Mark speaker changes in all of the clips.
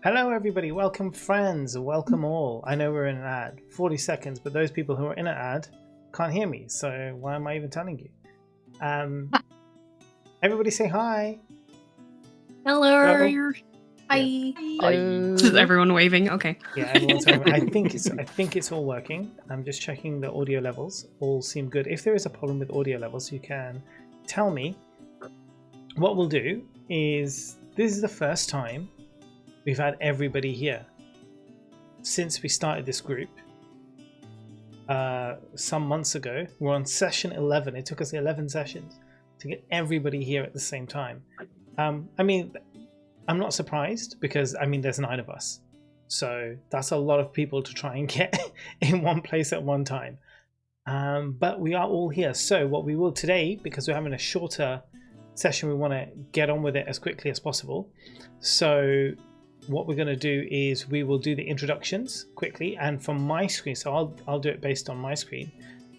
Speaker 1: Hello, everybody. Welcome, friends. Welcome all. I know we're in an ad, 40 seconds, but those people who are in an ad can't hear me. So why am I even telling you? Everybody say hi.
Speaker 2: Hello.
Speaker 1: Hello.
Speaker 2: Hi.
Speaker 3: Hello.
Speaker 2: Is everyone waving? Okay.
Speaker 1: Yeah, everyone's waving. I think it's all working. I'm just checking the audio levels. All seem good. If there is a problem with audio levels, you can tell me. What we'll do is this is the first time we've had everybody here since we started this group some months ago. We're on session 11. It took us 11 sessions to get everybody here at the same time. I mean, I'm not surprised because, I mean, there's 9 of us. So that's a lot of people to try and get in one place at one time. But we are all here. So what we will today, because we're having a shorter session, we want to get on with it as quickly as possible. So what we're going to do is we will do the introductions quickly, and from my screen, so I'll do it based on my screen,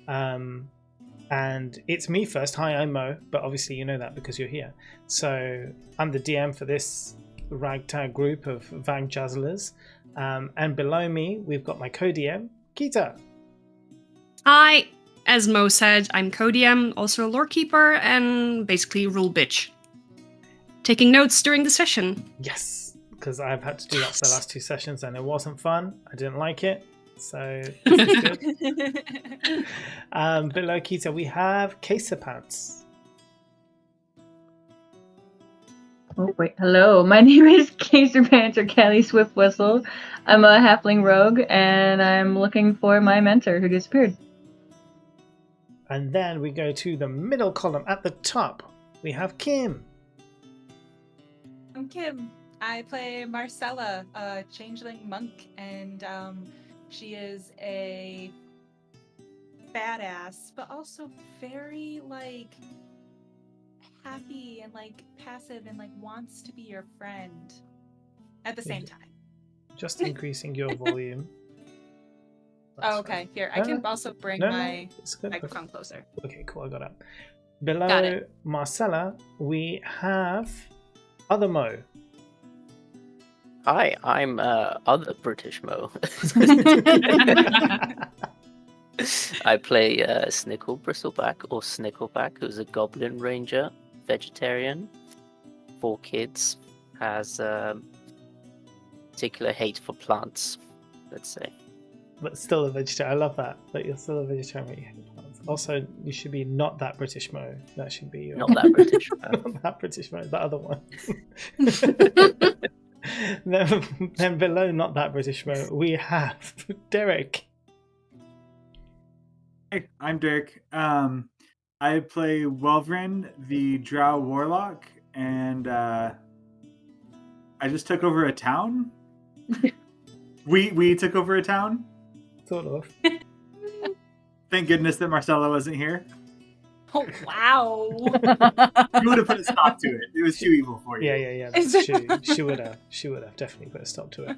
Speaker 1: and it's me first. Hi, I'm Mo, but obviously you know that because you're here. So I'm the DM for this ragtag group of Vag Jazzlers, and below me we've got my co-DM Kita.
Speaker 2: Hi. As Mo said, I'm co-DM, also a lore keeper, and basically rule bitch. Taking notes during the session.
Speaker 1: Yes, because I've had to do that for the last 2 sessions and it wasn't fun. I didn't like it. So this is good. Below Kita, we have Kesa Pants.
Speaker 3: Oh, wait. Hello. My name is Caser Pants or Kelly Swift Whistle. I'm a halfling rogue, and I'm looking for my mentor who disappeared.
Speaker 1: And then we go to the middle column at the top. We have Kim.
Speaker 4: I'm Kim. I play Marcella, a changeling monk, and she is a badass, but also very like happy and like passive and like wants to be your friend at the same time.
Speaker 1: Just increasing your volume. That's
Speaker 4: Oh, okay.
Speaker 1: fine.
Speaker 4: Here, I can also bring my
Speaker 1: it's good.
Speaker 4: microphone closer.
Speaker 1: Okay, cool. I got it.
Speaker 4: Got
Speaker 1: Below
Speaker 4: it.
Speaker 1: Marcella, we have Other Mo.
Speaker 5: Hi, I'm other British Mo. I play Snickle Bristleback, or Snickleback, who's a goblin ranger, vegetarian, 4 kids, has particular hate for plants, let's say.
Speaker 1: But still a vegetarian. I love that. But you're still a vegetarian. Also, you should be not that British Mo. That should be your...
Speaker 5: Not that British.
Speaker 1: Not that British Mo. The other one. then below not that British Mo, we have Derek.
Speaker 6: Hey, I'm Derek. I play Welvrin, the Drow Warlock, and I just took over a town. We took over a town.
Speaker 1: Sort of.
Speaker 6: Thank goodness that Marcella wasn't here.
Speaker 4: Oh wow!
Speaker 6: You would have put a stop to it. It was too evil for you.
Speaker 1: Yeah. That's true. She would have definitely put a stop to it.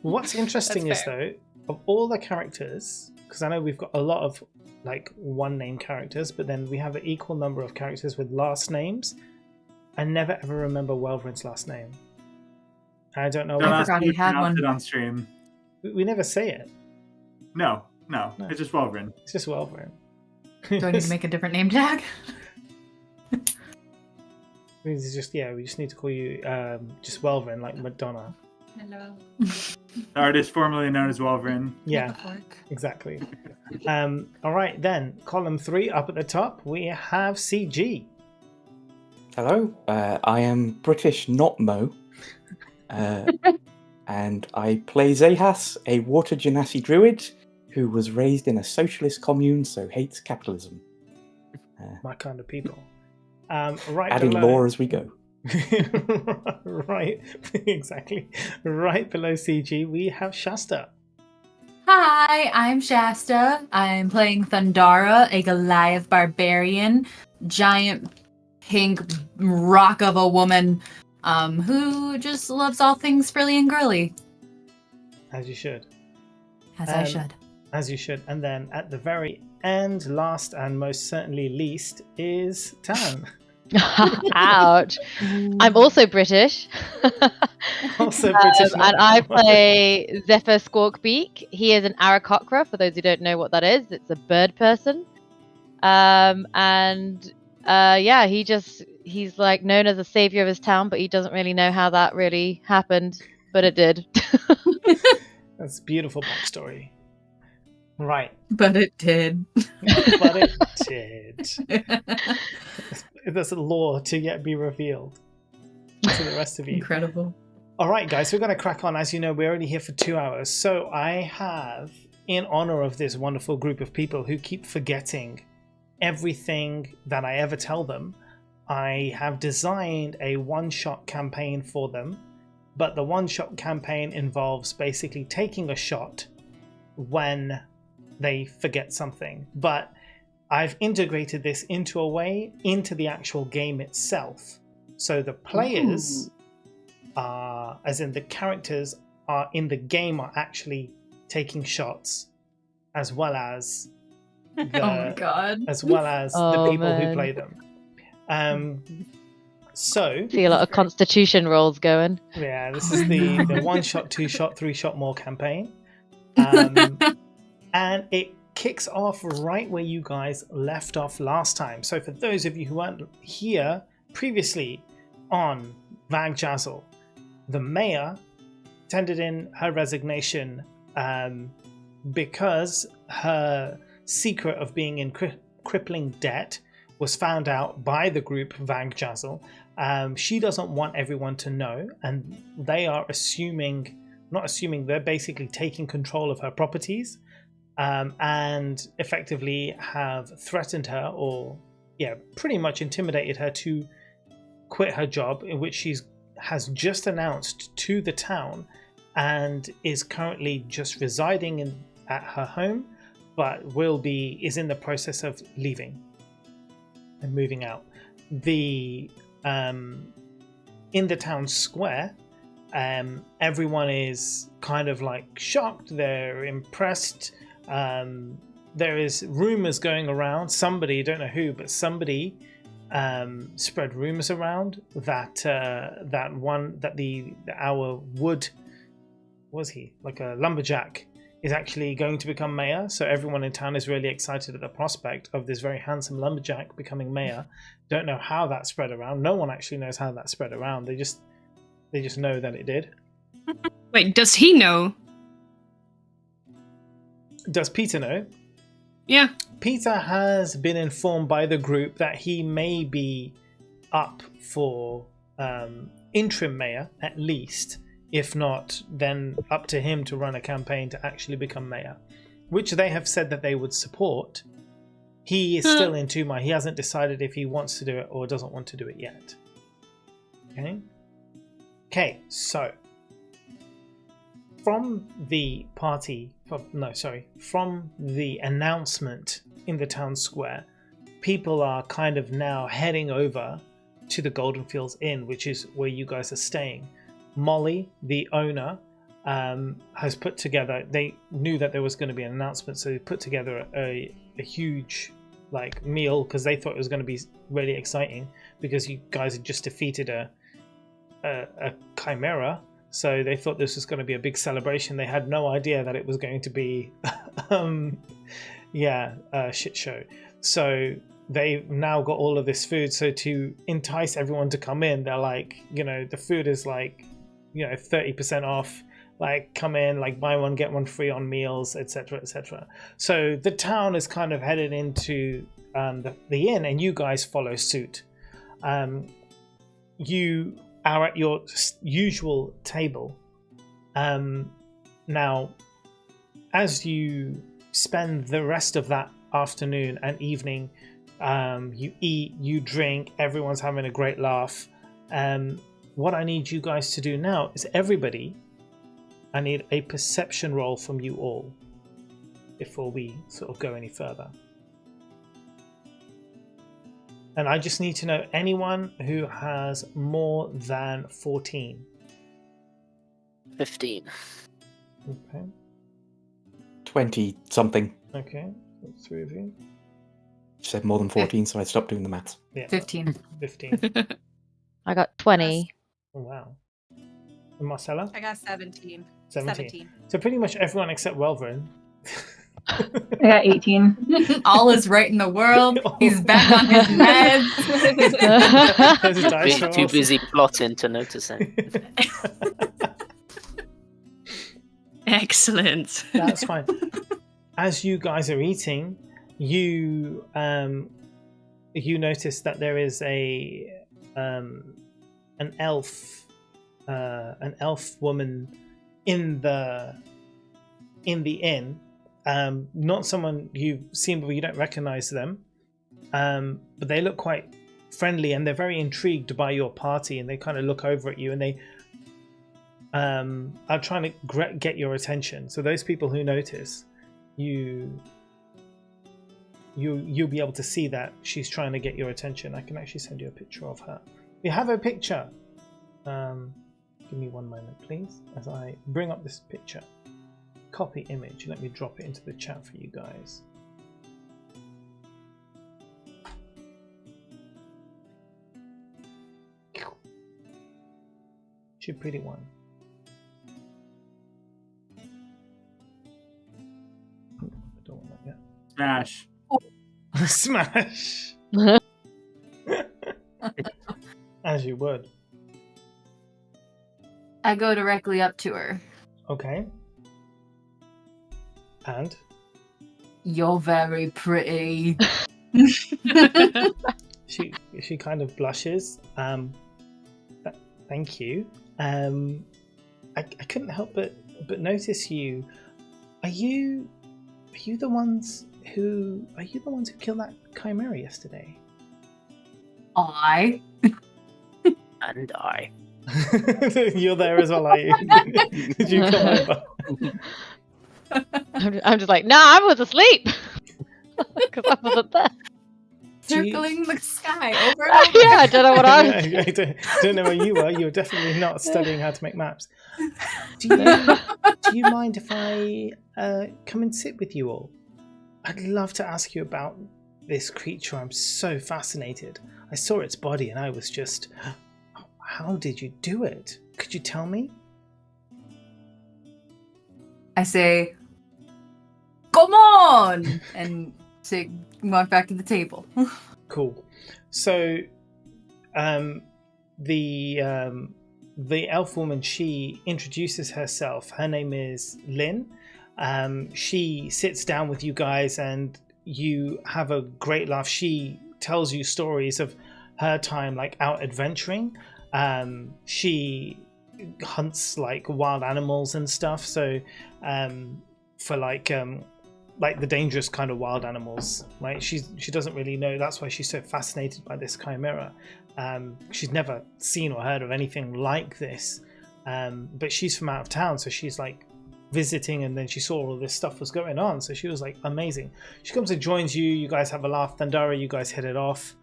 Speaker 1: What's interesting is though, of all the characters, because I know we've got a lot of like one name characters, but then we have an equal number of characters with last names. I never ever remember Welvrin's last name. I don't know.
Speaker 6: Don't
Speaker 3: I
Speaker 6: ask
Speaker 3: forgot
Speaker 6: me
Speaker 3: he
Speaker 6: to
Speaker 3: had
Speaker 6: pronounce
Speaker 3: one.
Speaker 6: it on stream.
Speaker 1: We never say it.
Speaker 6: No.
Speaker 1: No.
Speaker 6: It's just Welvrin.
Speaker 1: It's just Welvrin.
Speaker 3: Do I need to make a different name tag?
Speaker 1: We just need to call you just Welvrin, like Madonna.
Speaker 4: Hello.
Speaker 6: The artist formerly known as Welvrin.
Speaker 1: Yeah, exactly. All right, then column 3 up at the top, we have CG.
Speaker 7: Hello, I am British not Mo, and I play Zahas, a water genasi druid who was raised in a socialist commune, so hates capitalism.
Speaker 1: My kind of people. Right
Speaker 7: Adding
Speaker 1: below...
Speaker 7: lore as we go.
Speaker 1: Right, exactly. Right below CG, we have Shasta.
Speaker 8: Hi, I'm Shasta. I'm playing Thundara, a Goliath barbarian, giant pink rock of a woman who just loves all things frilly and girly.
Speaker 1: As you should.
Speaker 8: As I should.
Speaker 1: As you should. And then at the very end, last and most certainly least, is Tan.
Speaker 9: Ouch. I'm also British.
Speaker 1: Also British.
Speaker 9: And I play Zephyr Squawkbeak. He is an Aarakocra, for those who don't know what that is. It's a bird person. Yeah, he's like known as a savior of his town, but he doesn't really know how that really happened, but it did.
Speaker 1: That's beautiful backstory. Right.
Speaker 8: But it did.
Speaker 1: But it did. There's a lore to yet be revealed to the rest of you.
Speaker 8: Incredible.
Speaker 1: All right, guys, we're going to crack on. As you know, we're already here for 2 hours. So I have, in honor of this wonderful group of people who keep forgetting everything that I ever tell them, I have designed a one-shot campaign for them. But the one-shot campaign involves basically taking a shot when they forget something. But I've integrated this into the actual game itself. So the players are, as in the characters are in the game, are actually taking shots, as well as the,
Speaker 8: Oh my god.
Speaker 1: as well as the people who play them. So
Speaker 9: See a lot of Constitution rolls going.
Speaker 1: yeah, this is the 1-shot, 2-shot, 3-shot more campaign. And it kicks off right where you guys left off last time. So for those of you who weren't here previously on Vag Jazzle, the mayor tendered in her resignation because her secret of being in crippling debt was found out by the group Vag Jazzle. She doesn't want everyone to know, and they are they're basically taking control of her properties. And effectively have threatened her, or pretty much intimidated her to quit her job, in which she has just announced to the town, and is currently just residing at her home, but is in the process of leaving and moving out. In the town square, everyone is kind of like shocked. They're impressed. There is rumors going around. Somebody, don't know who, but somebody spread rumors around that our wood, was he like a lumberjack, is actually going to become mayor. So everyone in town is really excited at the prospect of this very handsome lumberjack becoming mayor. Don't know how that spread around. No one actually knows how that spread around. They just know that it did.
Speaker 2: Wait, does he know?
Speaker 1: Does Peter know?
Speaker 2: Yeah.
Speaker 1: Peter has been informed by the group that he may be up for interim mayor, at least. If not, then up to him to run a campaign to actually become mayor, which they have said that they would support. He is still in two minds. He hasn't decided if he wants to do it or doesn't want to do it yet. Okay, so from the announcement in the town square, people are kind of now heading over to the Golden Fields Inn, which is where you guys are staying. Molly, the owner, has put together, they knew that there was going to be an announcement, so they put together a huge meal, because they thought it was going to be really exciting, because you guys had just defeated a chimera. So they thought this was going to be a big celebration. They had no idea that it was going to be a shit show. So they've now got all of this food. So to entice everyone to come in, they're like, the food is 30% off. Come in, buy one, get one free on meals, etc., etc. So the town is kind of headed into the inn, and you guys follow suit. You are at your usual table. Now, as you spend the rest of that afternoon and evening, you eat, you drink, everyone's having a great laugh. What I need you guys to do now is I need a perception roll from you all before we sort of go any further. And I just need to know anyone who has more than 14.
Speaker 5: 15.
Speaker 1: Okay.
Speaker 7: 20 something.
Speaker 1: Okay. That's 3 of you.
Speaker 7: She said more than 14, so I stopped doing the maths.
Speaker 1: Yeah,
Speaker 8: 15.
Speaker 1: 15.
Speaker 9: I got 20.
Speaker 1: Oh, wow. And Marcella?
Speaker 4: I got 17.
Speaker 1: 17. So pretty much everyone except Welvern.
Speaker 3: I got 18.
Speaker 8: All is right in the world. He's back on his meds.
Speaker 1: Those dice
Speaker 5: Too
Speaker 1: rolls.
Speaker 5: busy plotting to notice it.
Speaker 2: Excellent.
Speaker 1: That's fine. As you guys are eating, you notice that there is an elf woman in the inn. Not someone you've seen, but you don't recognize them. But they look quite friendly, and they're very intrigued by your party, and they kind of look over at you, and they are trying to get your attention. So those people who notice, you'll be able to see that she's trying to get your attention. I can actually send you a picture of her. We have a picture. Give me one moment, please, as I bring up this picture. Copy image. Let me drop it into the chat for you guys. She's a pretty one. I don't want that yet.
Speaker 6: Smash.
Speaker 1: Smash! As you would.
Speaker 8: I go directly up to her.
Speaker 1: Okay. And?
Speaker 8: You're very pretty.
Speaker 1: She kind of blushes. Thank you. I couldn't help but notice you. Are you the ones who killed that chimera yesterday?
Speaker 8: I.
Speaker 5: And I.
Speaker 1: You're there as well, are you? Did you come over?
Speaker 9: I'm just like, nah, I was asleep. Because I wasn't there.
Speaker 8: Circling the sky over and over.
Speaker 9: Yeah, I don't know what I was
Speaker 1: I don't know where you were. You were definitely not studying how to make maps. Do you mind if I come and sit with you all? I'd love to ask you about this creature. I'm so fascinated. I saw its body and I was just... How did you do it? Could you tell me?
Speaker 8: I say, come on! And walk back to the table.
Speaker 1: Cool. So, the elf woman, she introduces herself. Her name is Lynn. She sits down with you guys and you have a great laugh. She tells you stories of her time like out adventuring. She hunts like wild animals and stuff. So for like the dangerous kind of wild animals, right? She doesn't really know. That's why she's so fascinated by this chimera. She's never seen or heard of anything like this. But she's from out of town, so she's like visiting, and then she saw all this stuff was going on. So she was like, amazing. She comes and joins you. You guys have a laugh. Thundara, you guys hit it off.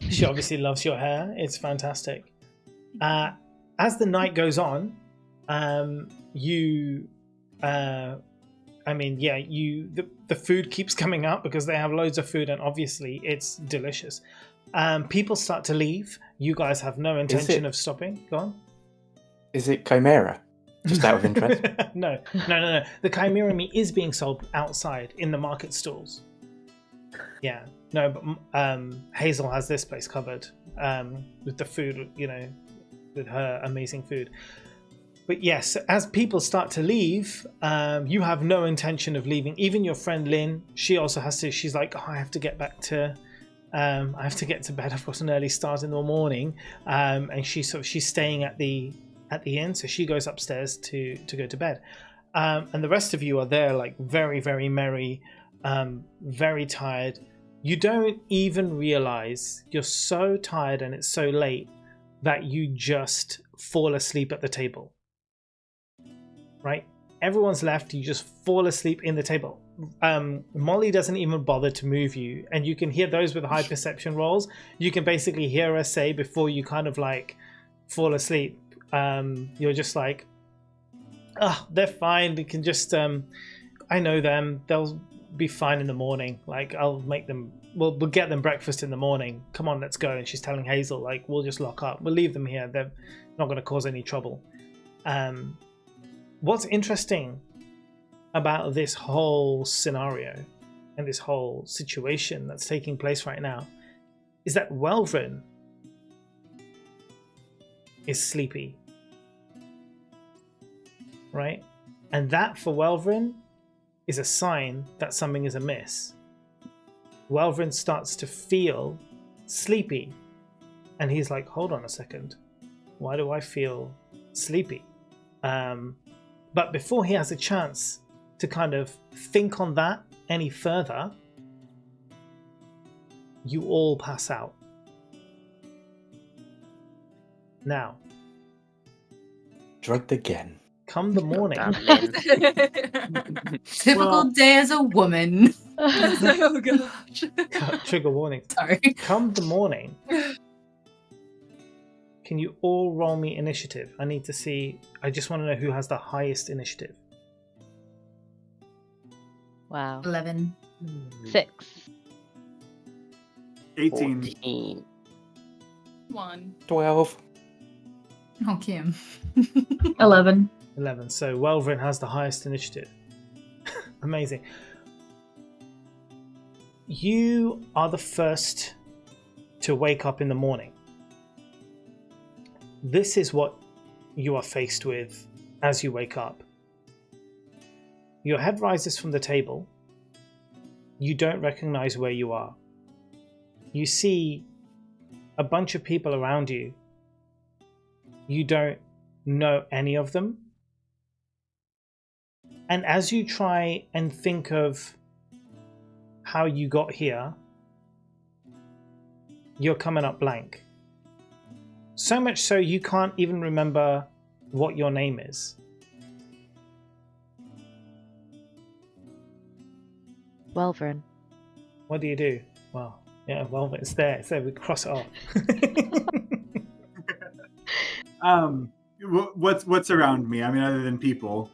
Speaker 1: She obviously loves your hair. It's fantastic. As the night goes on, the food keeps coming up because they have loads of food and obviously it's delicious. People start to leave. You guys have no intention of stopping. Go on.
Speaker 7: Is it chimera? Just out of interest.
Speaker 1: No. The chimera meat is being sold outside in the market stalls. Yeah. No, but Hazel has this place covered with the food, with her amazing food. But yes, as people start to leave, you have no intention of leaving. Even your friend Lynn, she also has to. She's like, I have to get back to. I have to get to bed. I've got an early start in the morning, and she's staying at the inn, so she goes upstairs to go to bed. And the rest of you are there, like very, very merry, very tired. You don't even realize you're so tired and it's so late that you just fall asleep at the table. Right? Everyone's left, you just fall asleep in the table. Molly doesn't even bother to move you, and you can hear those with high perception rolls. You can basically hear her say before you kind of like fall asleep, you're just like, they're fine. We can just, I know them. be fine in the morning. Like, I'll make them. We'll get them breakfast in the morning. Come on, let's go. And she's telling Hazel, like, we'll just lock up. We'll leave them here. They're not going to cause any trouble. What's interesting about this whole scenario and this whole situation that's taking place right now is that Welvrin is sleepy, right? And that for Welvrin is a sign that something is amiss. Welvrin starts to feel sleepy, and he's like, hold on a second, why do I feel sleepy? But before he has a chance to kind of think on that any further, you all pass out. Now,
Speaker 7: Drugged again.
Speaker 1: come the morning.
Speaker 8: Typical day as a woman.
Speaker 2: Oh gosh.
Speaker 1: Trigger warning.
Speaker 8: Sorry.
Speaker 1: Come the morning. Can you all roll me initiative? I need to see. I just want to know who has the highest initiative.
Speaker 9: Wow.
Speaker 8: 11.
Speaker 9: 6.
Speaker 6: 18.
Speaker 5: 14.
Speaker 4: 1.
Speaker 7: 12.
Speaker 8: Oh, Kim.
Speaker 3: 11.
Speaker 1: 11. So Welvrin has the highest initiative. Amazing. You are the first to wake up in the morning. This is what you are faced with as you wake up. Your head rises from the table. You don't recognize where you are. You see a bunch of people around you. You don't know any of them. And as you try and think of how you got here, you're coming up blank. So much so you can't even remember what your name is.
Speaker 9: Welvrin.
Speaker 1: What do you do? Well, yeah, well, it's there. So we cross it off.
Speaker 6: What's around me? I mean, other than people.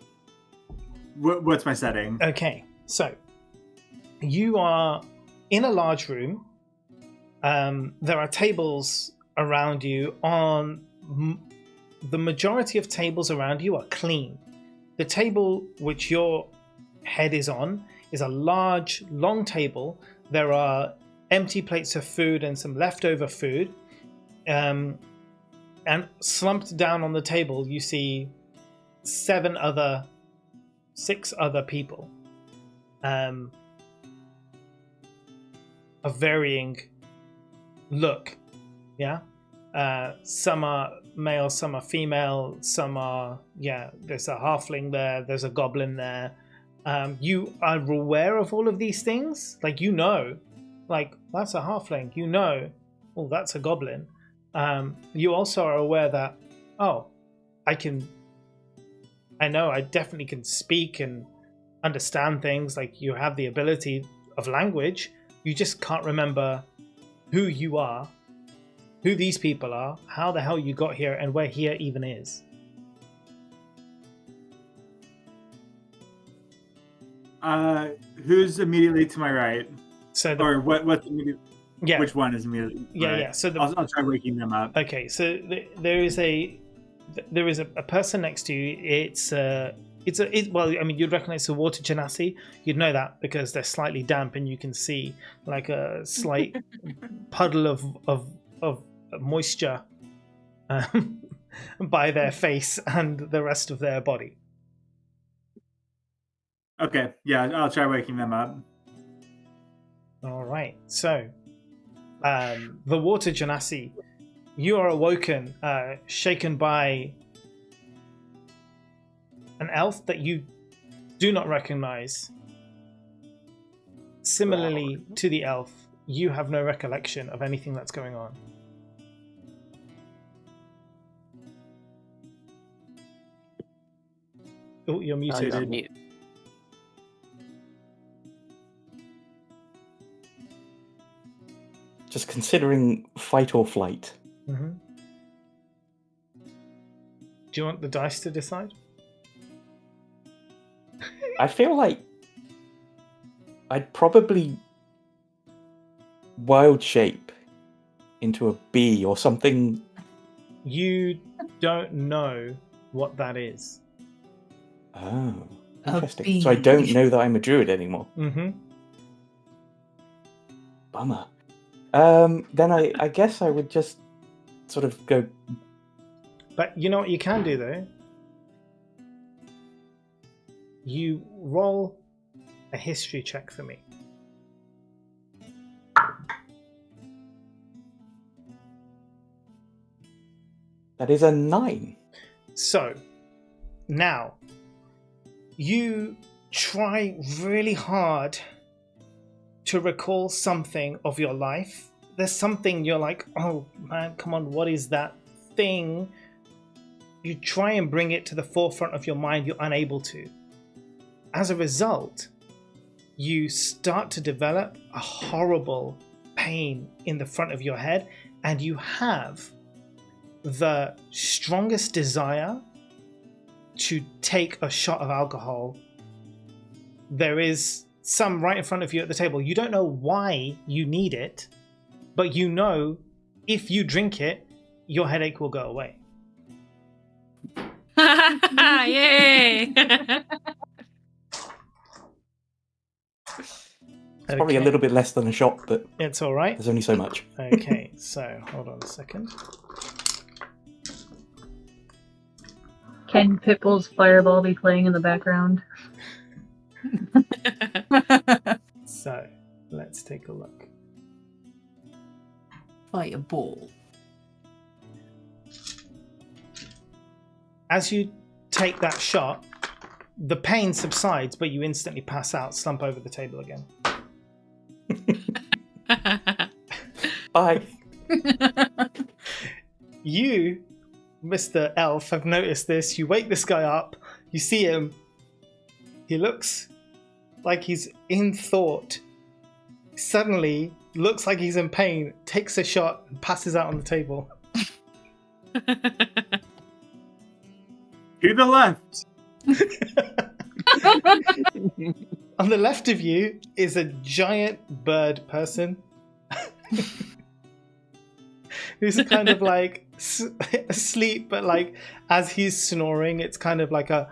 Speaker 6: What's my setting?
Speaker 1: Okay, so you are in a large room. There are tables around you. The majority of tables around you are clean. The table which your head is on is a large, long table. There are empty plates of food and some leftover food. And slumped down on the table, you see 6 other people of varying look. Yeah, some are male, some are female, some are, yeah, there's a halfling there, there's a goblin there. You are aware of all of these things, like, you know, like, that's a halfling, you know, oh, that's a goblin. You also are aware that, oh, I definitely can speak and understand things. Like, you have the ability of language. You just can't remember who you are, who these people are, how the hell you got here, and where here even is.
Speaker 6: Who's immediately to my right?
Speaker 1: So
Speaker 6: what's immediately?
Speaker 1: Yeah.
Speaker 6: Which one is immediately?
Speaker 1: Yeah,
Speaker 6: right?
Speaker 1: yeah. So
Speaker 6: I'll try waking them up.
Speaker 1: Okay, so there is a person next to you. Well, I mean, you'd recognize the water genasi. You'd know that because they're slightly damp, and you can see like a slight puddle of moisture by their face and the rest of their body.
Speaker 6: Okay, yeah, I'll try waking them up.
Speaker 1: All right, so the water genasi, you are awoken, shaken by an elf that you do not recognize. Similarly to the elf, you have no recollection of anything that's going on. Oh, you're muted.
Speaker 5: I'm mute.
Speaker 7: Just considering fight or flight.
Speaker 1: Mm-hmm. Do you want the dice to decide?
Speaker 7: I feel like I'd probably wild shape into a bee or something.
Speaker 1: You don't know what that is.
Speaker 7: Oh,
Speaker 8: A
Speaker 7: interesting. So I don't
Speaker 8: bee.
Speaker 7: know that I'm a druid anymore.
Speaker 1: Mm-hmm.
Speaker 7: Bummer. Then I guess I would just sort of go.
Speaker 1: But you know what you can do, though? You roll a history check for me.
Speaker 7: That is a 9.
Speaker 1: So, now, you try really hard to recall something of your life. There's something you're like, oh man, come on, what is that thing? You try and bring it to the forefront of your mind, you're unable to. As a result, you start to develop a horrible pain in the front of your head, and you have the strongest desire to take a shot of alcohol. There is some right in front of you at the table. You don't know why you need it, but you know if you drink it, your headache will go away.
Speaker 2: Yay!
Speaker 7: It's probably a little bit less than a shot, but
Speaker 1: it's all right.
Speaker 7: there's only so much.
Speaker 1: Okay, so hold on a second.
Speaker 3: Can Pitbull's Fireball be playing in the background?
Speaker 1: So let's take a look.
Speaker 8: Fireball.
Speaker 1: As you take that shot, the pain subsides, but you instantly pass out, slump over the table again.
Speaker 7: Bye.
Speaker 1: You, Mr. Elf, have noticed this. You wake this guy up. You see him. He looks like he's in thought. Suddenly, looks like he's in pain, takes a shot, and passes out on the table.
Speaker 6: To the left.
Speaker 1: On the left of you is a giant bird person who's kind of like asleep, but like as he's snoring, it's kind of like a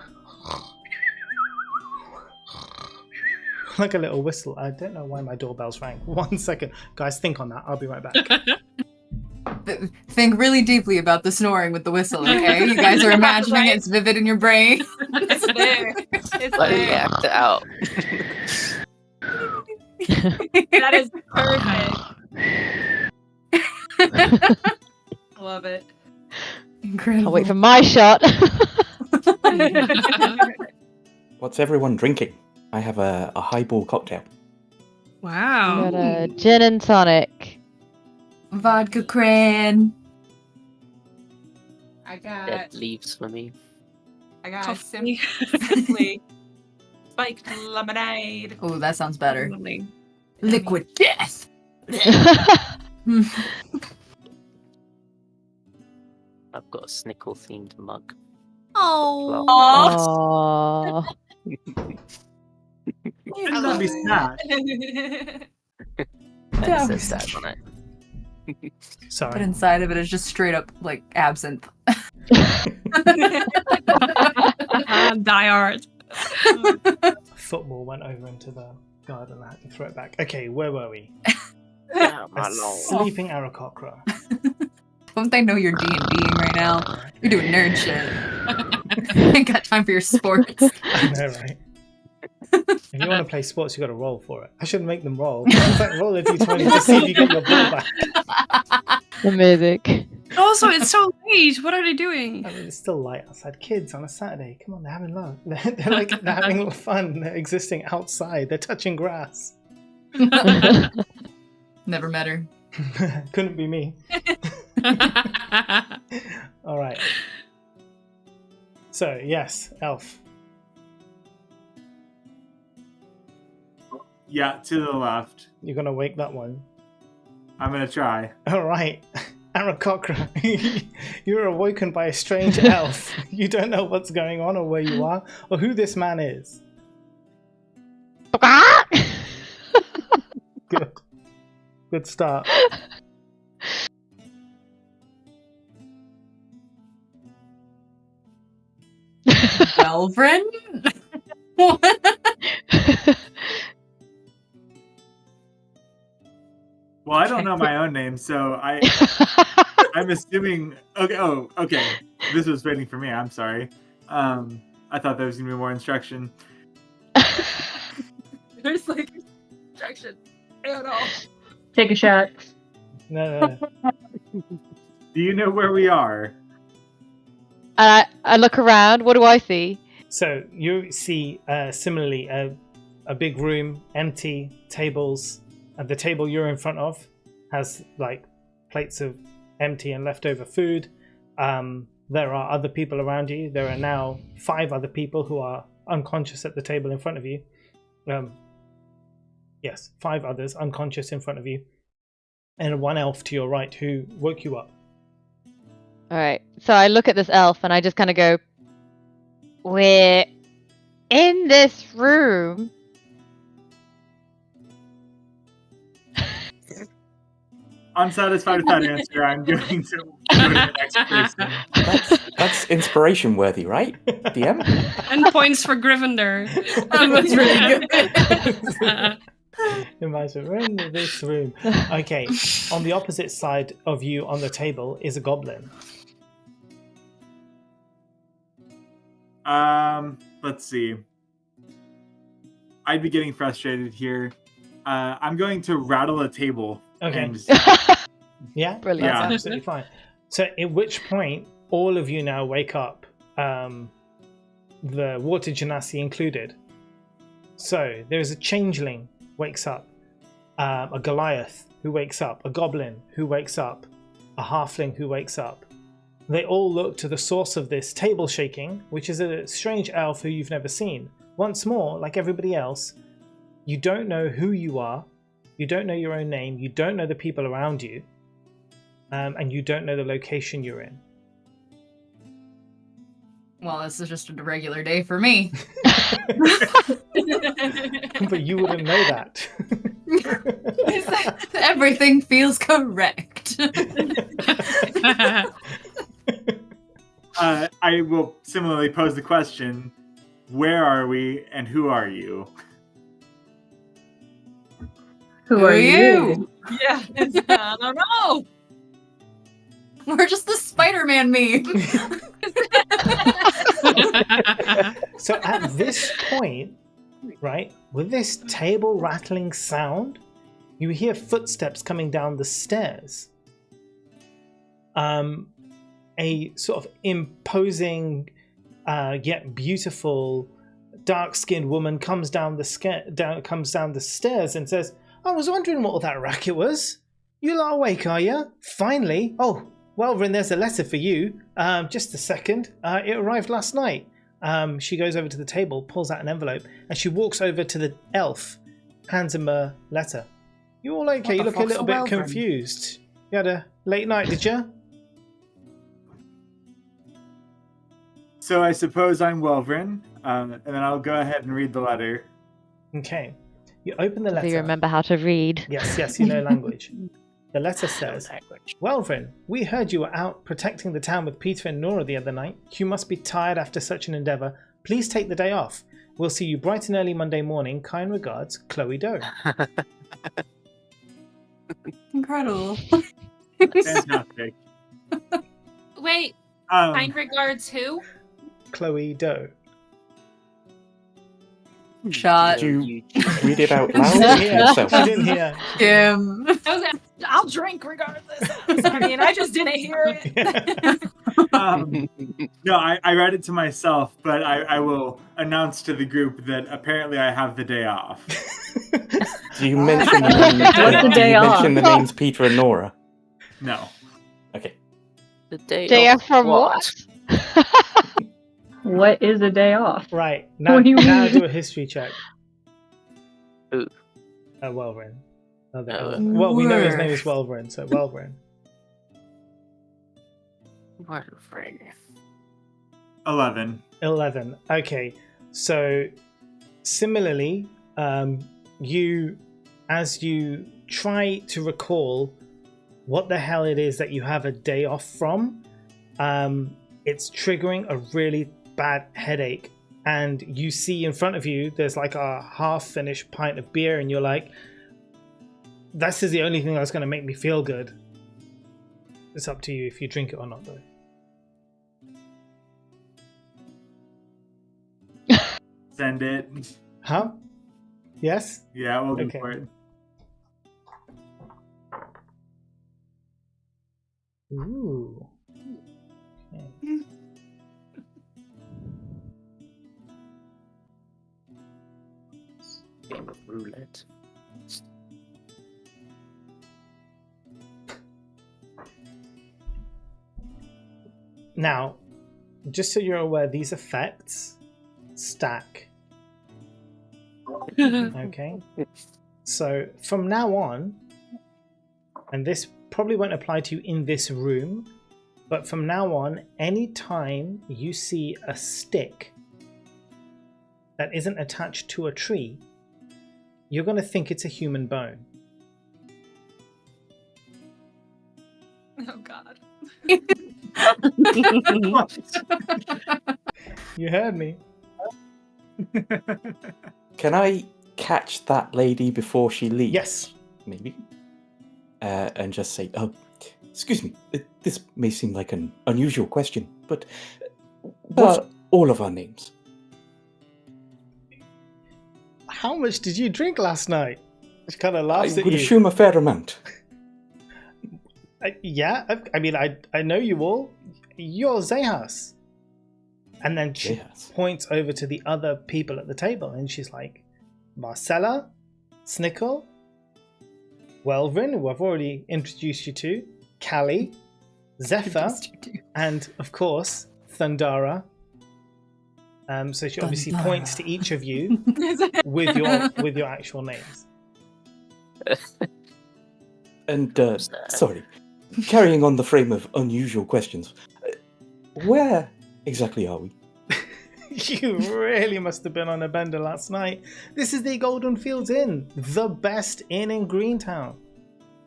Speaker 1: little whistle. I don't know why my doorbell's rang. 1 second, guys, think on that. I'll be right back.
Speaker 8: Think really deeply about the snoring with the whistle, okay? You guys are imagining
Speaker 4: Right.
Speaker 8: it's vivid in your brain.
Speaker 4: It's there. It's
Speaker 5: Let me
Speaker 4: there.
Speaker 5: act it out.
Speaker 4: That is perfect. Love it.
Speaker 8: Incredible.
Speaker 9: I'll wait for my shot.
Speaker 7: What's everyone drinking? I have a highball cocktail.
Speaker 2: Wow.
Speaker 9: Got a gin and tonic.
Speaker 8: Vodka cran.
Speaker 4: I got
Speaker 5: Dead leaves for me.
Speaker 4: simply spiked lemonade.
Speaker 8: Oh, that sounds better.
Speaker 2: Lovely.
Speaker 8: Liquid death.
Speaker 5: I've got a Snickle themed mug.
Speaker 8: Oh.
Speaker 9: Aww.
Speaker 6: Shouldn't that be sad?
Speaker 5: And
Speaker 8: Yeah.
Speaker 5: it says that on it.
Speaker 8: But
Speaker 1: Sorry.
Speaker 8: inside of it is just straight up like absinthe.
Speaker 2: Die hard.
Speaker 1: Football went over into the garden. I had to throw it back. Okay, where were we?
Speaker 5: Yeah,
Speaker 1: A
Speaker 5: my lord.
Speaker 1: sleeping Aarakocra.
Speaker 8: Don't they know you're D&Ding right now? You're doing nerd shit. Ain't got time for your sports.
Speaker 1: I know, right? If you want to play sports, you got to roll for it. I should make them roll. It's like roll a d20 to see if you get your ball back.
Speaker 9: The music.
Speaker 2: Also, it's so late. What are they doing?
Speaker 1: I mean, it's still light outside. Kids on a Saturday, come on, they're having love. They're having fun. They're existing outside. They're touching grass.
Speaker 8: Never met her.
Speaker 1: Couldn't be me. All right. So yes, Elf.
Speaker 6: Yeah, to the left.
Speaker 1: You're gonna wake that one.
Speaker 6: I'm gonna try.
Speaker 1: All right, Aarakocra. You're awoken by a strange elf. You don't know what's going on or where you are or who this man is. Good. Good start.
Speaker 8: Welvrin?
Speaker 6: Well, I don't know my own name, so I'm assuming. Okay. Oh, okay. This was waiting for me. I'm sorry. I thought there was gonna be more instruction.
Speaker 4: There's like instruction. I don't know.
Speaker 3: Take a shot.
Speaker 1: No.
Speaker 6: Do you know where we are?
Speaker 9: I look around. What do I see?
Speaker 1: So you see similarly a big room, empty tables. And the table you're in front of has like plates of empty and leftover food. There are other people around you. There are now 5 other people who are unconscious at the table in front of you. Yes, 5 others unconscious in front of you. And 1 elf to your right who woke you up.
Speaker 9: All right. So I look at this elf and I just kind of go, "We're in this room."
Speaker 6: Unsatisfied with that answer, I'm going to go to the next person.
Speaker 7: That's inspiration worthy, right? DM?
Speaker 2: And points for Gryffindor.
Speaker 8: That was really good.
Speaker 1: Imagine we're in this room. Okay, on the opposite side of you on the table is a goblin.
Speaker 6: Let's see. I'd be getting frustrated here. I'm going to rattle a table.
Speaker 1: Okay.
Speaker 6: And
Speaker 1: Yeah,
Speaker 9: Brilliant.
Speaker 1: that's
Speaker 6: Yeah.
Speaker 1: absolutely fine. So at which point, all of you now wake up, the water genasi included. So there's a changeling wakes up, a Goliath who wakes up, a goblin who wakes up, a halfling who wakes up. They all look to the source of this table shaking, which is a strange elf who you've never seen. Once more, like everybody else, you don't know who you are, you don't know your own name, you don't know the people around you, and you don't know the location you're in.
Speaker 8: Well, this is just a regular day for me.
Speaker 1: But you wouldn't know that.
Speaker 8: Everything feels correct.
Speaker 6: I will similarly pose the question, where are we and who are you?
Speaker 3: Who are you?
Speaker 4: Yeah, I don't know.
Speaker 8: We're just the Spider-Man meme.
Speaker 1: So at this point, right, with this table rattling sound, you hear footsteps coming down the stairs. A sort of imposing yet beautiful dark-skinned woman comes down the stairs and says, "I was wondering what all that racket was. You lot awake, are you? Finally. Oh, Welvrin, there's a letter for you. Just a second. It arrived last night." She goes over to the table, pulls out an envelope, and she walks over to the elf, hands him a letter. "You all okay? You look a little bit confused. You had a late night, did you?"
Speaker 6: So I suppose I'm Welvrin, and then I'll go ahead and read the letter.
Speaker 1: Okay. You open the letter.
Speaker 9: Do you remember how to read?
Speaker 1: Yes, you know language. The letter says,
Speaker 5: Language.
Speaker 1: "Welvrin, we heard you were out protecting the town with Peter and Nora the other night. You must be tired after such an endeavour. Please take the day off. We'll see you bright and early Monday morning. Kind regards, Chloe Doe."
Speaker 8: Incredible.
Speaker 6: Fantastic.
Speaker 4: Wait,
Speaker 6: Um,
Speaker 4: kind regards who?
Speaker 1: Chloe Doe.
Speaker 8: Shot.
Speaker 7: Did you read it out loud
Speaker 1: I
Speaker 7: to
Speaker 1: didn't hear.
Speaker 7: yourself?
Speaker 1: I didn't hear.
Speaker 8: Kim.
Speaker 4: I'll drink regardless. I mean, I just didn't hear it.
Speaker 6: no, I read it to myself, but I will announce to the group that apparently I have the day off.
Speaker 7: Do you mention the name?
Speaker 3: What's the
Speaker 7: do
Speaker 3: day
Speaker 7: you
Speaker 3: off?
Speaker 7: mention the names Peter and Nora?
Speaker 6: No.
Speaker 7: Okay.
Speaker 5: The day
Speaker 9: Day
Speaker 5: off
Speaker 9: off from what?
Speaker 3: What is a day off?
Speaker 1: Right. Now,
Speaker 3: What do you
Speaker 1: now
Speaker 3: mean?
Speaker 1: do a history check.
Speaker 5: Who?
Speaker 1: Welvrin.
Speaker 5: Oh.
Speaker 1: Well, we know his name is Welvrin, so Welvrin.
Speaker 5: Welvrin.
Speaker 6: 11.
Speaker 1: 11. Okay. So, similarly, you as you try to recall what the hell it is that you have a day off from, it's triggering a really bad headache. And you see in front of you, there's like a half-finished pint of beer, and you're like, this is the only thing that's going to make me feel good. It's up to you if you drink it or not, though.
Speaker 6: Send it.
Speaker 1: Huh? Yes?
Speaker 6: Yeah, we'll go
Speaker 1: Okay.
Speaker 6: for it.
Speaker 1: Ooh. Okay.
Speaker 5: Game of roulette.
Speaker 1: Now, just so you're aware, these effects stack. Okay? So from now on, and this probably won't apply to you in this room, but from now on, anytime you see a stick that isn't attached to a tree, you're going to think it's a human bone.
Speaker 4: Oh God.
Speaker 1: You heard me.
Speaker 7: Can I catch that lady before she leaves?
Speaker 1: Yes.
Speaker 7: Maybe. And just say, oh, excuse me, this may seem like an unusual question, but what are all of our names?
Speaker 1: How much did you drink last night? She kind of laughs
Speaker 7: I
Speaker 1: at
Speaker 7: would
Speaker 1: you.
Speaker 7: assume a fair amount.
Speaker 1: Yeah, I mean, I know you all. You're Zehas. And then she
Speaker 7: Zehas.
Speaker 1: points over to the other people at the table, and she's like, Marcella, Snickle, Welvin, who I've already introduced you to, Callie, Zephyr, and of course, Thundara. So she obviously
Speaker 8: Thundara.
Speaker 1: points to each of you with your actual names.
Speaker 7: And, sorry, carrying on the frame of unusual questions, where exactly are we?
Speaker 1: You really must have been on a bender last night. This is the Golden Fields Inn, the best inn in Greentown.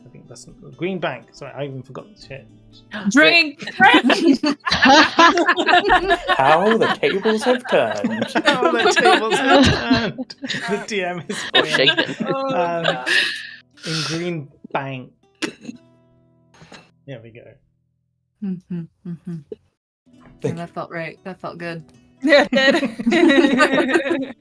Speaker 1: I think that's Green Bank. Sorry, I even forgot the shit.
Speaker 2: Drink!
Speaker 7: How the tables have turned.
Speaker 1: Oh, the tables have turned. The DM is
Speaker 5: Oh,
Speaker 1: playing,
Speaker 5: shaken.
Speaker 1: in Green Bank. There we go.
Speaker 8: Mhm, mhm.
Speaker 7: Thank
Speaker 8: That felt right. That felt good.
Speaker 4: Yeah, it did.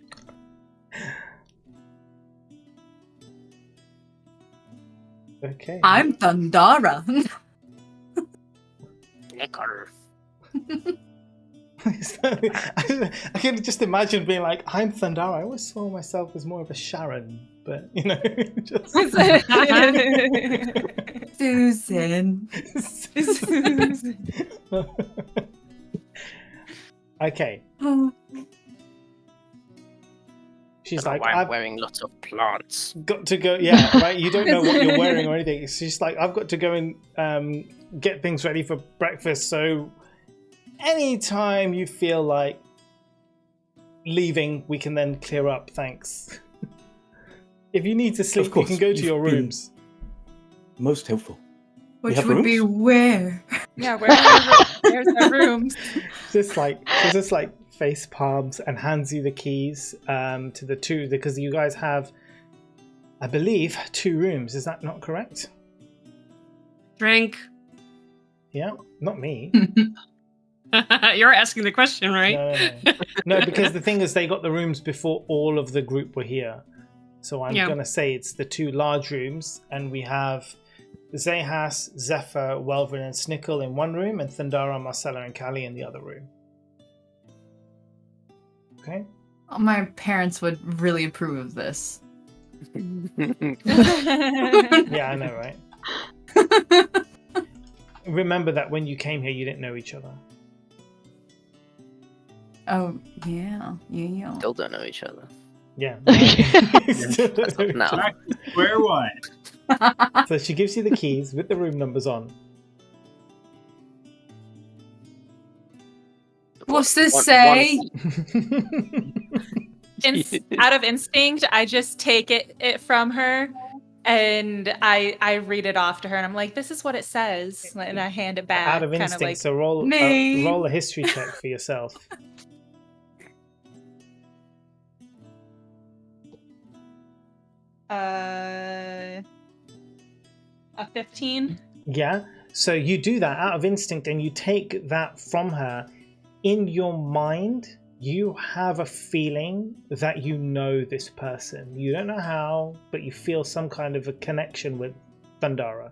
Speaker 1: Okay.
Speaker 8: I'm Thundara.
Speaker 5: Liquor.
Speaker 1: I can just imagine being like, I'm Thundara. I always saw myself as more of a Sharon, but you know, just
Speaker 8: Susan.
Speaker 1: Okay.
Speaker 8: Oh.
Speaker 1: She's
Speaker 5: Don't know
Speaker 1: like,
Speaker 5: why I'm
Speaker 1: I've
Speaker 5: wearing lots of plants.
Speaker 1: got to go. Yeah, right. You don't know what you're wearing or anything. She's like, I've got to go and get things ready for breakfast. So anytime you feel like leaving, we can then clear up. Thanks. If you need to sleep, you
Speaker 7: course,
Speaker 1: can go to your
Speaker 7: you've been-
Speaker 1: rooms.
Speaker 7: Most helpful.
Speaker 8: Which
Speaker 7: have
Speaker 8: would be
Speaker 7: rooms?
Speaker 8: where?
Speaker 4: Yeah, where's our rooms?
Speaker 1: Just like she just like face palms and hands you the keys to the two, because you guys have, I believe, 2 rooms. Is that not correct?
Speaker 2: Drink.
Speaker 1: Yeah, not me.
Speaker 2: You're asking the question, right?
Speaker 1: No, because the thing is, they got the rooms before all of the group were here. So I'm
Speaker 2: Yeah.
Speaker 1: gonna say it's the 2 large rooms, and we have Zehas, Zephyr, Welvin, and Snickle in one room, and Thundara, Marcella, and Callie in the other room. Okay.
Speaker 8: My parents would really approve of this.
Speaker 1: Yeah, I know, right? Remember that when you came here, you didn't know each other.
Speaker 8: Oh, yeah. Yeah.
Speaker 5: Still don't know each other.
Speaker 1: Yeah.
Speaker 5: Now.
Speaker 6: Back to square one.
Speaker 1: So she gives you the keys with the room numbers on.
Speaker 8: What's this
Speaker 5: One-
Speaker 8: say?
Speaker 4: Out of instinct, I just take it from her And I read it off to her, and I'm like, "This is what it says," and I hand it back.
Speaker 1: Out of
Speaker 4: kinda
Speaker 1: instinct,
Speaker 4: like,
Speaker 1: so roll
Speaker 4: "Me."
Speaker 1: a history check for yourself.
Speaker 4: A 15.
Speaker 1: Yeah. So you do that out of instinct, and you take that from her. In your mind, you have a feeling that you know this person. You don't know how, but you feel some kind of a connection with Thundara.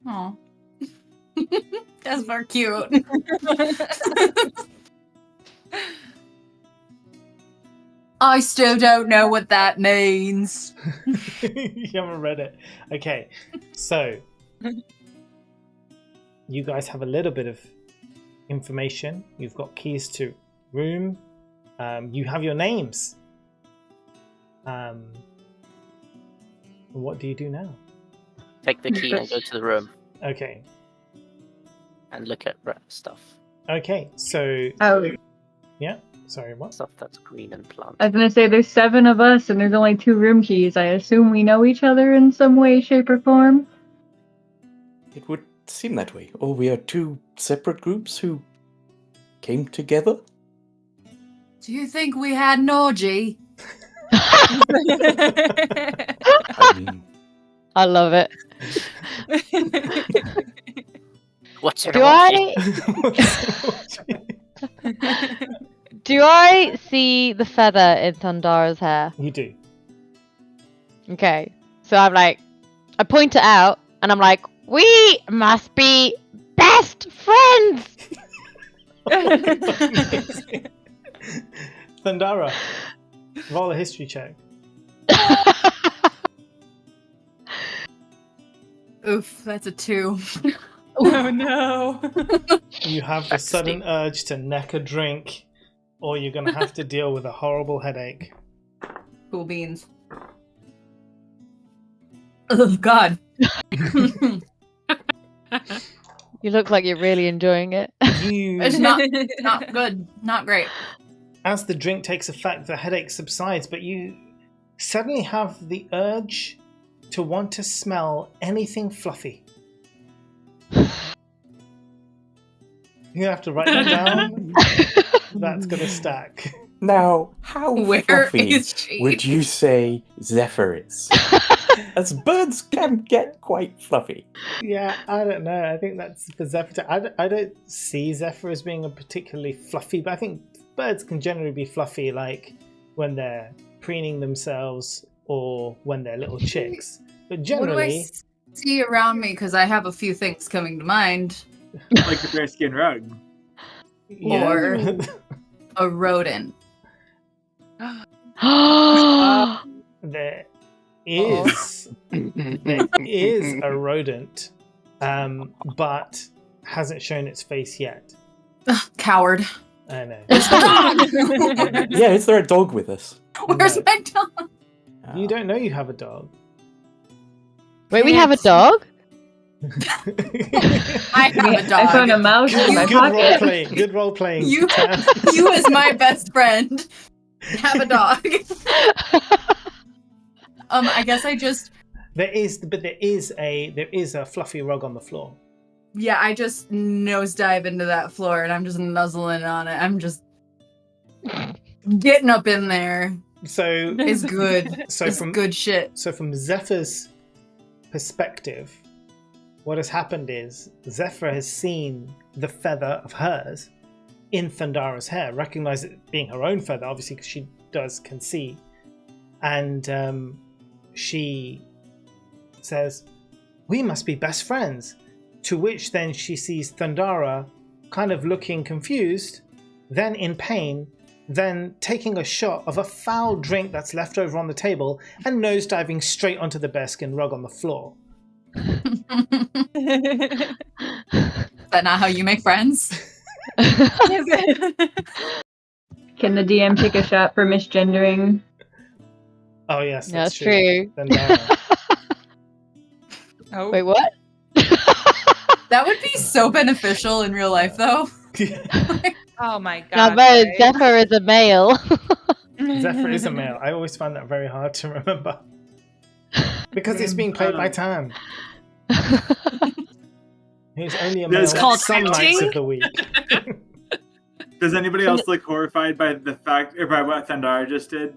Speaker 8: Aw. That's more cute. I still don't know what that means.
Speaker 1: You haven't read it. Okay. So you guys have a little bit of information. You've got keys to room. You have your names. What do you do now?
Speaker 5: Take the key and go to the room
Speaker 1: Okay.
Speaker 5: and look at stuff.
Speaker 1: Okay. So
Speaker 3: Oh,
Speaker 1: yeah. Sorry. What?
Speaker 5: Stuff that's green and plant.
Speaker 3: I was gonna say there's 7 of us and there's only 2 room keys. I assume we know each other in some way, shape, or form.
Speaker 7: It would seem that way. Or we are 2 separate groups who came together?
Speaker 8: Do you think we had an orgy?
Speaker 7: I mean,
Speaker 9: I love it.
Speaker 5: What's your
Speaker 9: Do Do I see the feather in Thundara's hair?
Speaker 1: You do.
Speaker 9: Okay. So I'm like, I point it out, and I'm like, we must be best friends!
Speaker 1: Thundara, roll a history check.
Speaker 8: Oof, that's a 2.
Speaker 4: Oh no.
Speaker 1: You have the sudden urge to neck a drink, or you're going to have to deal with a horrible headache.
Speaker 8: Cool beans. Oh God.
Speaker 9: You look like you're really enjoying it.
Speaker 8: It's not good. Not great.
Speaker 1: As the drink takes effect, the headache subsides, but you suddenly have the urge to want to smell anything fluffy. You have to write that down. That's going to stack.
Speaker 7: now, how
Speaker 8: Where
Speaker 7: fluffy
Speaker 8: is she?
Speaker 7: would you say Zephyr is? As birds can get quite fluffy.
Speaker 1: Yeah, I don't know. I think that's for Zephyr. I don't see Zephyr as being a particularly fluffy, but I think birds can generally be fluffy, like when they're preening themselves or when they're little chicks. But
Speaker 8: What do I
Speaker 1: generally,
Speaker 8: see around me? Because I have a few things coming to mind.
Speaker 6: Like the bearskin rug.
Speaker 1: yeah.
Speaker 8: Or- A rodent.
Speaker 1: there is a rodent, but hasn't shown its face yet.
Speaker 8: Ugh, coward.
Speaker 1: I know.
Speaker 7: Yeah, is there a dog with us?
Speaker 8: Where's
Speaker 1: No.
Speaker 8: my dog?
Speaker 1: You don't know you have a dog.
Speaker 9: Wait, we have a dog?
Speaker 8: I have a dog.
Speaker 3: I found a mouse in my
Speaker 1: Good role
Speaker 3: pocket.
Speaker 1: playing. Good role playing.
Speaker 8: You,
Speaker 1: Tam.
Speaker 8: you as my best friend have a dog. I guess I just
Speaker 1: There is a fluffy rug on the floor.
Speaker 8: I just nosedive into that floor and I'm just nuzzling on it. I'm just getting up in there.
Speaker 1: So
Speaker 8: It's good.
Speaker 1: So
Speaker 8: It's
Speaker 1: from
Speaker 8: good shit.
Speaker 1: So from Zephyr's perspective, what has happened is Zephyr has seen the feather of hers in Thundara's hair, recognized it being her own feather, obviously, because she can see. And she says, "We must be best friends." To which then she sees Thundara kind of looking confused, then in pain, then taking a shot of a foul drink that's left over on the table and nosediving straight onto the bearskin rug on the floor.
Speaker 8: Is that not how you make friends?
Speaker 3: Can the DM take a shot for misgendering?
Speaker 1: Oh yes,
Speaker 9: That's
Speaker 1: that's
Speaker 9: true.
Speaker 1: Thundara.
Speaker 4: Oh.
Speaker 9: Wait, what?
Speaker 8: That would be so beneficial in real life, though.
Speaker 4: Oh my god.
Speaker 9: Now, though,
Speaker 4: guys.
Speaker 9: Zephyr is a male.
Speaker 1: Zephyr is a male. I always find that very hard to remember. Because it's being played by Tam. He's only a male
Speaker 6: It's
Speaker 2: called
Speaker 1: some nights
Speaker 2: acting.
Speaker 1: of the week.
Speaker 6: Does anybody else look horrified by the fact or by what Thandara just did?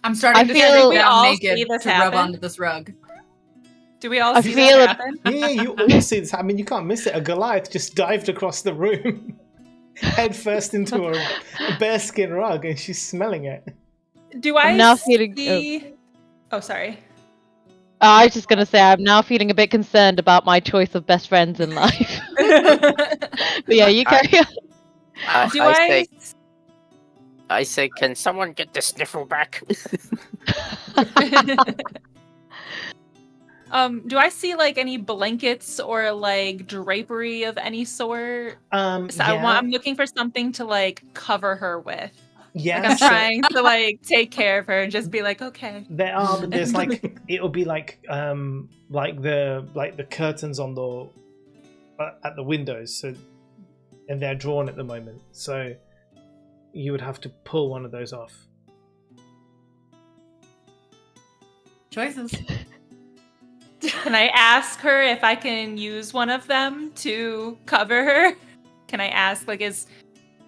Speaker 8: I'm starting
Speaker 9: I
Speaker 8: to
Speaker 9: feel-
Speaker 8: sit
Speaker 4: We
Speaker 8: down
Speaker 4: all
Speaker 8: naked
Speaker 4: see this
Speaker 8: to rub
Speaker 4: happen?
Speaker 8: onto this rug.
Speaker 4: Do we all
Speaker 9: I
Speaker 4: see
Speaker 9: feel
Speaker 4: this
Speaker 9: it-
Speaker 4: happen?
Speaker 1: Yeah, you all see this. I mean, you can't miss it. A Goliath just dived across the room, head first into a bearskin rug, and she's smelling it.
Speaker 4: Do I
Speaker 9: I'm now feeling-
Speaker 4: see... Oh, sorry.
Speaker 9: I was just gonna say I'm now feeling a bit concerned about my choice of best friends in life. But yeah, you carry on.
Speaker 4: Do I...
Speaker 5: I say, can someone get the sniffle back?
Speaker 4: Do I see like any blankets or like drapery of any sort? So I'm looking for something to like cover her with.
Speaker 1: Yeah,
Speaker 4: Like I'm
Speaker 1: so
Speaker 4: trying to like take care of her and just be like, okay.
Speaker 1: there are, but there's like it'll be like the curtains on the at the windows, so and they're drawn at the moment, so you would have to pull one of those off.
Speaker 8: Choices.
Speaker 4: Can I ask her if I can use one of them to cover her? Can I ask, like, is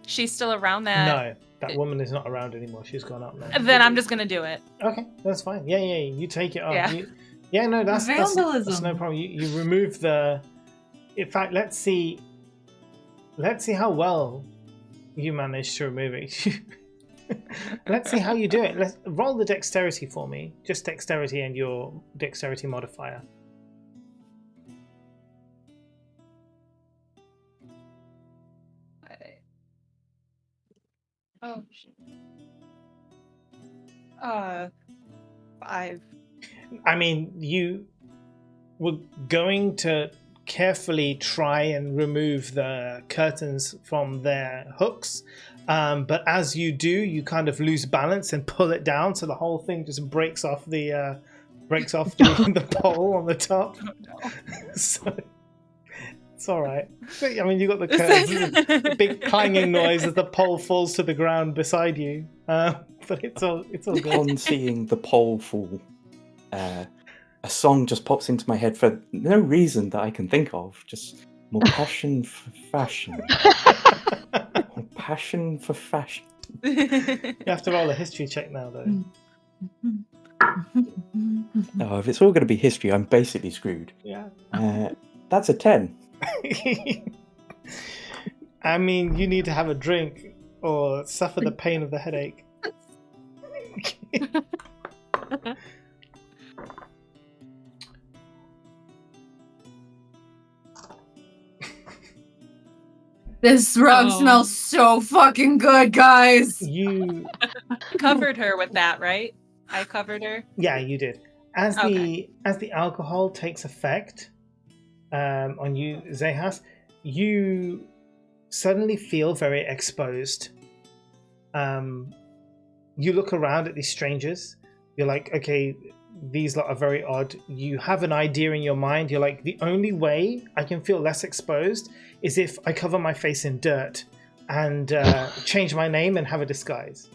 Speaker 4: she still around that?
Speaker 1: No, that woman is not around anymore. She's gone up now.
Speaker 4: Then I'm just gonna do it.
Speaker 1: Okay, that's fine. Yeah, you take it off.
Speaker 4: Yeah.
Speaker 1: No, that's no
Speaker 8: Vandalism.
Speaker 1: problem. You remove the. In fact, let's see how well you manage to remove it. Let's see how you do it. Let's roll the dexterity for me. Just dexterity and your dexterity modifier.
Speaker 4: Oh shit. 5.
Speaker 1: I mean, you were going to carefully try and remove the curtains from their hooks, but as you do, you kind of lose balance and pull it down, so the whole thing just breaks off the the pole on the top. So it's all right. I mean, you got the curtains, a big clanging noise as the pole falls to the ground beside you, but it's all good.
Speaker 7: On seeing the pole fall, a song just pops into my head for no reason that I can think of. Just more passion for fashion. More passion for fashion.
Speaker 1: You have to roll a history check now, though.
Speaker 7: Oh, if it's all going to be history, I'm basically screwed.
Speaker 1: Yeah.
Speaker 7: That's a 10.
Speaker 1: I mean, you need to have a drink or suffer the pain of the headache.
Speaker 8: This rug
Speaker 2: Oh.
Speaker 8: smells so fucking good, guys.
Speaker 1: You,
Speaker 4: Covered her with that, right? I covered her.
Speaker 1: yeah, you did. As the alcohol takes effect on you, Zehas, you suddenly feel very exposed. You look around at these strangers. You're like, okay, these lot are very odd. You have an idea in your mind. You're like, the only way I can feel less exposed is if I cover my face in dirt and change my name and have a disguise.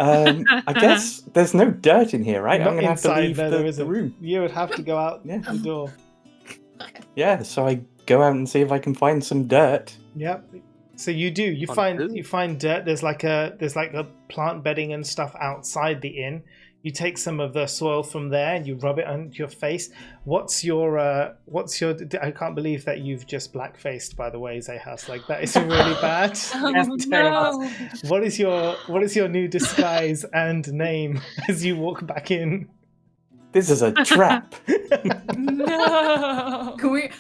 Speaker 7: I guess there's no dirt in here, right?
Speaker 1: Not
Speaker 7: I'm going to have to
Speaker 1: inside,
Speaker 7: leave
Speaker 1: no, there
Speaker 7: the
Speaker 1: isn't.
Speaker 7: room.
Speaker 1: You would have to go out
Speaker 7: Yeah.
Speaker 1: the door.
Speaker 7: Yeah, so I go out and see if I can find some dirt.
Speaker 1: Yep. So you do. You find dirt. There's like a plant bedding and stuff outside the inn. You take some of the soil from there and you rub it on your face. What's your? I can't believe that you've just blackfaced. By the way, Zehas, like that is really bad. That's terrible.
Speaker 4: No.
Speaker 1: What is your new disguise and name as you walk back in?
Speaker 7: This is a trap.
Speaker 4: No.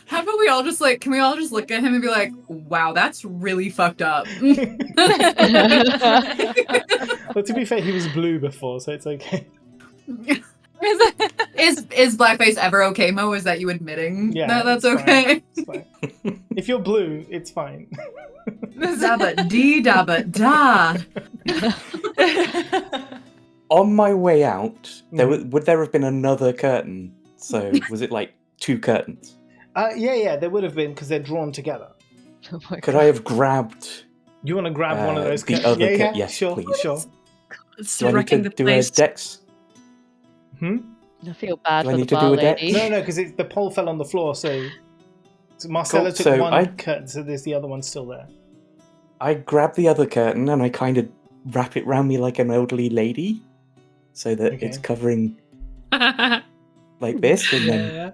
Speaker 8: How about we all just like, can we all just look at him and be like, wow, that's really fucked up.
Speaker 1: Well, to be fair, he was blue before, so it's okay.
Speaker 8: Is blackface ever okay, Mo? Is that you admitting
Speaker 1: Yeah,
Speaker 8: that's
Speaker 1: it's fine.
Speaker 8: okay?
Speaker 1: It's fine. If you're blue, it's fine.
Speaker 8: Dabba dee dabba da.
Speaker 7: On my way out, would there have been another curtain? So was it like 2 curtains?
Speaker 1: Yeah, there would have been because they're drawn together.
Speaker 9: Oh my
Speaker 7: Could
Speaker 9: God.
Speaker 7: I have grabbed?
Speaker 1: You want to grab one of those
Speaker 7: the
Speaker 1: curtains?
Speaker 7: other
Speaker 1: Yeah, yeah,
Speaker 7: yes,
Speaker 1: sure,
Speaker 7: please.
Speaker 1: sure.
Speaker 2: It's
Speaker 7: Do I need
Speaker 2: wrecking
Speaker 7: to
Speaker 2: the
Speaker 7: do a
Speaker 2: place.
Speaker 7: dex?
Speaker 1: Hmm?
Speaker 9: I feel bad
Speaker 7: Do I
Speaker 9: for the
Speaker 7: need to do
Speaker 9: bar
Speaker 7: a dex?
Speaker 9: lady.
Speaker 1: No, because the pole fell on the floor, so Marcella
Speaker 7: Cool,
Speaker 1: took
Speaker 7: so
Speaker 1: one
Speaker 7: I-
Speaker 1: curtain, so there's the other one still there.
Speaker 7: I grab the other curtain and I kind of wrap it round me like an elderly lady, so that it's
Speaker 1: Okay.
Speaker 7: covering like this, and
Speaker 1: Yeah,
Speaker 7: then
Speaker 1: yeah.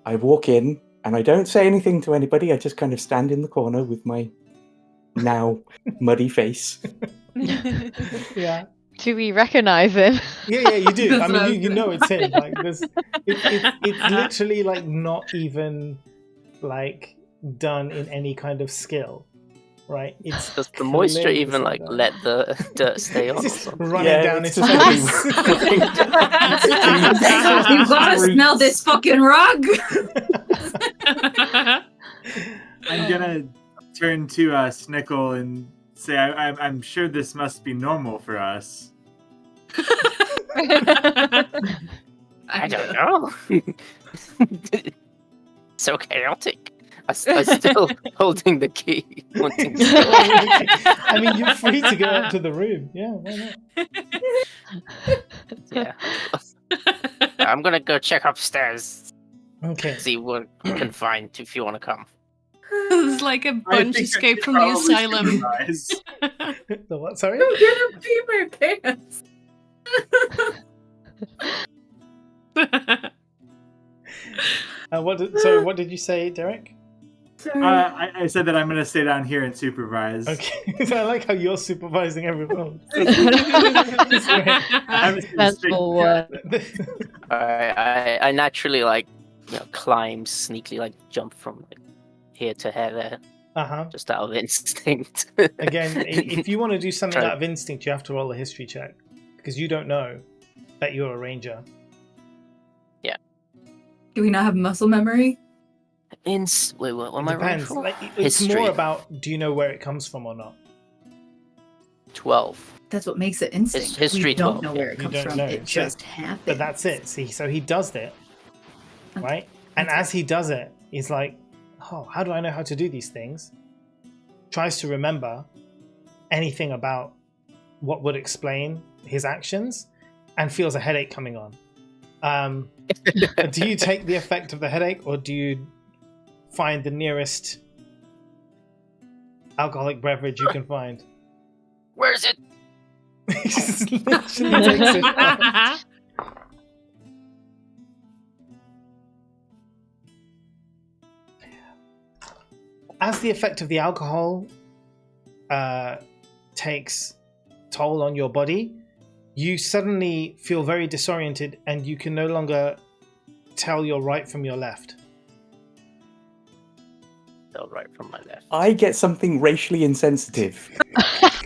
Speaker 7: I walk in and I don't say anything to anybody. I just kind of stand in the corner with my now muddy face.
Speaker 1: Yeah.
Speaker 9: Do we recognise him?
Speaker 1: Yeah, you do.
Speaker 8: That's
Speaker 1: I
Speaker 8: what I was
Speaker 1: mean, you know it's him. Like, it's literally like not even like done in any kind of skill, right? It's
Speaker 5: Does the moisture
Speaker 1: clearly
Speaker 5: even like
Speaker 1: something.
Speaker 5: let the dirt stay on or
Speaker 1: It's just
Speaker 5: something?
Speaker 1: running
Speaker 7: Yeah,
Speaker 1: down
Speaker 7: it's
Speaker 1: his
Speaker 7: just
Speaker 1: face.
Speaker 8: You gotta smell this fucking rug.
Speaker 6: I'm gonna turn to Snickle and say, I'm sure this must be normal for us.
Speaker 5: I don't know. So chaotic. I'm still holding the key. Wanting to go.
Speaker 1: I mean, you're free to go up to the room. Yeah, why not?
Speaker 5: Yeah. I'm gonna go check upstairs.
Speaker 1: Okay.
Speaker 5: See what we can find if you want to come.
Speaker 2: It's like a
Speaker 6: I
Speaker 2: bunch
Speaker 6: think I
Speaker 2: escaped
Speaker 6: should
Speaker 2: from the
Speaker 6: probably
Speaker 2: asylum.
Speaker 6: supervise.
Speaker 1: The what? Sorry.
Speaker 8: I'm gonna pee my pants.
Speaker 1: What did you say, Derek?
Speaker 8: Sorry.
Speaker 6: I said that I'm gonna stay down here and supervise.
Speaker 1: Okay. I like how you're supervising everyone.
Speaker 6: I haven't seen this big-
Speaker 9: Sensible one.
Speaker 5: I naturally climb sneakily, jump from here to there,
Speaker 1: Uh-huh.
Speaker 5: just out of instinct.
Speaker 1: Again, if you want to do something
Speaker 5: Try-
Speaker 1: out of instinct, you have to roll a history check because you don't know that you're a ranger.
Speaker 8: Do we not have muscle memory?
Speaker 5: Wait, what am
Speaker 1: It
Speaker 5: I rolling
Speaker 1: depends.
Speaker 5: for?
Speaker 1: It's
Speaker 5: History.
Speaker 1: more about do you know where it comes from or not?
Speaker 5: 12.
Speaker 8: That's what makes it instinct.
Speaker 5: history
Speaker 8: we don't
Speaker 5: 12,
Speaker 8: know where it
Speaker 1: You
Speaker 8: comes
Speaker 1: don't
Speaker 8: from.
Speaker 1: know,
Speaker 8: It
Speaker 1: so-
Speaker 8: just happens.
Speaker 1: But that's it. See, so he does it, right? And
Speaker 8: Okay.
Speaker 1: as he does it, he's like, "Oh, how do I know how to do these things?" Tries to remember anything about what would explain his actions, and feels a headache coming on. Do you take the effect of the headache, or do you find the nearest alcoholic beverage you can find?
Speaker 5: Where is it?
Speaker 1: He just literally takes a shot. As the effect of the alcohol takes toll on your body, you suddenly feel very disoriented and you can no longer tell your right from your left.
Speaker 5: Oh, right from my left.
Speaker 7: I get something racially insensitive.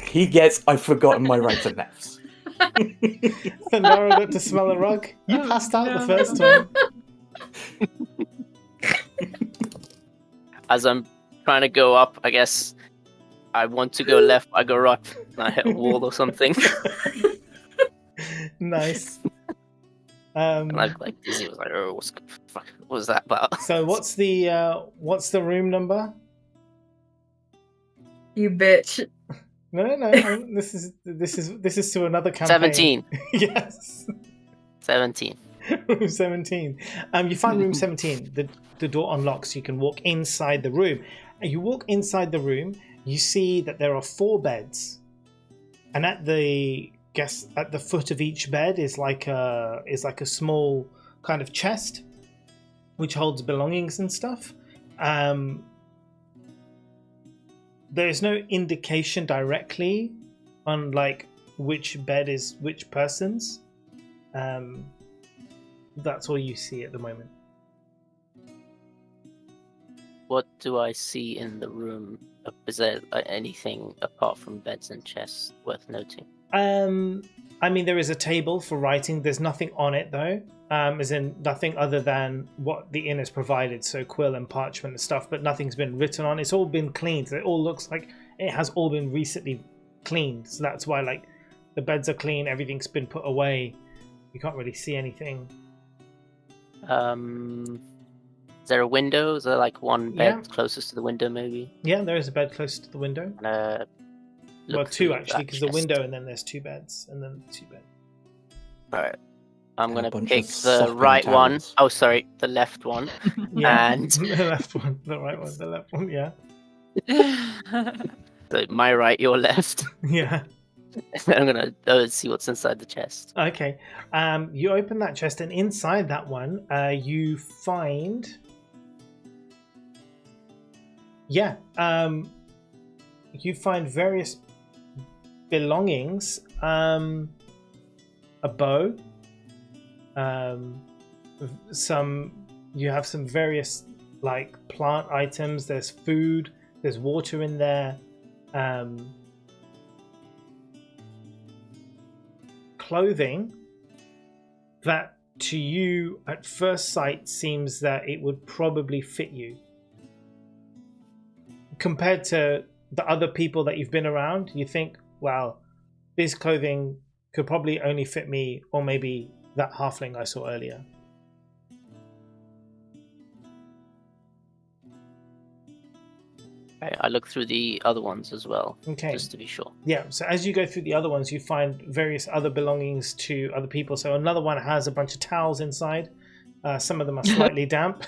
Speaker 7: He gets, I've forgotten my rights and lefts.
Speaker 1: Nora got to smell a rug. You passed out the first time.
Speaker 5: As I'm trying to go up, I guess I want to go left, I go right, and I hit a wall or something.
Speaker 1: Nice.
Speaker 5: And I'm like, Dizzy was like, oh, what was that about?
Speaker 1: So what's the room number?
Speaker 8: You bitch.
Speaker 1: No. This is to another campaign.
Speaker 5: 17.
Speaker 1: Yes.
Speaker 5: 17.
Speaker 1: Room 17. You find room 17. The door unlocks. You can walk inside the room. And you walk inside the room. You see that there are 4 beds, and at the foot of each bed is like a small kind of chest, which holds belongings and stuff. There is no indication directly on which bed is which person's. That's all you see at the moment.
Speaker 5: What do I see in the room? Is there anything apart from beds and chests worth noting?
Speaker 1: I mean, there is a table for writing. There's nothing on it though. As in nothing other than what the inn has provided, so quill and parchment and stuff, but nothing's been written on. It's all been cleaned. So it all looks like it has all been recently cleaned. So that's why the beds are clean, everything's been put away. You can't really see anything.
Speaker 5: Is there a window? Is there like one bed
Speaker 1: Yeah.
Speaker 5: closest to the window, maybe?
Speaker 1: Yeah, there is a bed close to the window.
Speaker 5: Well,
Speaker 1: Well, two actually, because the window and then there's two beds, and then two beds.
Speaker 5: Alright. I'm
Speaker 7: And a
Speaker 5: gonna
Speaker 7: bunch
Speaker 5: pick
Speaker 7: of
Speaker 5: the
Speaker 7: sopping
Speaker 5: right one.
Speaker 7: towels.
Speaker 5: Oh, sorry, the left one.
Speaker 1: Yeah,
Speaker 5: And
Speaker 1: the left one, the right one, the left one. Yeah,
Speaker 5: so my right, your left.
Speaker 1: yeah.
Speaker 5: I'm gonna see what's inside the chest.
Speaker 1: Okay. You open that chest, and inside that one, you find. Yeah. You find various belongings. A bow. You have some various like plant items. There's food. There's water in there. Clothing that to you at first sight seems that it would probably fit you compared to the other people that you've been around. You think, well, this clothing could probably only fit me, or maybe that halfling I saw earlier.
Speaker 5: Okay, I look through the other ones as well,
Speaker 1: Okay.
Speaker 5: just to be sure.
Speaker 1: Yeah, so as you go through the other ones, you find various other belongings to other people. So another one has a bunch of towels inside. Some of them are slightly damp.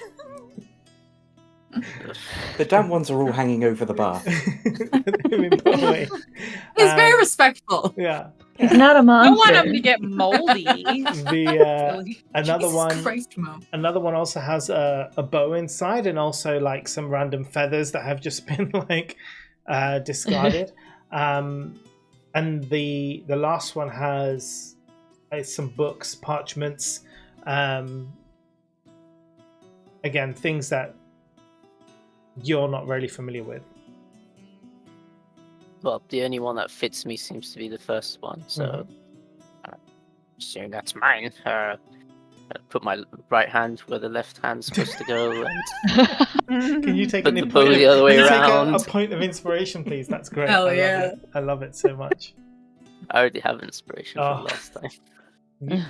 Speaker 7: The damp ones are all hanging over the bar.
Speaker 1: They've been put away.
Speaker 8: He's very respectful.
Speaker 1: Yeah.
Speaker 3: He's not a
Speaker 4: I
Speaker 3: monster.
Speaker 4: don't want him to get moldy.
Speaker 1: Another
Speaker 8: Jesus
Speaker 1: one.
Speaker 8: Christ, Mo.
Speaker 1: Another one also has a bow inside, and also like some random feathers that have just been like discarded. And the last one has some books, parchments. Again, things that you're not really familiar with.
Speaker 5: Well, the only one that fits me seems to be the first one, so assume that's mine. I put my right hand where the left hand's supposed to go, and
Speaker 1: Can you take
Speaker 5: Put
Speaker 1: an
Speaker 5: the
Speaker 1: point
Speaker 5: bow the other way
Speaker 1: can you take
Speaker 5: around.
Speaker 1: a point of inspiration, please? That's great.
Speaker 8: Hell
Speaker 1: I love
Speaker 8: yeah.
Speaker 1: it. I love it so much.
Speaker 5: I already have inspiration
Speaker 1: Oh.
Speaker 5: from last time.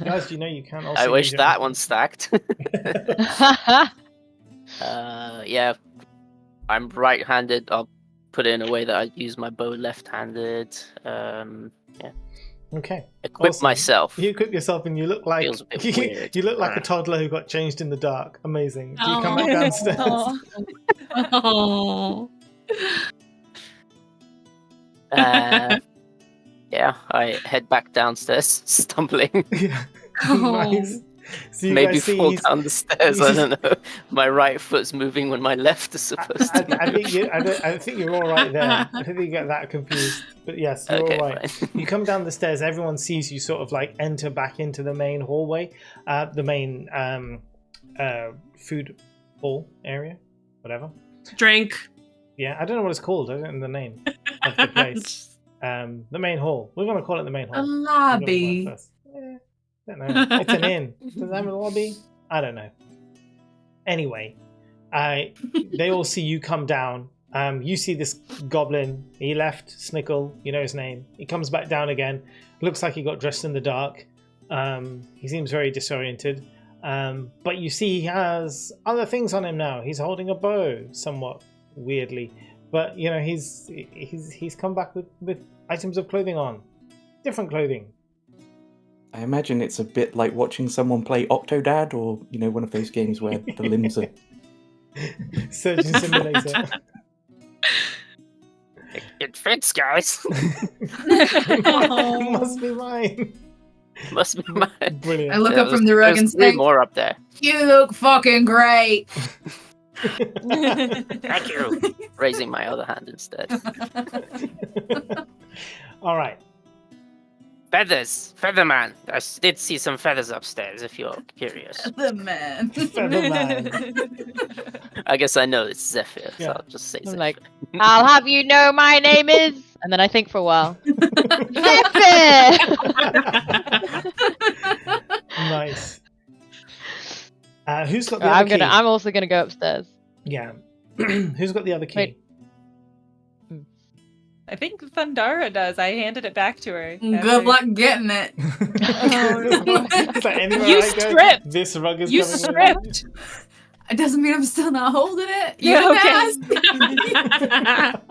Speaker 1: Guys, you know you can also.
Speaker 5: I wish
Speaker 1: use your-
Speaker 5: that one's stacked. Yeah, I'm right-handed. I'll put it in a way that I use my bow left-handed.
Speaker 1: Okay.
Speaker 5: Equip
Speaker 1: Awesome.
Speaker 5: myself.
Speaker 1: You equip yourself, and you look like
Speaker 5: Feels a bit weird.
Speaker 1: you look like a toddler who got changed in the dark. Amazing. Do you come back downstairs?
Speaker 2: Oh.
Speaker 5: Yeah, I head back downstairs, stumbling.
Speaker 1: Yeah.
Speaker 2: Oh.
Speaker 1: Nice. So you
Speaker 5: Maybe
Speaker 1: guys see
Speaker 5: fall
Speaker 1: he's-
Speaker 5: down the stairs. I don't know. My right foot's moving when my left is supposed to.
Speaker 1: I think you're all right there. I don't think you get that confused. But yes, you're
Speaker 5: Okay,
Speaker 1: all right.
Speaker 5: fine.
Speaker 1: You come down the stairs. Everyone sees you sort of like enter back into the main hallway, the main food hall area, whatever.
Speaker 2: Drink.
Speaker 1: Yeah, I don't know what it's called. I don't know the name of the place. The main hall. We're going to call it the main
Speaker 8: A
Speaker 1: hall.
Speaker 8: lobby.
Speaker 1: Don't know. It's an inn. Does that have a lobby? I don't know. Anyway, they all see you come down. You see this goblin. He left. Snickle. You know his name. He comes back down again. Looks like he got dressed in the dark. He seems very disoriented. But you see he has other things on him now. He's holding a bow, somewhat weirdly. But you know he's come back with items of clothing on, different clothing.
Speaker 7: I imagine it's a bit like watching someone play Octodad, or one of those games where the limbs are.
Speaker 1: Surgeon Simulator.
Speaker 5: It fits, guys.
Speaker 1: Must be mine.
Speaker 5: Must be mine.
Speaker 1: Brilliant.
Speaker 8: I look up from the rug and
Speaker 5: There's three
Speaker 8: say,
Speaker 5: more up there.
Speaker 8: "You look fucking great."
Speaker 5: Thank you. Raising my other hand instead.
Speaker 1: All right.
Speaker 5: Feathers, Featherman. I did see some feathers upstairs. If you're curious,
Speaker 8: The man.
Speaker 1: Featherman.
Speaker 5: I guess I know it's Zephyr, so
Speaker 1: Yeah.
Speaker 5: I'll just say
Speaker 9: I'm
Speaker 5: Zephyr.
Speaker 9: like, I'll have you know my name is, and then I think for a while. Zephyr!
Speaker 1: Nice. Who's got the other key?
Speaker 9: I'm also gonna go upstairs.
Speaker 1: Yeah. Who's got the other key?
Speaker 9: Wait.
Speaker 4: I think Thundara does. I handed it back to her.
Speaker 8: Good luck getting it.
Speaker 1: It's like anywhere
Speaker 4: You
Speaker 1: I go,
Speaker 4: stripped.
Speaker 1: this rug is
Speaker 4: You
Speaker 1: coming with me.
Speaker 4: stripped.
Speaker 8: It doesn't mean I'm still not holding it. You
Speaker 4: Yeah,
Speaker 8: didn't ask.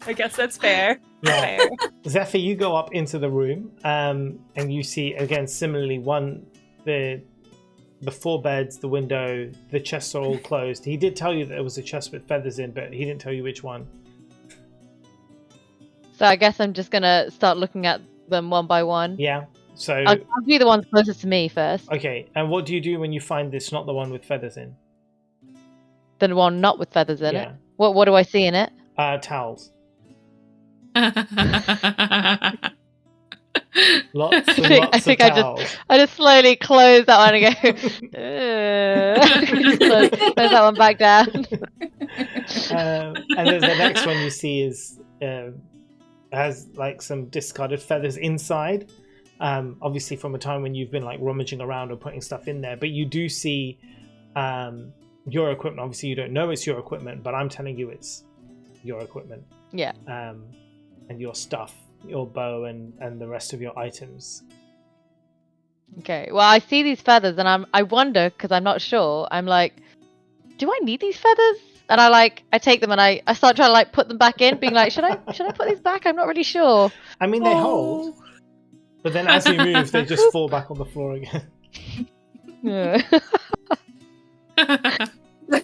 Speaker 4: I guess that's fair.
Speaker 1: Yeah.
Speaker 4: Fair.
Speaker 1: Zephyr, you go up into the room, and you see again similarly the 4 beds, the window, the chests are all closed. He did tell you that there was a chest with feathers in, but he didn't tell you which one.
Speaker 9: So I guess I'm just gonna start looking at them one by one.
Speaker 1: Yeah. So
Speaker 9: I'll do the ones closest to me first.
Speaker 1: okay. And what do you do when you find it's not the one with feathers in?
Speaker 9: The one not with feathers in
Speaker 1: Yeah.
Speaker 9: it. What do I see in it?
Speaker 1: Towels. Lots and
Speaker 9: I
Speaker 1: lots
Speaker 9: think
Speaker 1: of
Speaker 9: I just-
Speaker 1: towels.
Speaker 9: I just slowly close that one and go. Close that one back down.
Speaker 1: And then the next one you see is has like some discarded feathers inside. Obviously from a time when you've been like rummaging around or putting stuff in there. But you do see your equipment. Obviously you don't know it's your equipment, but I'm telling you it's your equipment.
Speaker 9: Yeah.
Speaker 1: And your stuff, your bow and the rest of your items.
Speaker 9: Okay. Well, I see these feathers and I wonder because I'm not sure. I'm like, do I need these feathers? And I take them and I start trying to like put them back in, being like, should I put these back? I'm not really sure.
Speaker 1: I mean they hold, but then as you move they just fall back on the floor again.
Speaker 9: Yeah.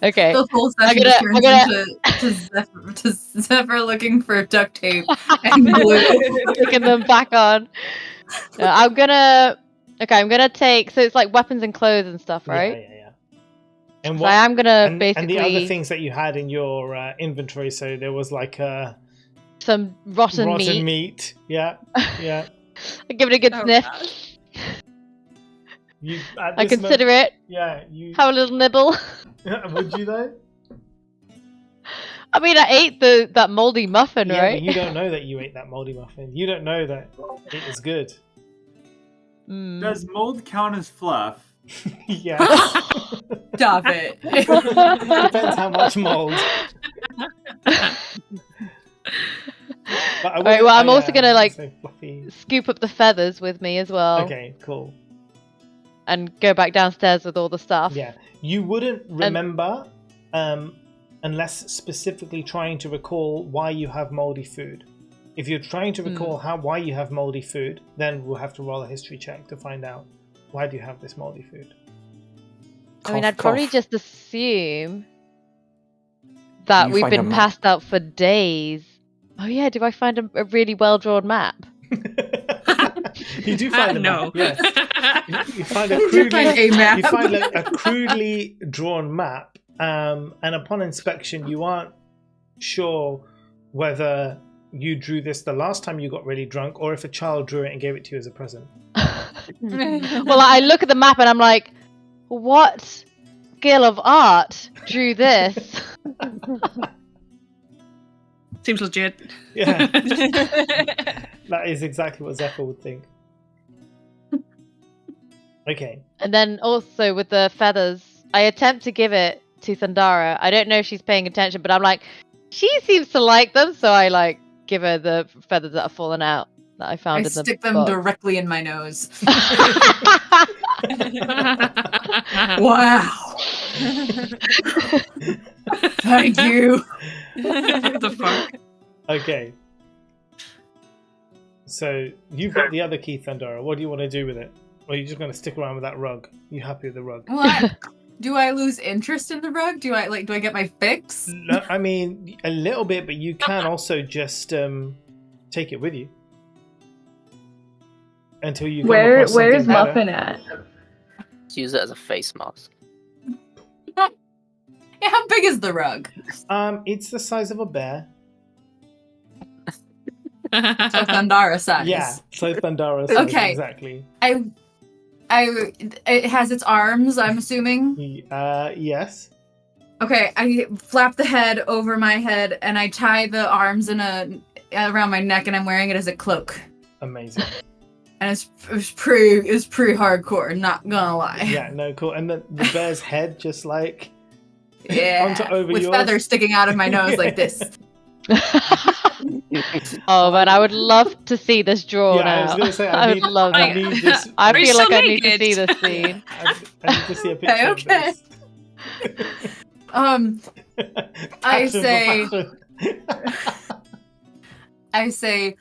Speaker 9: Okay.
Speaker 8: The whole
Speaker 9: I'm
Speaker 8: session
Speaker 9: gonna-
Speaker 8: just turns to Zephyr looking for duct tape and glue.
Speaker 9: Picking them back on. I'm gonna take. So it's like weapons and clothes and stuff, right?
Speaker 1: Yeah. And
Speaker 9: So I am gonna
Speaker 1: and
Speaker 9: basically
Speaker 1: the other things that you had in your inventory. So there was like
Speaker 9: some rotten meat.
Speaker 1: meat. Yeah.
Speaker 9: Give it a good
Speaker 4: Oh,
Speaker 9: sniff.
Speaker 4: God.
Speaker 1: You,
Speaker 9: I consider it.
Speaker 1: Yeah. You
Speaker 9: Have a little nibble.
Speaker 1: would you though?
Speaker 9: I mean, I ate that moldy muffin,
Speaker 1: Yeah,
Speaker 9: right?
Speaker 1: but you don't know that you ate that moldy muffin. You don't know that it is good.
Speaker 9: Mm.
Speaker 6: Does mold count as fluff?
Speaker 1: Yeah.
Speaker 8: Stop it.
Speaker 1: Depends how much mold.
Speaker 9: Right, well, I'm also gonna, like,
Speaker 1: say fluffy.
Speaker 9: Scoop up the feathers with me as well,
Speaker 1: Okay, cool.
Speaker 9: and go back downstairs with all the stuff.
Speaker 1: Yeah, you wouldn't remember unless specifically trying to recall why you have moldy food. If you're trying to recall why you have moldy food, then we'll have to roll a history check to find out why do you have this moldy food.
Speaker 9: I mean, I'd probably
Speaker 7: Cough.
Speaker 9: just assume that
Speaker 7: You
Speaker 9: we've
Speaker 7: find a
Speaker 9: been
Speaker 7: map.
Speaker 9: passed out for days. Oh yeah, do I find a really well drawn map?
Speaker 1: You do find a
Speaker 2: no.
Speaker 1: map, yes. You find a
Speaker 8: You
Speaker 1: crudely,
Speaker 8: find a map.
Speaker 1: you find a crudely drawn map, and upon inspection, you aren't sure whether you drew this the last time you got really drunk, or if a child drew it and gave it to you as a present.
Speaker 9: Well, I look at the map and I'm like, what skill of art drew this?
Speaker 2: Seems legit.
Speaker 1: Yeah, that is exactly what Zephyr would think. Okay.
Speaker 9: And then also with the feathers, I attempt to give it to Thundara. I don't know if she's paying attention, but I'm like, she seems to like them, so I like give her the feathers that have fallen out that I found
Speaker 8: I
Speaker 9: in the
Speaker 8: stick them
Speaker 9: book.
Speaker 8: directly in my nose. Wow. Thank you.
Speaker 2: What the fuck?
Speaker 1: Okay. So you've got the other key, Thundara. What do you want to do with it? Or are you just going to stick around with that rug? You happy with the rug?
Speaker 8: What? Do I lose interest in the rug? Do I get my fix?
Speaker 1: No, I mean a little bit, but you can also just take it with you until you. Come across something
Speaker 3: Where's
Speaker 1: better.
Speaker 3: Muffin at?
Speaker 5: Just use it as a face mask.
Speaker 8: Yeah, how big is the rug?
Speaker 1: It's the size of a bear.
Speaker 8: So Thundara size.
Speaker 1: Yeah, so Thundara size,
Speaker 8: Okay.
Speaker 1: exactly.
Speaker 8: It has its arms, I'm assuming.
Speaker 1: Yes.
Speaker 8: Okay, I flap the head over my head and I tie the arms around my neck and I'm wearing it as a cloak.
Speaker 1: Amazing.
Speaker 8: And it was pretty hardcore, not gonna lie.
Speaker 1: Yeah, no, cool. And the bear's head just like
Speaker 8: Yeah,
Speaker 1: onto over
Speaker 8: with
Speaker 1: yours.
Speaker 8: feathers sticking out of my nose like this.
Speaker 9: Oh man, I would love to see this drawn
Speaker 1: Yeah, I was
Speaker 9: out.
Speaker 1: gonna say
Speaker 9: I would love
Speaker 1: I
Speaker 9: that.
Speaker 1: need this.
Speaker 9: I
Speaker 2: Are you
Speaker 9: feel like
Speaker 2: still
Speaker 9: I need to
Speaker 2: naked?
Speaker 9: see this scene.
Speaker 1: I need to see a picture of
Speaker 8: Okay.
Speaker 1: this.
Speaker 8: I say,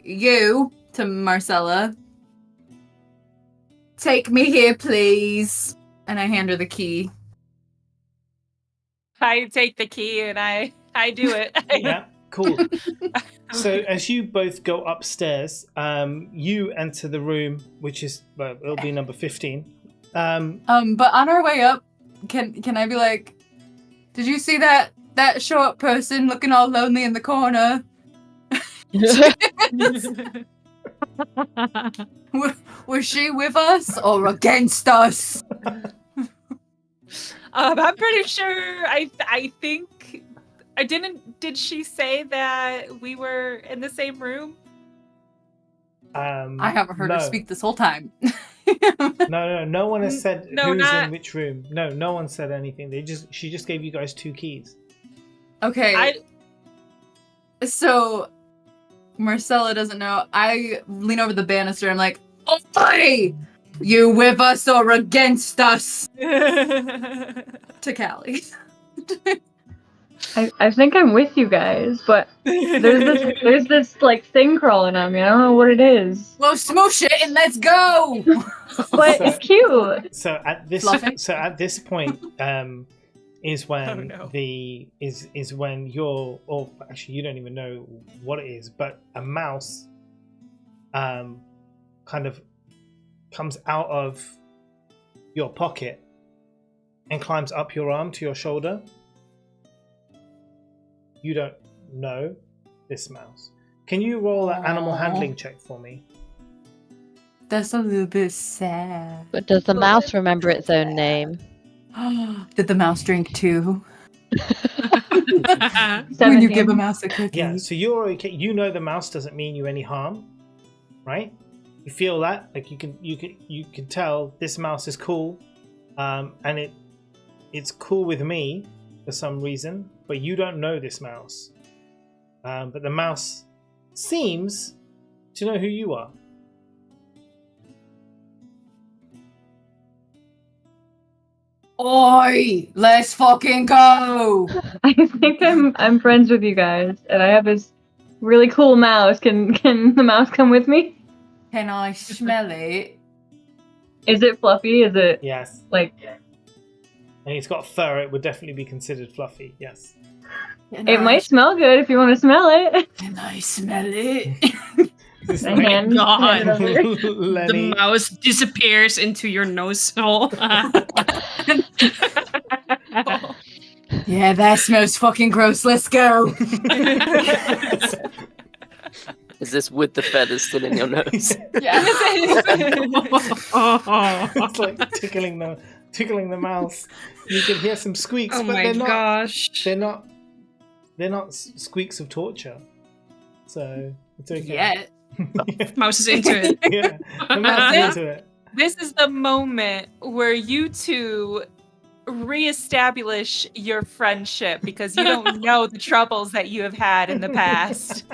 Speaker 8: you to Marcella. Take me here, please. And I hand her the key.
Speaker 4: I take the key and I do it.
Speaker 1: Yeah, cool. So as you both go upstairs, you enter the room, which is, well, it'll be number 15.
Speaker 8: But on our way up, can I be like, did you see that short person looking all lonely in the corner? Was she with us or against us?
Speaker 4: I'm pretty sure. I think I didn't. Did she say that we were in the same room?
Speaker 8: I haven't heard her speak this whole time.
Speaker 1: No one has said
Speaker 4: No,
Speaker 1: who's in which room. No one said anything. She just gave you guys 2 keys.
Speaker 8: Okay. So Marcella doesn't know. I lean over the banister. I'm like, "Oi! You with us or against us?" To Callie.
Speaker 3: I think I'm with you guys, but there's this like thing crawling on me. I don't know what it is.
Speaker 8: Well, smoosh it and let's go.
Speaker 3: But it's cute.
Speaker 1: So at this point, is when is when you're, or actually you don't even know what it is, but a mouse kind of comes out of your pocket and climbs up your arm to your shoulder. You don't know this mouse. Can you roll an animal handling check for me?
Speaker 8: That's a little bit sad.
Speaker 9: But does the mouse remember its own name?
Speaker 8: Did the mouse drink too? When you give a mouse a cookie.
Speaker 1: Yeah, so you're okay. You know the mouse doesn't mean you any harm, right? You feel that, like you can tell this mouse is cool, and it's cool with me for some reason, but you don't know this mouse. But the mouse seems to know who you are.
Speaker 8: Oi! Let's fucking go!
Speaker 3: I think I'm friends with you guys, and I have this really cool mouse. Can the mouse come with me?
Speaker 8: Can I smell it?
Speaker 3: Is it fluffy? Is it
Speaker 1: Yes.
Speaker 3: like?
Speaker 1: And it's got fur. It would definitely be considered fluffy. Yes.
Speaker 3: It might smell good if you want to smell it.
Speaker 8: Can I smell it?
Speaker 1: This
Speaker 3: My hand-
Speaker 2: God.
Speaker 3: hand over.
Speaker 1: Lenny.
Speaker 2: The mouse disappears into your nose hole.
Speaker 8: Yeah, that smells fucking gross. Let's go.
Speaker 5: Is this with the feathers still in your nose?
Speaker 8: Yeah.
Speaker 1: It's like tickling the mouse. You can hear some squeaks,
Speaker 2: Oh
Speaker 1: but
Speaker 2: my
Speaker 1: they're not.
Speaker 2: gosh.
Speaker 1: They're not squeaks of torture. So it's okay.
Speaker 8: Yeah.
Speaker 2: Mouse is into it.
Speaker 1: Yeah. The mouse is into it.
Speaker 4: This is the moment where you two reestablish your friendship because you don't know the troubles that you have had in the past.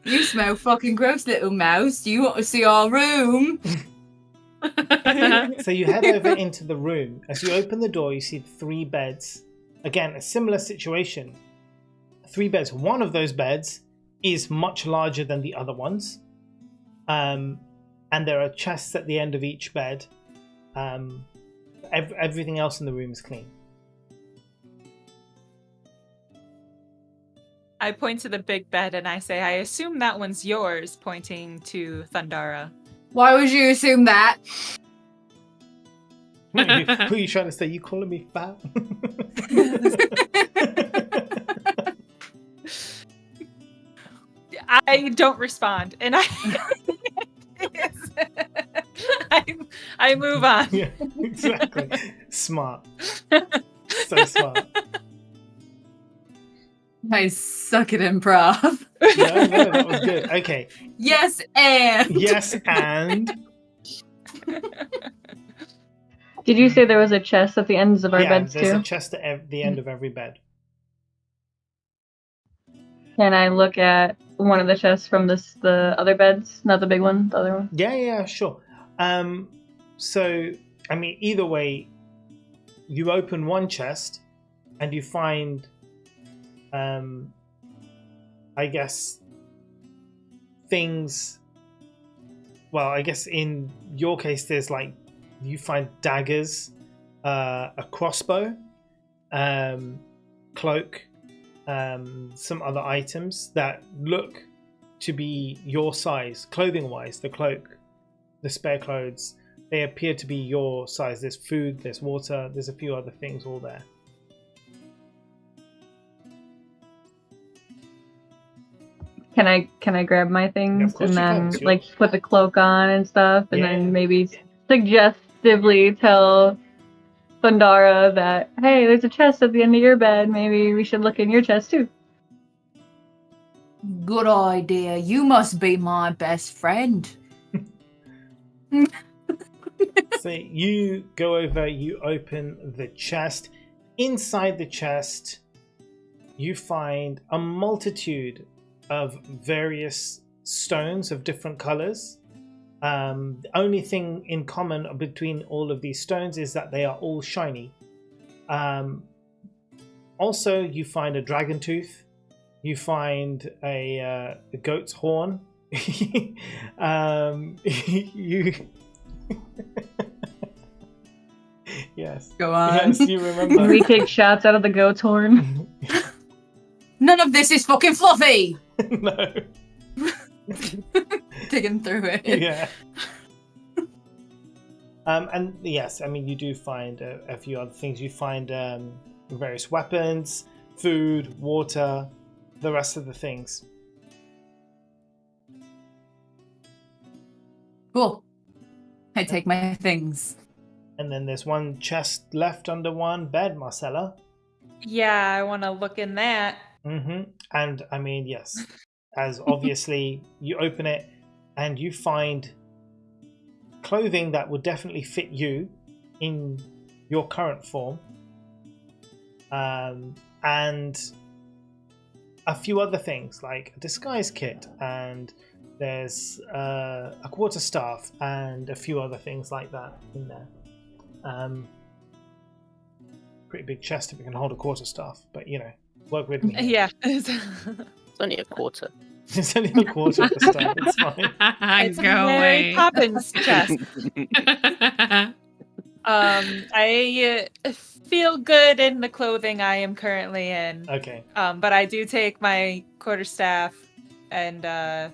Speaker 8: You smell fucking gross, little mouse. Do you want to see our room?
Speaker 1: So you head over into the room. As you open the door, you see 3 beds. Again, a similar situation. 3 beds. One of those beds is much larger than the other ones. And there are chests at the end of each bed. Everything else in the room is clean.
Speaker 4: I point to the big bed and I say, I assume that one's yours, pointing to Thundara.
Speaker 8: Why would you assume that?
Speaker 1: Who are you trying to say? You calling me fat?
Speaker 4: I don't respond, and I move on.
Speaker 1: Yeah, exactly. Smart. So smart.
Speaker 8: I suck at improv.
Speaker 1: No, that was good. Okay.
Speaker 8: Yes, and.
Speaker 1: Yes, and.
Speaker 3: Did you say there was a chest at the ends of our beds
Speaker 1: there's
Speaker 3: too?
Speaker 1: a chest at the end of every bed.
Speaker 3: Can I look at one of the chests from the other beds? Not the big one, the other one?
Speaker 1: Yeah, sure. So, I mean, either way, you open one chest and you find, I guess, things. Well, I guess in your case, there's like you find daggers, a crossbow, cloak, some other items that look to be your size, clothing-wise. The cloak, the spare clothes, they appear to be your size. There's food, there's water, there's a few other things all there.
Speaker 3: Can I grab my things
Speaker 1: Yeah, of course
Speaker 3: and
Speaker 1: you
Speaker 3: then
Speaker 1: can, sure.
Speaker 3: like put the cloak on and stuff, and
Speaker 1: Yeah.
Speaker 3: then maybe suggestively tell Thundara that, hey, there's a chest at the end of your bed. Maybe we should look in your chest too.
Speaker 8: Good idea. You must be my best friend.
Speaker 1: So you go over, you open the chest. Inside the chest, you find a multitude of various stones of different colors. The only thing in common between all of these stones is that they are all shiny. Also, you find a dragon tooth. You find a goat's horn. You yes.
Speaker 8: Go on.
Speaker 1: Yes, you remember.
Speaker 3: We take shots out of the goat's horn.
Speaker 8: None of this is fucking fluffy.
Speaker 1: No.
Speaker 8: Digging through it.
Speaker 1: Yeah. And yes, I mean, you do find a few other things. You find various weapons, food, water, the rest of the things.
Speaker 8: Cool. I take my things.
Speaker 1: And then there's one chest left under one bed, Marcella.
Speaker 4: Yeah, I want to look in that.
Speaker 1: And I mean, yes, as obviously you open it and you find clothing that would definitely fit you in your current form, and a few other things like a disguise kit, and there's a quarterstaff and a few other things like that in there. Pretty big chest if you can hold a quarterstaff, but you know, work with me.
Speaker 4: Yeah.
Speaker 5: It's only a quarter.
Speaker 1: It's only a quarter of the stuff. It's fine.
Speaker 4: It's a Mary Poppins chest. I feel good in the clothing I am currently in.
Speaker 1: Okay.
Speaker 4: But I do take my quarterstaff and
Speaker 1: Other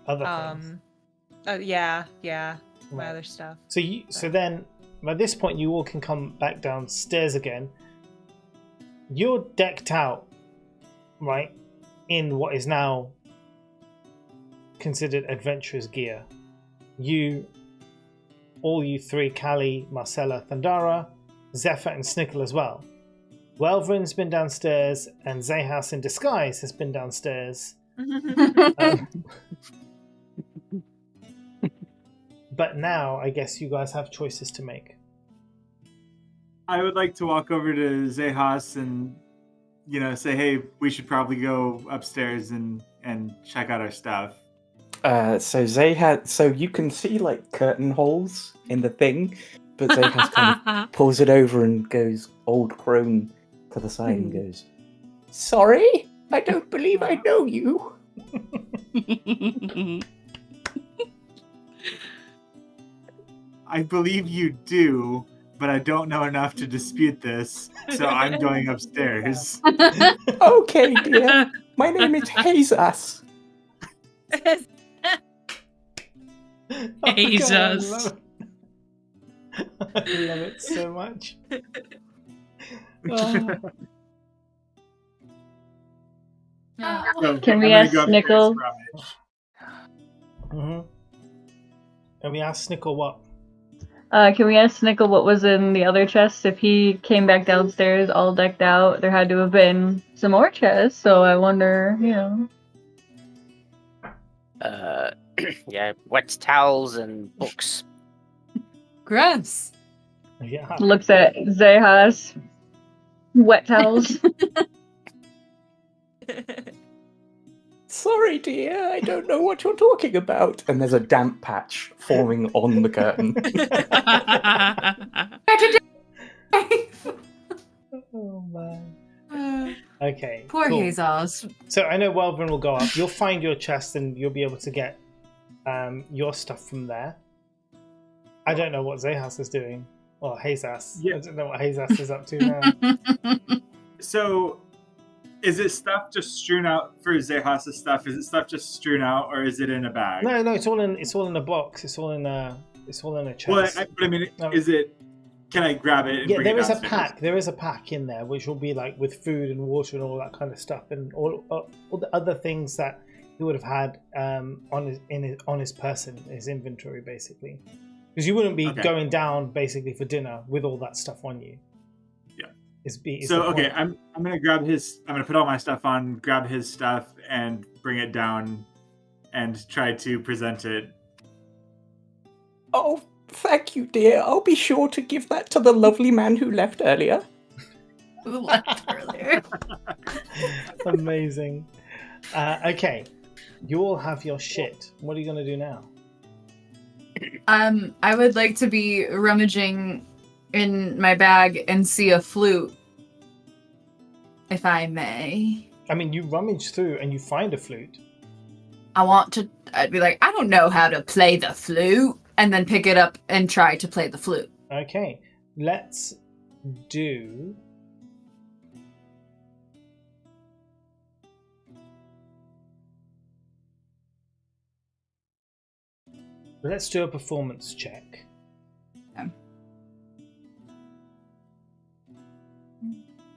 Speaker 1: things.
Speaker 4: yeah, my
Speaker 1: Right.
Speaker 4: other stuff.
Speaker 1: So then, by this point, you all can come back downstairs again. You're decked out, right, in what is now considered adventurous gear. All you three, Callie, Marcella, Thundara, Zephyr, and Snickle as well. Welvrin's been downstairs, and Zahas in disguise has been downstairs. But now, I guess you guys have choices to make.
Speaker 6: I would like to walk over to Zahas and, say, hey, we should probably go upstairs and check out our stuff.
Speaker 7: So you can see like curtain holes in the thing, but Zahas kind of pulls it over and goes old crone to the side and goes, "Sorry, I don't believe I know you."
Speaker 6: I believe you do, but I don't know enough to dispute this, so I'm going upstairs.
Speaker 7: Okay, dear. My name is Jesus.
Speaker 2: Jesus.
Speaker 1: I love it so much. Oh.
Speaker 6: So
Speaker 3: Can we
Speaker 6: I'm
Speaker 3: ask
Speaker 6: gonna go upstairs
Speaker 3: Snickle?
Speaker 6: from it.
Speaker 1: And we asked Snickle what?
Speaker 3: Can we ask Snickle what was in the other chest? If he came back downstairs all decked out, there had to have been some more chests, so I wonder,
Speaker 5: Yeah, wet towels and books.
Speaker 8: Gross.
Speaker 1: Yeah.
Speaker 3: Looks at Zahas. Wet towels.
Speaker 7: Sorry, dear, I don't know what you're talking about. And there's a damp patch forming on the curtain.
Speaker 1: Okay.
Speaker 8: Poor
Speaker 1: cool.
Speaker 8: Jesus.
Speaker 1: So I know Welvin will go up. You'll find your chest and you'll be able to get your stuff from there. I don't know what Zehas is doing. Or Hazas.
Speaker 6: Yeah.
Speaker 1: I don't know what Hazas is up to now.
Speaker 6: So, is it stuff just strewn out for Zehas' stuff? Is it stuff just strewn out, or is it in a bag?
Speaker 1: No, it's all in a box. It's all in a chest.
Speaker 6: Well, I mean,
Speaker 1: No.
Speaker 6: is it? Can I grab it? And
Speaker 1: Yeah,
Speaker 6: bring
Speaker 1: there
Speaker 6: it
Speaker 1: is a
Speaker 6: downstairs?
Speaker 1: pack. There is a pack in there, which will be like with food and water and all that kind of stuff, and all the other things that he would have had on his person, his inventory, basically. Because you wouldn't be going down basically for dinner with all that stuff on you.
Speaker 6: Yeah.
Speaker 1: So
Speaker 6: okay, I'm gonna grab his. I'm gonna put all my stuff on, grab his stuff, and bring it down, and try to present it.
Speaker 7: Oh, thank you, dear. I'll be sure to give that to the lovely man who left earlier.
Speaker 8: Who left earlier?
Speaker 1: Amazing. Okay, you all have your shit. What are you gonna do now?
Speaker 8: I would like to be rummaging in my bag and see a flute, if I may.
Speaker 1: I mean, you rummage through and you find a flute.
Speaker 8: I'd be like, I don't know how to play the flute, and then pick it up and try to play the flute.
Speaker 1: Okay, let's do. Let's do a performance check.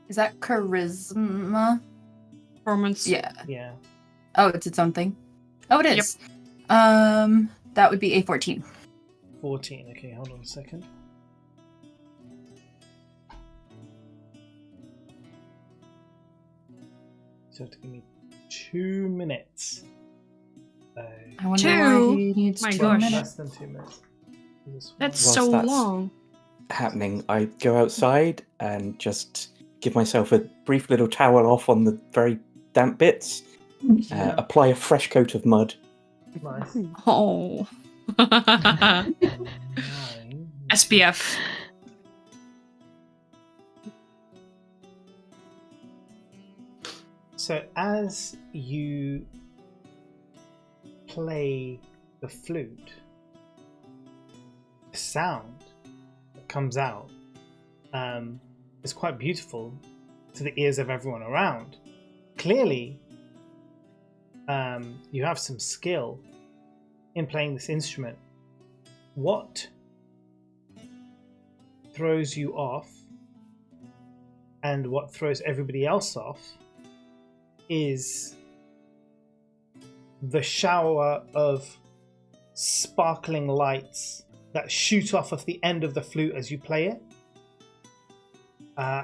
Speaker 8: Is that charisma?
Speaker 2: Performance.
Speaker 8: Yeah.
Speaker 1: Yeah.
Speaker 8: Oh, it's its own thing. Oh, it is. That would be a 14.
Speaker 1: 14. Okay, hold on a second. So you have to give me 2 minutes.
Speaker 8: I wonder why he needs
Speaker 2: My
Speaker 8: 2
Speaker 2: gosh.
Speaker 8: minutes.
Speaker 1: Less than 2 minutes.
Speaker 2: That's
Speaker 7: Whilst
Speaker 2: so
Speaker 7: that's
Speaker 2: long.
Speaker 7: happening, I go outside and just give myself a brief little towel off on the very damp bits, apply a fresh coat of mud.
Speaker 1: Nice.
Speaker 2: Oh.
Speaker 1: 9.
Speaker 2: SPF.
Speaker 1: So as you play the flute, the sound that comes out is quite beautiful to the ears of everyone around. Clearly, you have some skill in playing this instrument. What throws you off and what throws everybody else off is the shower of sparkling lights that shoot off of the end of the flute as you play it,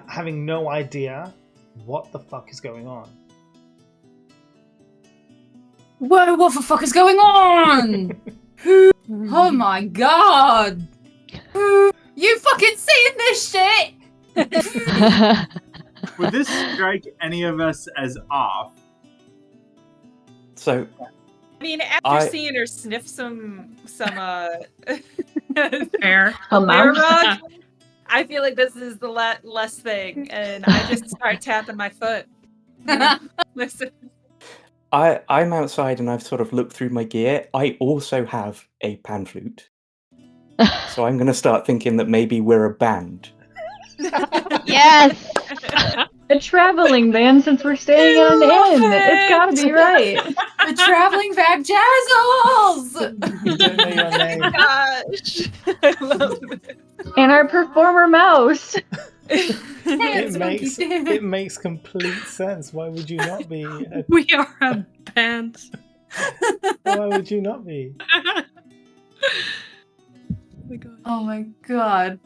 Speaker 1: having no idea what the fuck is going on.
Speaker 8: Whoa, what the fuck is going on? Oh my god! You fucking seeing this shit?
Speaker 6: Would this strike any of us as off?
Speaker 7: So
Speaker 4: I mean, after seeing her sniff some
Speaker 2: Air.
Speaker 3: A mouse?
Speaker 4: rug, I feel like this is the less thing, and I just start tapping my foot. Listen.
Speaker 7: I'm outside and I've sort of looked through my gear. I also have a pan flute. So I'm going to start thinking that maybe we're a band.
Speaker 9: Yes.
Speaker 3: A traveling band, since we're staying in an inn. It's gotta be right.
Speaker 8: The traveling bag jazzles!
Speaker 1: You don't know your name.
Speaker 4: Gosh, I love this.
Speaker 3: And our performer mouse.
Speaker 1: It makes complete sense. Why would you not be?
Speaker 2: We are a band.
Speaker 1: Why would you not be?
Speaker 8: Oh my god.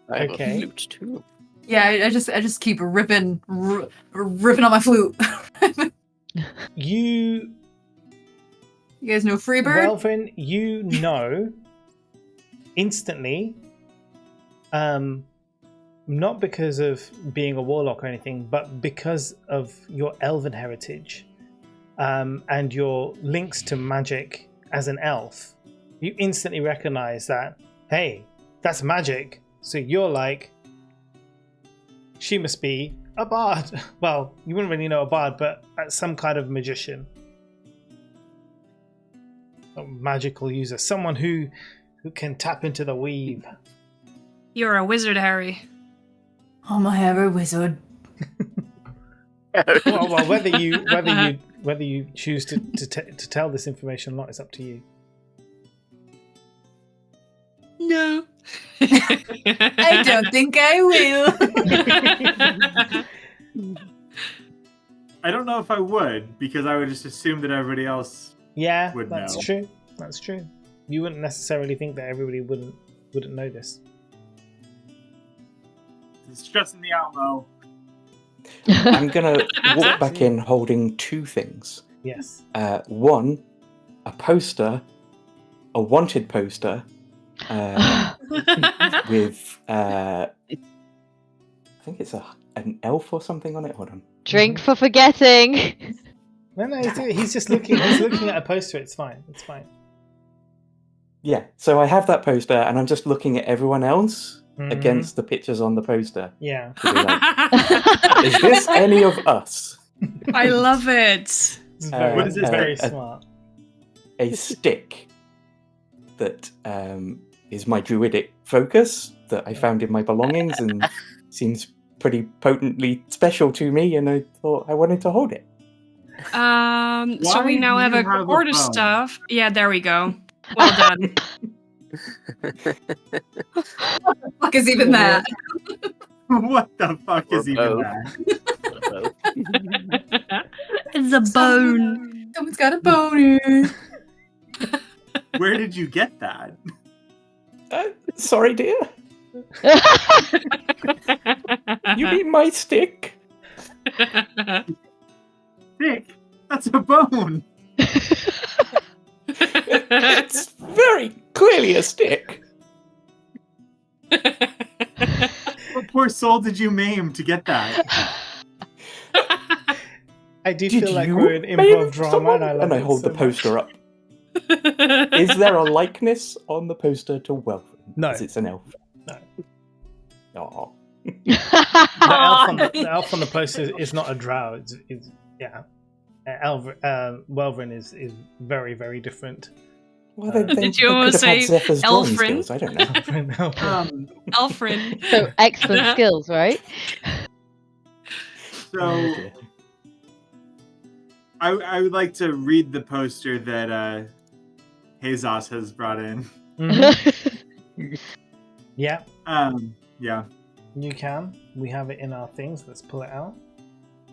Speaker 5: I have
Speaker 1: Okay.
Speaker 5: a flute too.
Speaker 8: Yeah, I just keep ripping on my flute.
Speaker 1: You,
Speaker 8: You guys know Freebird?
Speaker 1: Welvin, you know instantly, not because of being a warlock or anything, but because of your elven heritage and your links to magic as an elf, you instantly recognize that, hey, that's magic. So you're like, she must be a bard. Well, you wouldn't really know a bard, but some kind of magician. A magical user. Someone who can tap into the weave.
Speaker 2: You're a wizard, Harry.
Speaker 8: I'm a Harry wizard.
Speaker 1: Well, whether you choose to tell this information or not is up to you.
Speaker 2: No.
Speaker 8: I don't think I will.
Speaker 6: I don't know if I would, because I would just assume that everybody else
Speaker 1: Yeah,
Speaker 6: would
Speaker 1: that's
Speaker 6: know.
Speaker 1: true. That's true. You wouldn't necessarily think that everybody wouldn't know this.
Speaker 6: It's stressing me out, Mo.
Speaker 7: I'm gonna walk back in holding two things.
Speaker 1: Yes.
Speaker 7: One, a poster, a wanted poster, with I think it's an elf or something on it. Hold on.
Speaker 9: Drink for forgetting.
Speaker 1: No, he's just looking. He's looking at a poster. It's fine. It's fine.
Speaker 7: Yeah, so I have that poster, and I'm just looking at everyone else
Speaker 1: Mhm.
Speaker 7: against the pictures on the poster.
Speaker 1: Yeah.
Speaker 7: To be like, is this any of us?
Speaker 2: I love it.
Speaker 1: It's very,
Speaker 6: What is this
Speaker 1: very
Speaker 6: face?
Speaker 1: smart.
Speaker 7: A stick that is my druidic focus that I found in my belongings and seems pretty potently special to me, and I thought I wanted to hold it.
Speaker 2: So
Speaker 6: Why
Speaker 2: we now
Speaker 6: do
Speaker 2: have
Speaker 6: you
Speaker 2: a
Speaker 6: have a
Speaker 2: quarter
Speaker 6: phone?
Speaker 2: stuff. Yeah, there we go. Well done.
Speaker 8: What the fuck is even that?
Speaker 6: What the fuck is even
Speaker 5: both.
Speaker 6: that?
Speaker 2: It's a bone.
Speaker 8: Someone's got a boner.
Speaker 6: Where did you get that?
Speaker 7: Sorry, dear. You mean my stick?
Speaker 6: Dick, that's a bone.
Speaker 7: It's very clearly a stick.
Speaker 6: What poor soul did you maim to get that?
Speaker 1: I do
Speaker 7: Did
Speaker 1: feel like
Speaker 7: you
Speaker 1: we're in
Speaker 7: maim
Speaker 1: improv drama,
Speaker 7: someone?
Speaker 1: and I love
Speaker 7: And I
Speaker 1: it
Speaker 7: hold
Speaker 1: so
Speaker 7: the poster up. Is there a likeness on the poster to Welfrin?
Speaker 1: No.
Speaker 7: Because it's an elf.
Speaker 1: No.
Speaker 7: Oh.
Speaker 1: The elf on the poster is not a drow. It's yeah. Welvrin is very, very different.
Speaker 7: Well, then
Speaker 2: Did
Speaker 7: they
Speaker 2: you
Speaker 7: could
Speaker 2: almost
Speaker 7: have had
Speaker 2: say
Speaker 7: Zephyr's drawing
Speaker 2: Elfrin?
Speaker 7: skills. I don't know.
Speaker 1: Elfrin.
Speaker 2: Alfred.
Speaker 9: So excellent skills, right?
Speaker 6: So
Speaker 7: Oh, dear.
Speaker 6: I would like to read the poster that Jesus has brought in.
Speaker 1: Mhm. Yeah,
Speaker 6: Yeah.
Speaker 1: you can. We have it in our things. Let's pull it out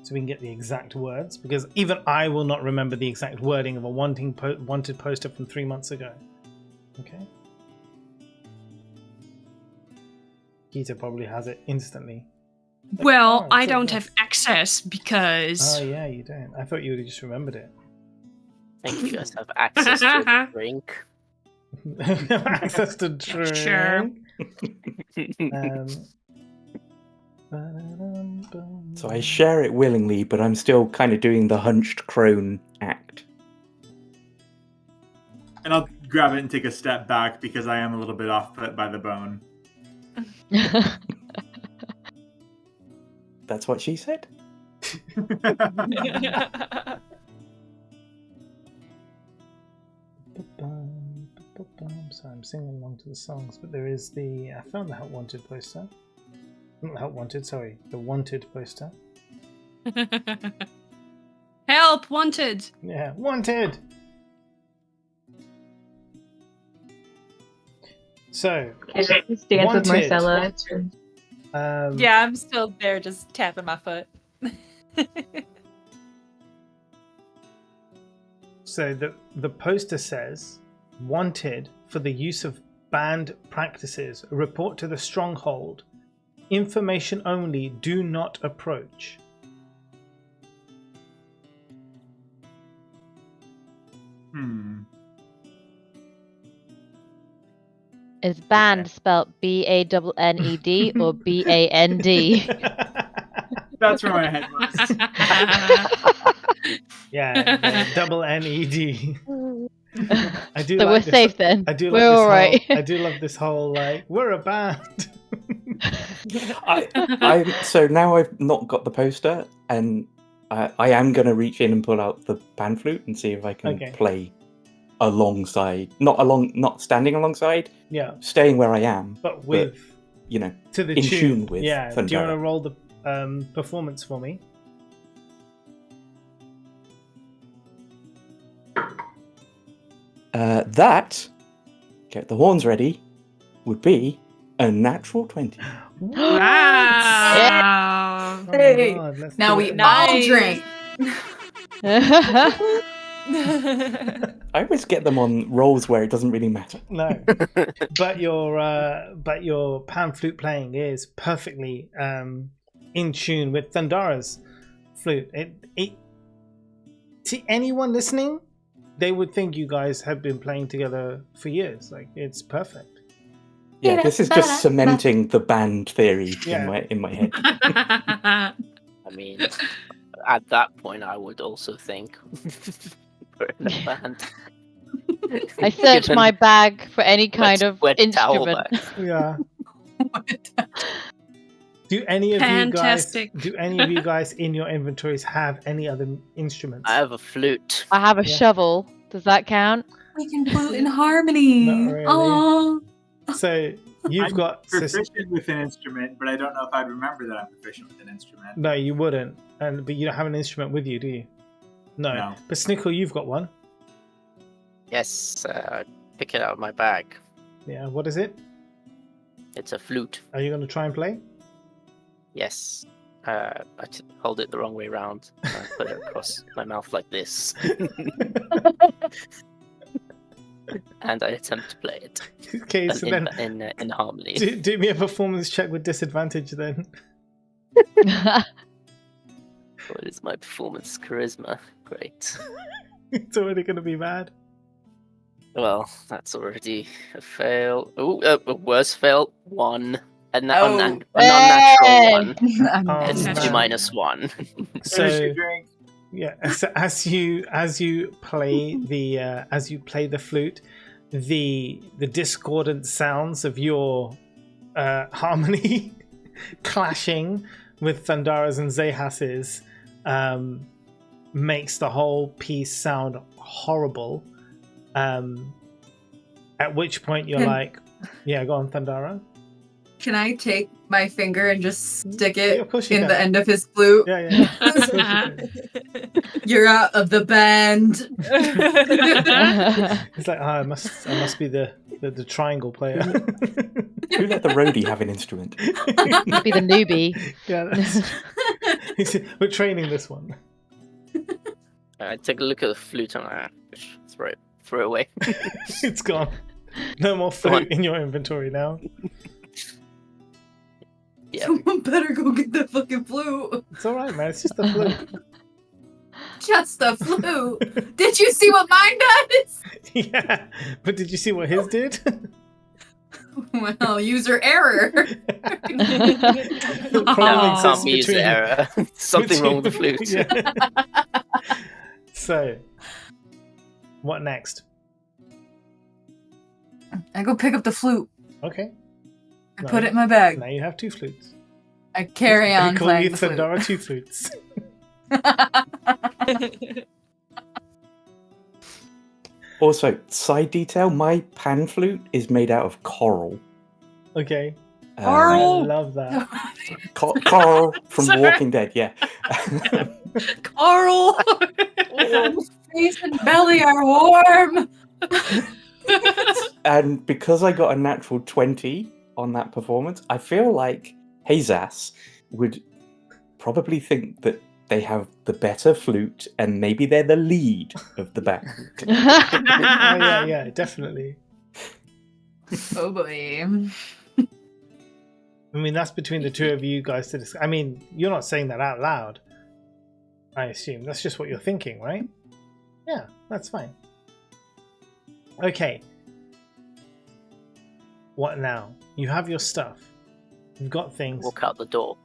Speaker 1: so we can get the exact words, because even I will not remember the exact wording of a wanted poster from 3 months ago. Okay. Gita probably has it instantly.
Speaker 2: Well,
Speaker 1: Oh,
Speaker 2: I
Speaker 1: so
Speaker 2: don't
Speaker 1: nice.
Speaker 2: have access because.
Speaker 1: Oh yeah, you don't. I thought you would have just remembered it.
Speaker 5: I think you guys have access to a drink.
Speaker 1: Access to drink.
Speaker 2: Sure.
Speaker 7: So I share it willingly, but I'm still kind of doing the hunched crone act.
Speaker 6: And I'll grab it and take a step back because I am a little bit off put by the bone.
Speaker 7: That's what she said?
Speaker 1: So I'm singing along to the songs, but there is I found the Help Wanted poster. Not the Help Wanted, sorry, the Wanted poster.
Speaker 2: Help! Wanted!
Speaker 1: Yeah, Wanted! So,
Speaker 3: Okay, let's dance with
Speaker 1: Wanted.
Speaker 3: Marcella.
Speaker 4: Yeah, I'm still there just tapping my foot.
Speaker 1: So the poster says, wanted for the use of banned practices. Report to the stronghold. Information only. Do not approach.
Speaker 9: Is band spelled B-A-N-N-E-D or B-A-N-D?
Speaker 6: That's where my head was.
Speaker 1: Yeah, the double N-E-D. I do
Speaker 9: So
Speaker 1: like
Speaker 9: we're
Speaker 1: this.
Speaker 9: safe then.
Speaker 1: I do like
Speaker 9: We're
Speaker 1: this
Speaker 9: all right.
Speaker 1: I do love this whole like we're a band.
Speaker 7: So now I've not got the poster, and I am going to reach in and pull out the pan flute and see if I can play alongside, not standing alongside, staying where I am,
Speaker 1: but with,
Speaker 7: to the tune with.
Speaker 1: Yeah.
Speaker 7: Thundara.
Speaker 1: Do you want to roll the performance for me?
Speaker 7: That, get the horns ready, would be a natural 20.
Speaker 2: Wow.
Speaker 1: Oh
Speaker 8: Hey,
Speaker 1: my God, let's
Speaker 8: now
Speaker 1: do
Speaker 8: we
Speaker 1: it.
Speaker 8: all drink.
Speaker 7: I always get them on rolls where it doesn't really matter.
Speaker 1: No, but your pan flute playing is perfectly in tune with Thundara's flute. To anyone listening, they would think you guys have been playing together for years. Like, it's perfect.
Speaker 7: Yeah, this is just cementing the band theory in my head.
Speaker 5: I mean, at that point, I would also think we're in a band.
Speaker 9: I search my bag for any kind of
Speaker 5: wet towel
Speaker 9: instrument.
Speaker 5: bag.
Speaker 1: Yeah. Do any of you guys in your inventories have any other instruments?
Speaker 5: I have a flute.
Speaker 9: I have a shovel. Does that count?
Speaker 8: We can flute in harmony.
Speaker 1: Not really.
Speaker 8: Aww.
Speaker 1: So you've got
Speaker 6: proficient with an instrument, but I don't know if I'd remember that I'm proficient with an instrument.
Speaker 1: No, you wouldn't. But you don't have an instrument with you, do you? No. But Snickle, you've got one.
Speaker 5: Yes, pick it out of my bag.
Speaker 1: Yeah. What is it?
Speaker 5: It's a flute.
Speaker 1: Are you going to try and play?
Speaker 5: Yes. I hold it the wrong way around. I put it across my mouth like this. And I attempt to play it.
Speaker 1: Okay, so then
Speaker 5: in harmony.
Speaker 1: Do me a performance check with disadvantage then.
Speaker 5: What is my performance? Charisma. Great.
Speaker 1: It's already going to be bad.
Speaker 5: Well, that's already a fail. Oh, a worse fail. 1. A non-natural 1. It's 2 minus 1.
Speaker 1: So, yeah. So as you play the flute, the discordant sounds of your harmony clashing with Thundara's and Zehas's makes the whole piece sound horrible. At which point you're like, yeah, go on, Thundara.
Speaker 8: Can I take my finger and just stick it in
Speaker 1: can.
Speaker 8: the end of his flute?
Speaker 1: Yeah.
Speaker 8: You're out of the band.
Speaker 1: It's like, I must be the triangle player.
Speaker 7: Who let the roadie have an instrument?
Speaker 9: Be the newbie.
Speaker 1: Yeah, we're training this one.
Speaker 5: I take a look at the flute and I throw it away.
Speaker 1: It's gone. No more flute in your inventory now.
Speaker 5: Yeah.
Speaker 8: Someone better go get the fucking flute.
Speaker 1: It's alright, man. It's just the flute.
Speaker 8: Just the flute. Did you see what mine does?
Speaker 1: Yeah, but did you see what his did?
Speaker 8: Well, user error.
Speaker 5: Can't be user error. Something wrong with the flute.
Speaker 1: Yeah. So, what next?
Speaker 8: I go pick up the flute.
Speaker 1: Okay.
Speaker 8: I put it in my bag.
Speaker 1: Now you have 2 flutes.
Speaker 8: I carry on
Speaker 1: call
Speaker 8: playing
Speaker 1: you
Speaker 8: the flute.
Speaker 1: Thundara 2 flutes.
Speaker 7: Also, side detail, my pan flute is made out of coral.
Speaker 1: Okay.
Speaker 8: Coral?
Speaker 1: I love that.
Speaker 7: Coral from The Walking Dead, yeah.
Speaker 8: Coral! Face and belly are warm!
Speaker 7: And because I got a natural 20 on that performance, I feel like Hazas would probably think that they have the better flute and maybe they're the lead of the band.
Speaker 1: Yeah, definitely.
Speaker 8: Oh boy.
Speaker 1: I mean, that's between the 2 of you guys to discuss. I mean, you're not saying that out loud, I assume. That's just what you're thinking, right? Yeah, that's fine. Okay. What now? You have your stuff. You've got things.
Speaker 5: Walk out the door.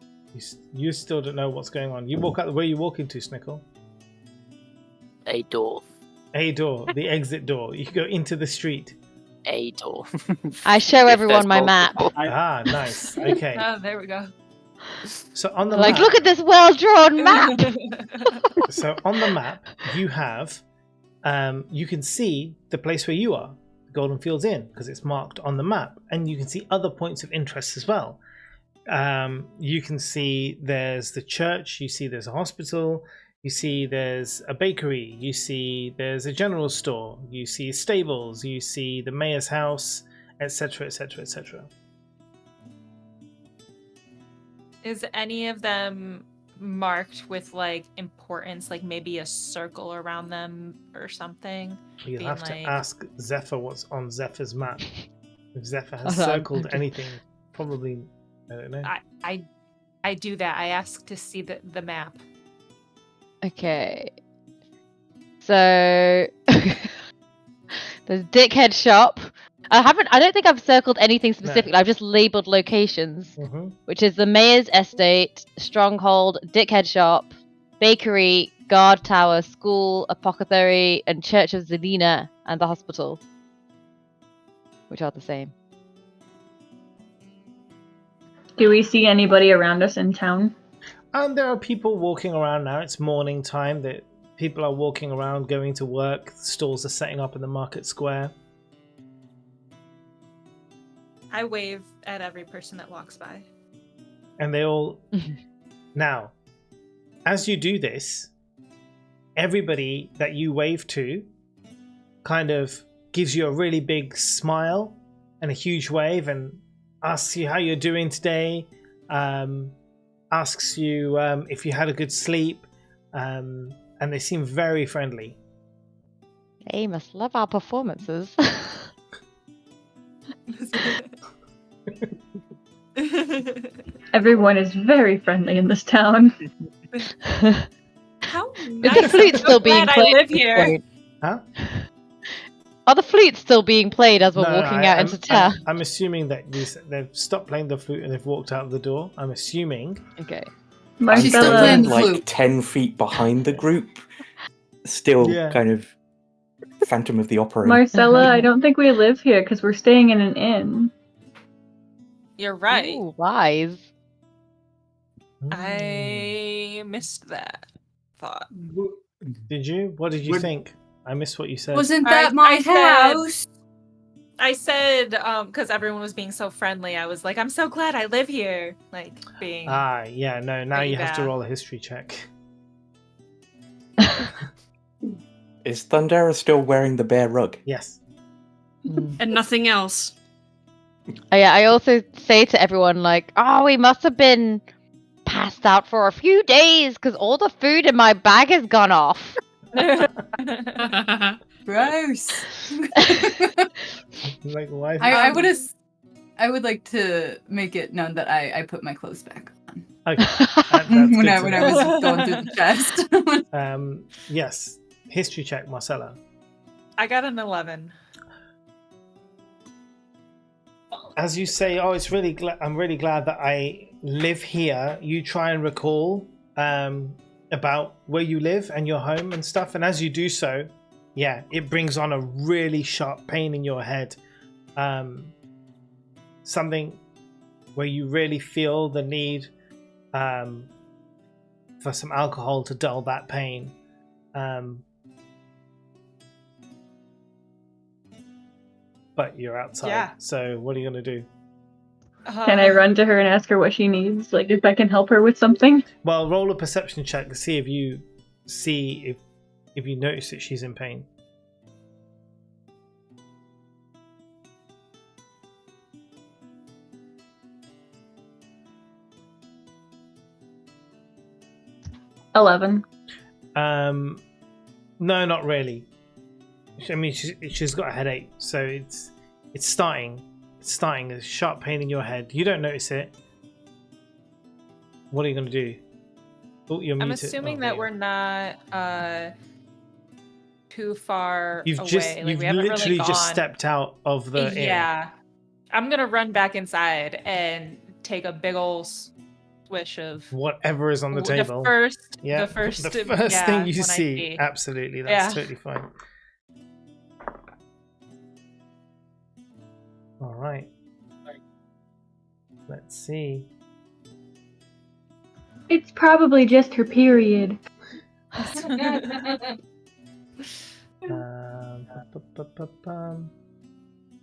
Speaker 1: You still don't know what's going on. You walk out. Where are you walking to, Snickle?
Speaker 5: A door.
Speaker 1: A door. The exit door. You go into the street.
Speaker 5: a door.
Speaker 9: I show
Speaker 5: If
Speaker 9: everyone
Speaker 5: there's
Speaker 9: my map.
Speaker 5: multiple.
Speaker 1: Nice. Okay.
Speaker 4: Oh, there we go.
Speaker 1: So on the
Speaker 9: Like,
Speaker 1: map,
Speaker 9: look at this well-drawn map.
Speaker 1: so on the map, you have, you can see the place where you are, the Golden Fields Inn, because it's marked on the map, and you can see other points of interest as well. You can see there's the church, you see there's a hospital, you see there's a bakery, you see there's a general store, you see stables, you see the mayor's house, etc., etc., etc.
Speaker 4: Is any of them marked with like importance, like maybe a circle around them or something?
Speaker 1: You'll
Speaker 4: Being
Speaker 1: have to
Speaker 4: like-
Speaker 1: ask Zephyr what's on Zephyr's map. If Zephyr has
Speaker 9: Hold on,
Speaker 1: circled
Speaker 9: I'm just-
Speaker 1: anything, probably, I don't know.
Speaker 4: I do that. I ask to see the map.
Speaker 9: Okay. So there's Dickhead Shop. I don't think I've circled anything specifically. I've just labeled locations,
Speaker 1: Mm-hmm.
Speaker 9: which is the Mayor's Estate, Stronghold, Dickhead Shop, Bakery, Guard Tower, School, Apothecary, and Church of Zelina, and the hospital, which are the same.
Speaker 3: Do we see anybody around us in town?
Speaker 1: And there are people walking around now. It's morning time. That people are walking around, going to work. Stalls are setting up in the market square.
Speaker 4: I wave at every person that walks by.
Speaker 1: And they all now, as you do this, everybody that you wave to kind of gives you a really big smile and a huge wave and asks you how you're doing today, asks you if you had a good sleep, and they seem very friendly.
Speaker 9: They must love our performances.
Speaker 3: Everyone is very friendly in this town.
Speaker 4: How
Speaker 9: Is
Speaker 4: nice.
Speaker 9: the flute
Speaker 4: I'm so
Speaker 9: still being
Speaker 4: glad I
Speaker 9: played?
Speaker 4: live here.
Speaker 1: Huh?
Speaker 9: Are the flutes still being played as we're
Speaker 1: No,
Speaker 9: walking out into town?
Speaker 1: I'm assuming that they've stopped playing the flute and they've walked out of the door. I'm assuming.
Speaker 9: Okay.
Speaker 7: I'm
Speaker 8: She's still
Speaker 3: Marcella,
Speaker 8: playing
Speaker 7: standing
Speaker 8: the
Speaker 7: like
Speaker 8: flute.
Speaker 7: 10 feet behind the group, still
Speaker 1: Yeah.
Speaker 7: kind of Phantom of the Opera.
Speaker 3: Marcella, I don't think we live here because we're staying in an inn.
Speaker 4: You're right.
Speaker 9: Ooh, wise.
Speaker 4: I missed that thought.
Speaker 1: Did you? What did you
Speaker 6: Would-
Speaker 1: think? I missed what you said.
Speaker 8: Wasn't
Speaker 4: I-
Speaker 8: that my
Speaker 4: I said-
Speaker 8: house?
Speaker 4: I said, because everyone was being so friendly, I was like, I'm so glad I live here. Like, being.
Speaker 1: Yeah, no, now you have to
Speaker 4: Piggyback.
Speaker 1: roll a history check.
Speaker 7: Is Thundera still wearing the bear rug?
Speaker 1: Yes.
Speaker 2: And nothing else.
Speaker 9: Oh, yeah, I also say to everyone, like, oh, we must have been passed out for a few days because all the food in my bag has gone off.
Speaker 8: Gross.
Speaker 1: Like, why?
Speaker 8: I would like to make it known that I put my clothes back on
Speaker 1: Okay. That's
Speaker 8: when
Speaker 1: good
Speaker 8: I
Speaker 1: to
Speaker 8: when I
Speaker 1: know.
Speaker 8: was going through the chest.
Speaker 1: Yes. History check, Marcella.
Speaker 4: I got an 11.
Speaker 1: As you say, oh, it's really. I'm really glad that I live here. You try and recall about where you live and your home and stuff, and as you do so, yeah, it brings on a really sharp pain in your head. Something where you really feel the need for some alcohol to dull that pain. But you're outside,
Speaker 4: Yeah.
Speaker 1: so what are you going to do?
Speaker 3: Can I run to her and ask her what she needs? Like, if I can help her with something?
Speaker 1: Well, roll a perception check to see if you notice that she's in pain.
Speaker 3: $11.
Speaker 1: No, not really. I mean, she's got a headache, so it's starting. It's starting. There's a sharp pain in your head. You don't notice it. What are you going to do? Oh, you're
Speaker 4: I'm
Speaker 1: muted.
Speaker 4: assuming
Speaker 1: Oh,
Speaker 4: that
Speaker 1: there
Speaker 4: we're not too far
Speaker 1: You've
Speaker 4: away.
Speaker 1: just
Speaker 4: Like,
Speaker 1: you've
Speaker 4: we haven't
Speaker 1: literally
Speaker 4: really
Speaker 1: just
Speaker 4: gone.
Speaker 1: stepped out of the inn.
Speaker 4: Yeah. I'm gonna run back inside and take a big ol' swish of
Speaker 1: Whatever is on the table.
Speaker 4: The first,
Speaker 1: Yeah,
Speaker 4: the first
Speaker 1: thing
Speaker 4: yeah,
Speaker 1: you
Speaker 4: one I
Speaker 1: see. Absolutely, that's
Speaker 4: Yeah.
Speaker 1: totally fine. All right. Let's see.
Speaker 3: It's probably just her period.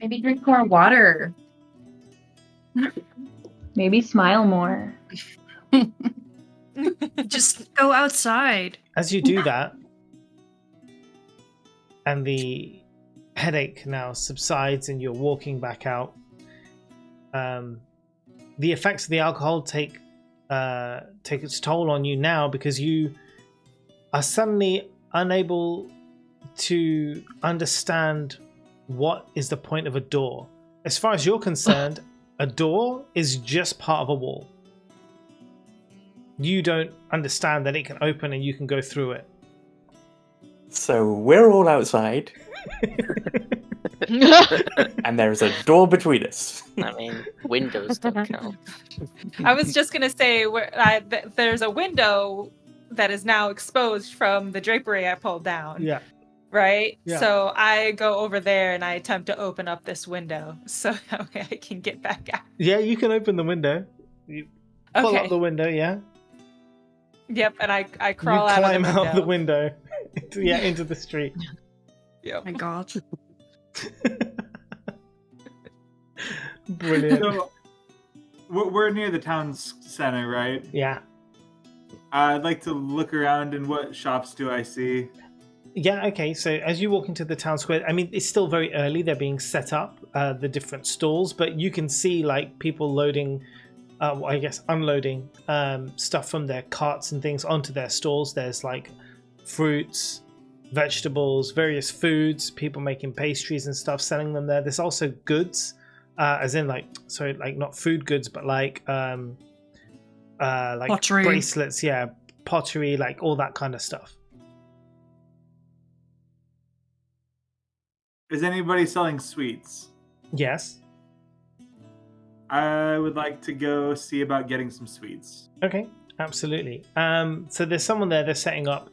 Speaker 8: Maybe drink more water.
Speaker 3: Maybe smile more.
Speaker 2: Just go outside.
Speaker 1: As you do that, and the headache now subsides and you're walking back out, the effects of the alcohol take its toll on you now, because you are suddenly unable to understand what is the point of a door. As far as you're concerned, a door is just part of a wall. You don't understand that it can open and you can go through it.
Speaker 7: So we're all outside, and there's a door between us.
Speaker 5: I mean, windows don't count.
Speaker 4: I was just gonna say there's a window that is now exposed from the drapery I pulled down.
Speaker 1: Yeah.
Speaker 4: Right?
Speaker 1: Yeah.
Speaker 4: So I go over there and I attempt to open up this window so that way I can get back out.
Speaker 1: Yeah, you can open the window. You pull up the window, yeah.
Speaker 4: Yep, and I
Speaker 1: You
Speaker 4: crawl out
Speaker 1: climb
Speaker 4: of the window.
Speaker 1: out the window. Into the street.
Speaker 4: Yep.
Speaker 2: My God.
Speaker 1: Brilliant.
Speaker 6: So, we're near the town center, right?
Speaker 1: Yeah.
Speaker 6: I'd like to look around, and what shops do I see?
Speaker 1: Yeah, okay. So as you walk into the town square, I mean, it's still very early. They're being set up, the different stalls, but you can see like people loading, I guess unloading stuff from their carts and things onto their stalls. There's like fruits, vegetables, various foods, people making pastries and stuff, selling them there. There's also goods, as in like not food goods, but like
Speaker 2: Pottery.
Speaker 1: bracelets, yeah, pottery, like all that kind of stuff.
Speaker 6: Is anybody selling sweets?
Speaker 1: Yes.
Speaker 6: I would like to go see about getting some sweets.
Speaker 1: Okay, absolutely. So there's someone there. They're setting up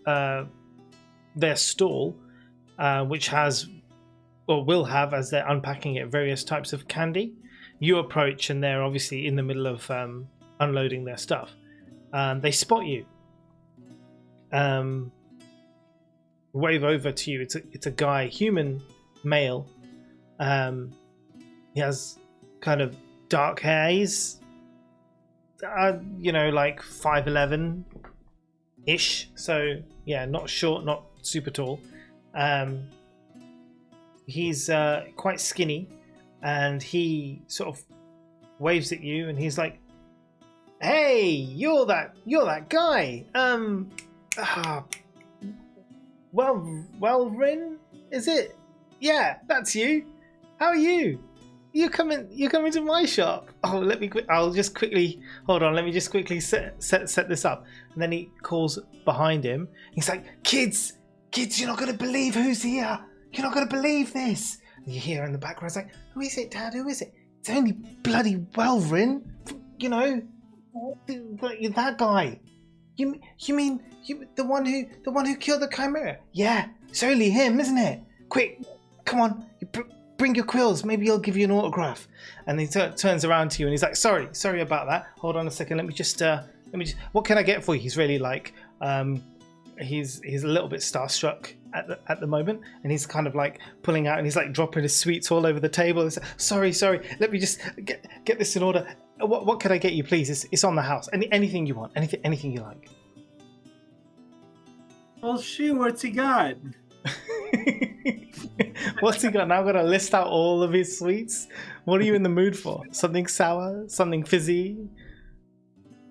Speaker 1: their stall, which has, or will have, as they're unpacking it, various types of candy. You approach, and they're obviously in the middle of unloading their stuff. They spot you. Wave over to you. It's a guy, human male. He has kind of dark hair. He's like 5'11" ish. So yeah, not short, not super tall. He's quite skinny, and he sort of waves at you, and he's like, "Hey, you're that guy. Rin, is it? Yeah, that's you. How are you? You coming to my shop? Oh, I'll just quickly hold on. Let me just quickly set this up." And then he calls behind him. He's like, "Kids, you're not gonna believe who's here. You're not gonna believe this." And you hear in the background, it's like, "Who is it, Dad? Who is it? It's only bloody Rin. You know, that guy. You mean the one who killed the Chimera? Yeah, it's only him, isn't it? Quick, come on, bring your quills. Maybe he'll give you an autograph." And he turns around to you and he's like, "Sorry about that. Hold on a second. Let me just. What can I get for you?" He's really like, he's a little bit starstruck at the moment, and he's kind of like pulling out, and he's like dropping his sweets all over the table. He's like, sorry. Let me just get this in order. What can I get you, please? It's on the house. Anything you want. Anything you like.
Speaker 6: Well, shoot, what's he got?
Speaker 1: What's he got? Now I've got to list out all of his sweets. What are you in the mood for? Something sour? Something fizzy?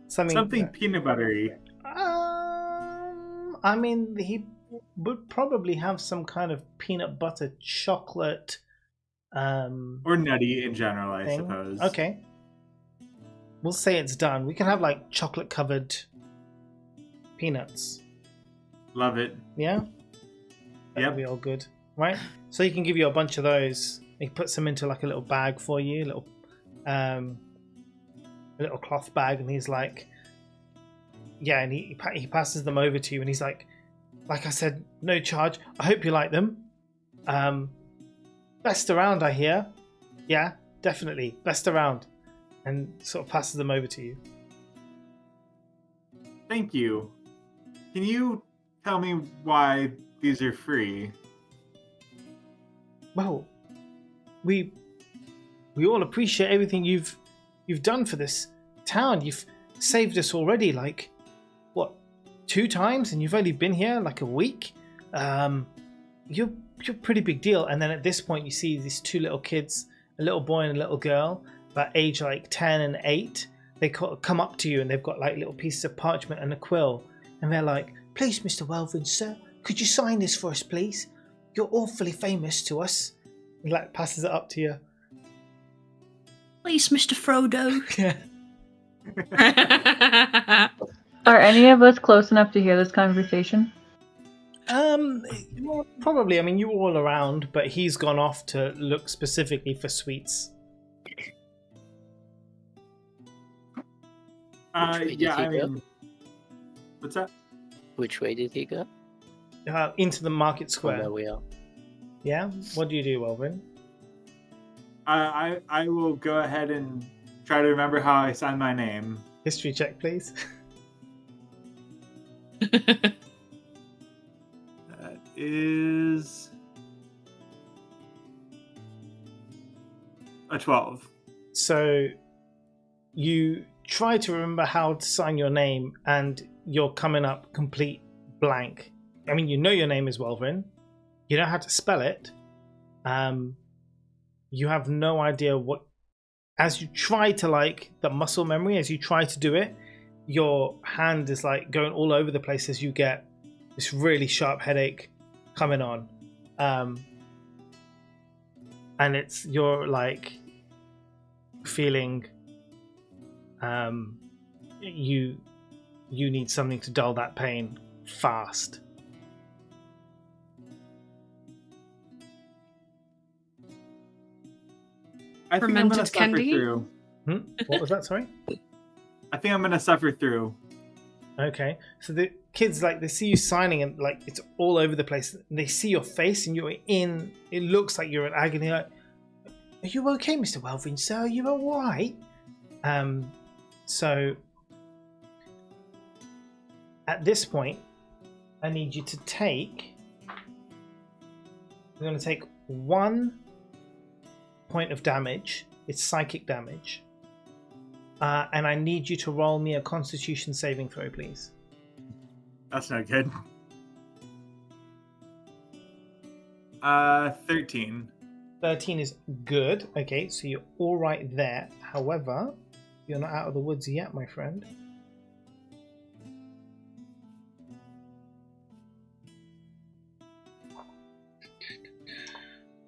Speaker 1: Something
Speaker 6: peanut buttery.
Speaker 1: I mean, he would probably have some kind of peanut butter chocolate.
Speaker 6: Or nutty in general, I
Speaker 1: thing.
Speaker 6: suppose.
Speaker 1: Okay. We'll say it's done. We can have like chocolate covered peanuts.
Speaker 6: Love it.
Speaker 1: Yeah? That'll be all good. Right? So he can give you a bunch of those. He puts them into like a little bag for you, a little cloth bag, and he's like, yeah, and he passes them over to you, and he's like I said, no charge. I hope you like them. Best around, I hear. Yeah? definitely. Best around. And sort of passes them over to you.
Speaker 6: Thank you. Can you tell me why these are free?
Speaker 1: Well, we all appreciate everything you've done for this town. You've saved us already, like, what, 2 times, and you've only been here like a week. You're a pretty big deal. And then at this point, you see these 2 little kids, a little boy and a little girl, about age like 10 and 8. They come up to you and they've got like little pieces of parchment and a quill, and they're like, "Please, Mr. Welvin, sir, could you sign this for us, please? You're awfully famous to us." He like passes it up to you.
Speaker 2: Please, Mr. Frodo.
Speaker 1: Yeah.
Speaker 3: Are any of us close enough to hear this conversation?
Speaker 1: Well, probably. I mean, you were all around, but he's gone off to look specifically for sweets.
Speaker 5: Which way did
Speaker 6: Yeah,
Speaker 5: he
Speaker 6: I
Speaker 5: go?
Speaker 6: mean, what's that?
Speaker 5: Which way did he go?
Speaker 1: Into the market
Speaker 5: From where
Speaker 1: square.
Speaker 5: we are.
Speaker 1: Yeah? What do you do, Welvin?
Speaker 6: I will go ahead and try to remember how I signed my name.
Speaker 1: History check, please.
Speaker 6: That is a 12.
Speaker 1: So you try to remember how to sign your name, and you're coming up complete blank. I mean, you know your name is Welvin. You know how to spell it. You have no idea what. As you try to, like, the muscle memory, as you try to do it, your hand is like going all over the place as you get this really sharp headache coming on. And you're like feeling you need something to dull that pain fast.
Speaker 6: I think I'm gonna
Speaker 2: Fermented
Speaker 6: suffer
Speaker 2: candy?
Speaker 6: through.
Speaker 1: What was that? Sorry.
Speaker 6: I think I'm gonna suffer through.
Speaker 1: Okay, so the kids, like, they see you signing and like it's all over the place. They see your face and it looks like you're in agony. Like, "Are you okay, Mr. Welvin, sir? Are you all right?" So at this point, I need you to take. We're going to take 1 point of damage. It's psychic damage. And I need you to roll me a Constitution saving throw, please.
Speaker 6: That's not good. 13.
Speaker 1: 13 is good. Okay, so you're all right there. However, you're not out of the woods yet, my friend.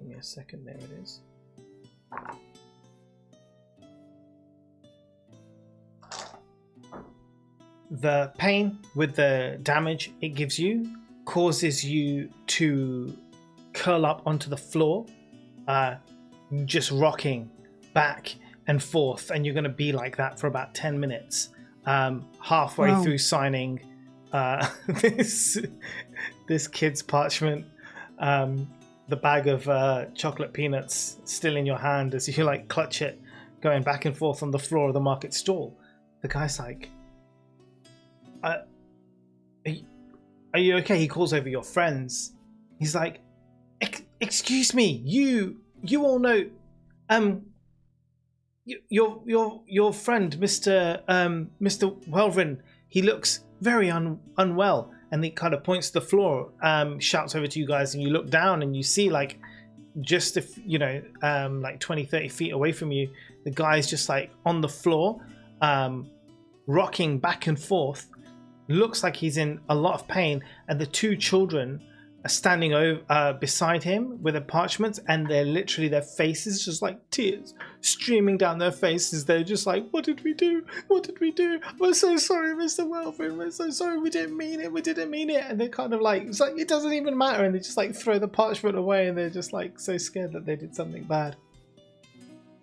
Speaker 1: Give me a second. There it is. The pain with the damage it gives you causes you to curl up onto the floor, just rocking back and forth, and you're going to be like that for about 10 minutes. Halfway
Speaker 2: Wow.
Speaker 1: through signing this kid's parchment, the bag of chocolate peanuts still in your hand as you like clutch it, going back and forth on the floor of the market stall. The guy's like, are you okay? He calls over your friends. He's like, excuse me, you all know, your friend, Mr. Welvin, he looks very unwell. And he kind of points to the floor, shouts over to you guys, and you look down and you see, like, just like 20, 30 feet away from you, the guy's just like on the floor, rocking back and forth. Looks like he's in a lot of pain, and the 2 children are standing over beside him with the parchments, and they're literally, their faces just like tears streaming down their faces. They're just like, "What did we do? What did we do? We're so sorry, Mr. Welvin. We're so sorry. We didn't mean it. We didn't mean it." And they're kind of like, it's like, it doesn't even matter, and they just like throw the parchment away, and they're just like so scared that they did something bad.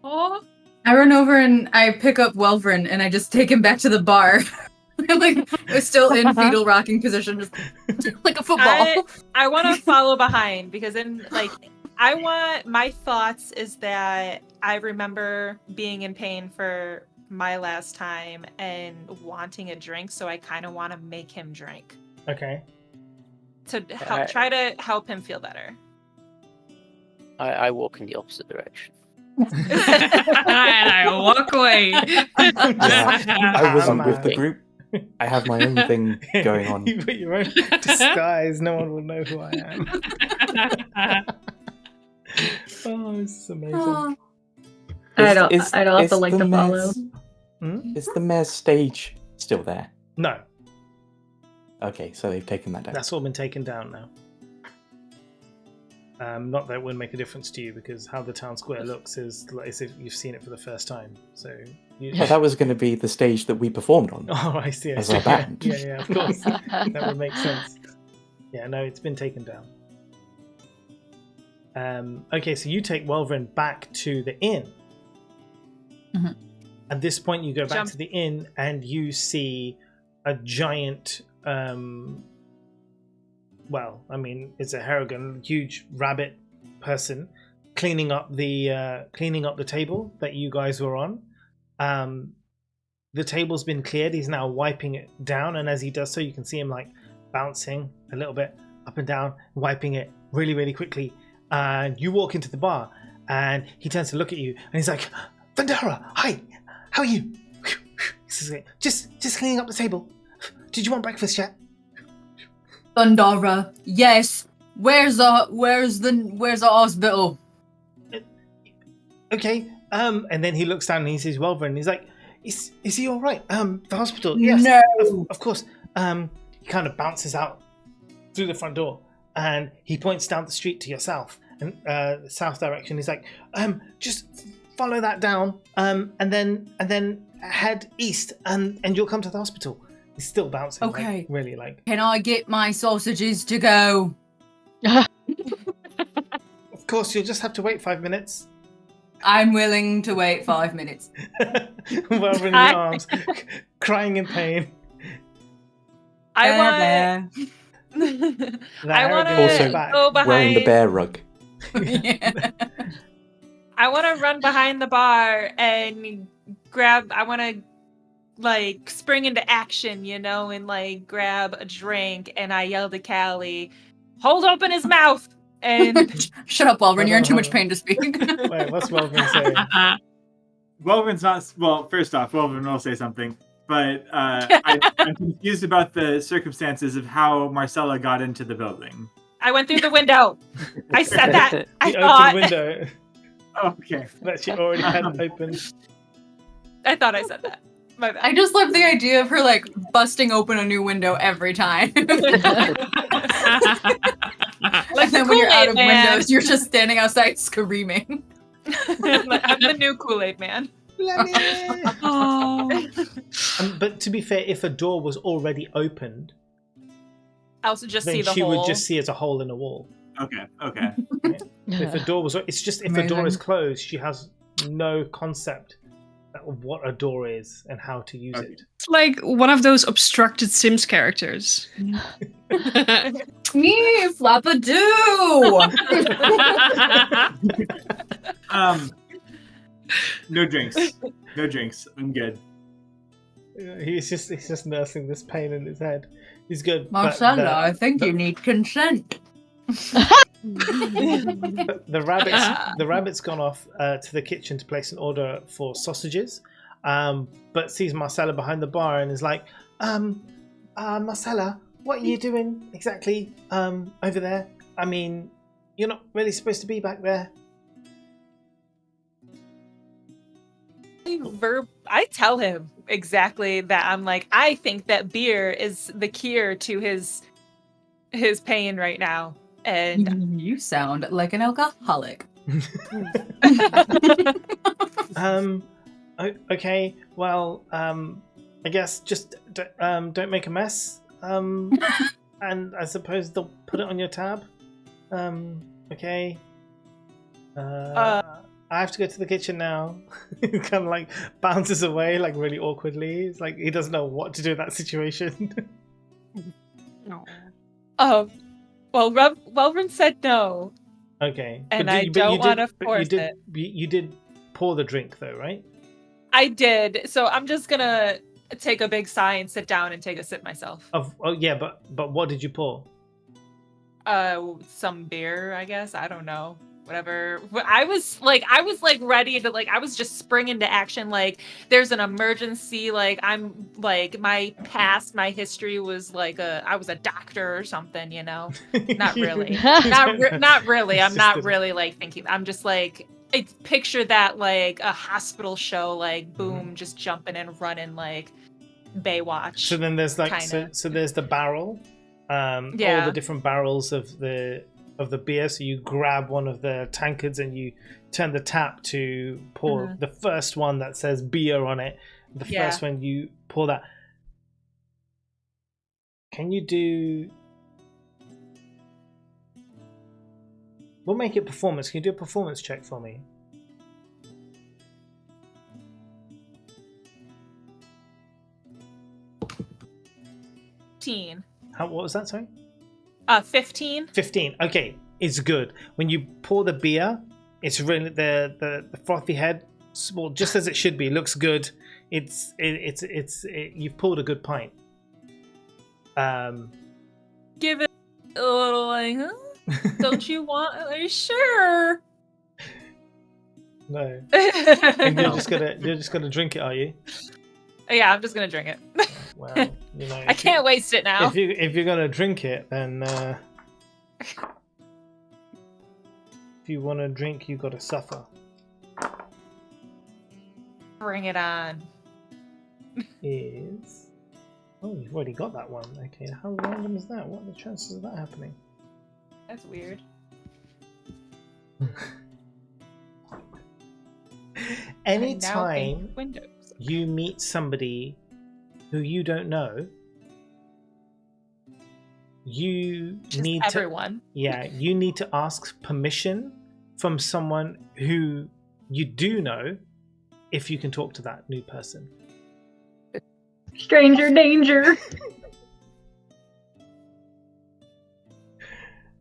Speaker 8: Oh. I run over and I pick up Welvin and I just take him back to the bar. Like, we're still in fetal rocking position, just like a football.
Speaker 4: I want to follow behind because then, like, my thoughts is that I remember being in pain for my last time and wanting a drink, so I kind of want to make him drink
Speaker 1: Okay.
Speaker 4: to try to help him feel better.
Speaker 5: I walk in the opposite direction.
Speaker 2: And I walk away.
Speaker 7: I wasn't with the
Speaker 1: Mad.
Speaker 7: group. I have my own thing going on.
Speaker 1: You put your own disguise. No one will know who I am. Oh, this is amazing.
Speaker 3: I'd also
Speaker 7: is
Speaker 3: like to follow.
Speaker 7: Is the mayor's stage still there?
Speaker 1: No,
Speaker 7: Okay, so they've taken that down.
Speaker 1: that's all been taken down now. Not that it wouldn't make a difference to you, because how the town square looks is like as if you've seen it for the first time. So,
Speaker 7: But that was going to be the stage that we performed on.
Speaker 1: Oh, I see.
Speaker 7: As our band.
Speaker 1: Yeah, of course. That would make sense. Yeah, no, it's been taken down. Okay, so you take Welvrin back to the inn.
Speaker 8: Mhm.
Speaker 1: At this point, you go back
Speaker 4: Jump.
Speaker 1: to the inn and you see a giant. Well, I mean, it's a Harrigan, huge rabbit person, cleaning up the table that you guys were on. The table's been cleared. He's now wiping it down, and as he does so, you can see him like bouncing a little bit up and down, wiping it really, really quickly. And you walk into the bar, and he turns to look at you, and he's like, "Vandara, hi, how are you?" He says, "Just cleaning up the table. Did you want breakfast yet?"
Speaker 8: Thundara, yes. Where's the hospital?
Speaker 1: Okay. And then he looks down and he sees Welver, and he's like, "Is he all right? The hospital? Yes,
Speaker 8: No.
Speaker 1: of course." He kind of bounces out through the front door, and he points down the street to yourself and south direction. He's like, "Just follow that down, and then head east, and you'll come to the hospital." He's still bouncing. like,
Speaker 8: Okay.
Speaker 1: really like.
Speaker 8: Can I get my sausages to go?
Speaker 1: Of course, you'll just have to wait 5 minutes.
Speaker 8: I'm willing to wait 5 minutes.
Speaker 1: Welver in the arms, crying in pain.
Speaker 4: I want
Speaker 1: The
Speaker 4: I want
Speaker 1: Harrigan
Speaker 7: Also
Speaker 4: to
Speaker 1: back.
Speaker 4: go behind.
Speaker 7: Wearing the bear rug.
Speaker 8: Yeah.
Speaker 4: I want to run behind the bar and grab. I want to like spring into action, you know, and like grab a drink. And I yell to Callie, "Hold open his mouth!" And
Speaker 8: Shut up, Walren. You're in too
Speaker 1: Hold
Speaker 8: much
Speaker 1: on.
Speaker 8: pain to speak.
Speaker 1: Wait, what's Welvin saying?
Speaker 6: Welvin's not. Well, first off, Welvin will say something, but I'm confused about the circumstances of how Marcella got into the building.
Speaker 4: I went through the window. I said that. I
Speaker 1: The
Speaker 4: thought.
Speaker 1: open window
Speaker 6: Oh, okay.
Speaker 1: that she already had open.
Speaker 4: I thought I said that. My bad.
Speaker 8: I just love the idea of her like busting open a new window every time.
Speaker 4: Like
Speaker 8: then
Speaker 4: the
Speaker 8: when you're out
Speaker 4: Kool-Aid
Speaker 8: of
Speaker 4: Man.
Speaker 8: windows, you're just standing outside screaming.
Speaker 4: I'm the new Kool-Aid Man.
Speaker 2: Oh.
Speaker 1: But to be fair, if a door was already opened,
Speaker 4: I also just
Speaker 1: then
Speaker 4: see the
Speaker 1: she
Speaker 4: hole.
Speaker 1: would just see it as a hole in a wall.
Speaker 6: Okay.
Speaker 1: If a door was, it's just if a door is
Speaker 8: Amazing.
Speaker 1: closed, she has no concept of what a door is and how to use
Speaker 6: Okay.
Speaker 1: it.
Speaker 2: It's like one of those obstructed Sims characters.
Speaker 8: Me, flappadoo!
Speaker 6: No drinks. No drinks. I'm good.
Speaker 1: He's just nursing this pain in his head. He's good. but
Speaker 8: Marcella, I think you need consent.
Speaker 1: the rabbit's gone off to the kitchen to place an order for sausages, but sees Marcella behind the bar and is like, Marcella, what are you doing exactly over there? I mean, you're not really supposed to be back there.
Speaker 4: I tell him exactly that. I'm like, I think that beer is the cure to his pain right now. And
Speaker 8: You sound like an alcoholic.
Speaker 1: Okay, well, I guess just don't make a mess. And I suppose they'll put it on your tab. Okay. I have to go to the kitchen now. He kind of like bounces away, like really awkwardly. It's like he doesn't know what to do in that situation.
Speaker 4: well, Welvin said no.
Speaker 1: Okay.
Speaker 4: And
Speaker 1: But
Speaker 4: I don't want to
Speaker 1: but
Speaker 4: force it.
Speaker 1: You did pour the drink though, right?
Speaker 4: I did. So I'm just gonna take a big sigh and sit down and take a sip myself.
Speaker 1: Oh yeah, but what did you pour?
Speaker 4: Some beer, I guess. I don't know. Whatever. I was ready to I was just spring into action. Like there's an emergency. Like I'm like my history was I was a doctor or something. You know, not really, not really. I'm not really thinking. I'm just I picture that a hospital show. Boom, just jumping and running Baywatch.
Speaker 1: So then there's so there's the barrel. All the different barrels of the beer. So you grab one of the tankards and you turn the tap to pour the first one that says beer on it. The first one you pour that. Can you do? We'll make it performance. Can you do a performance check for me? What was that? Sorry.
Speaker 4: 15.
Speaker 1: 15. Okay, it's good. When you pour the beer, it's really the frothy head, well, just as it should be. Looks good. You've poured a good pint.
Speaker 4: Give it a little huh? Don't you want? Are you sure?
Speaker 1: No. And you're just gonna drink it, are you?
Speaker 4: Yeah, I'm just gonna drink it.
Speaker 1: Well,
Speaker 4: I can't waste it now.
Speaker 1: If you're gonna drink it, then if you want to drink, you got to suffer.
Speaker 4: Bring it on.
Speaker 1: Oh, you've already got that one. Okay, how random is that? What are the chances of that happening?
Speaker 4: That's weird.
Speaker 1: Anytime you meet somebody who you don't know, you need to ask permission from someone who you do know if you can talk to that new person.
Speaker 3: Stranger danger.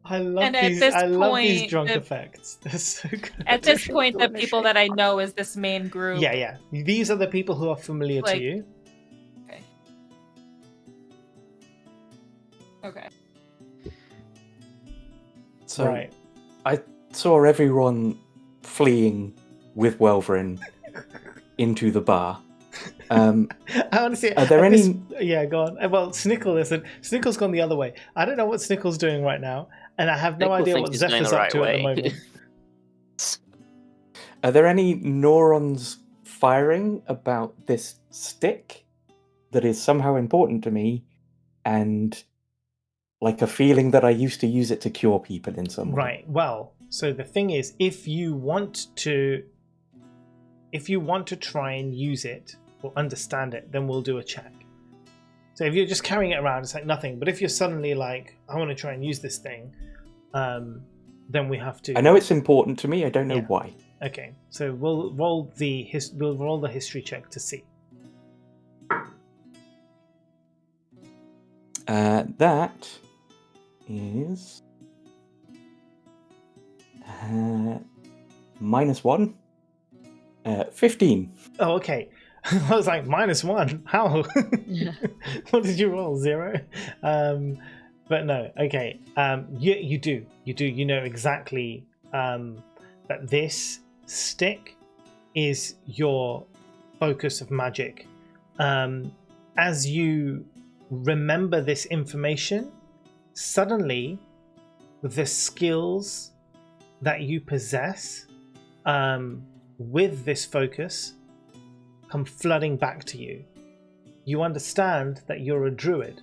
Speaker 1: I love these drunk effects. They're so good.
Speaker 4: At this point, the people that I know is this main group.
Speaker 1: Yeah. These are the people who are familiar to you.
Speaker 4: Okay.
Speaker 7: So
Speaker 1: right.
Speaker 7: I saw everyone fleeing with Welverin into the bar.
Speaker 1: Honestly,
Speaker 7: are there any?
Speaker 1: Yeah, go on. Well, Snickle's gone the other way. I don't know what Snickle's doing right now, and I have no idea what Zephyr's up to at the moment.
Speaker 7: Are there any neurons firing about this stick that is somehow important to me, and like a feeling that I used to use it to cure people in some way?
Speaker 1: Right. Well, so the thing is, if you want to try and use it or understand it, then we'll do a check. So if you're just carrying it around, it's like nothing. But if you're suddenly like, I want to try and use this thing, then we have to.
Speaker 7: I know it's important to me. I don't know why.
Speaker 1: Okay, so we'll roll the history check to see.
Speaker 7: That is -1. 15.
Speaker 1: Oh, okay. I was like, -1? How? What did you roll? 0? But no, okay. You do. You know exactly that this stick is your focus of magic. As you remember this information, suddenly the skills that you possess with this focus come flooding back to you. You understand that you're a druid,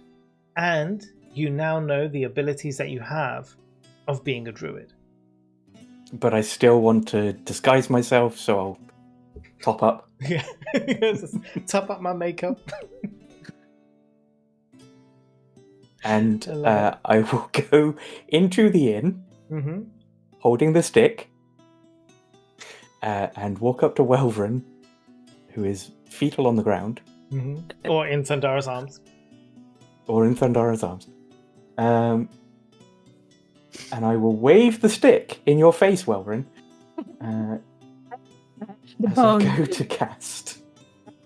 Speaker 1: and you now know the abilities that you have of being a druid.
Speaker 7: But I still want to disguise myself, so I'll top up.
Speaker 1: Yeah, top up my makeup.
Speaker 7: And I will go into the inn, holding the stick, and walk up to Welverin, who is fetal on the ground.
Speaker 1: Or in Thundara's arms.
Speaker 7: and I will wave the stick in your face, Welrin, as I go to cast.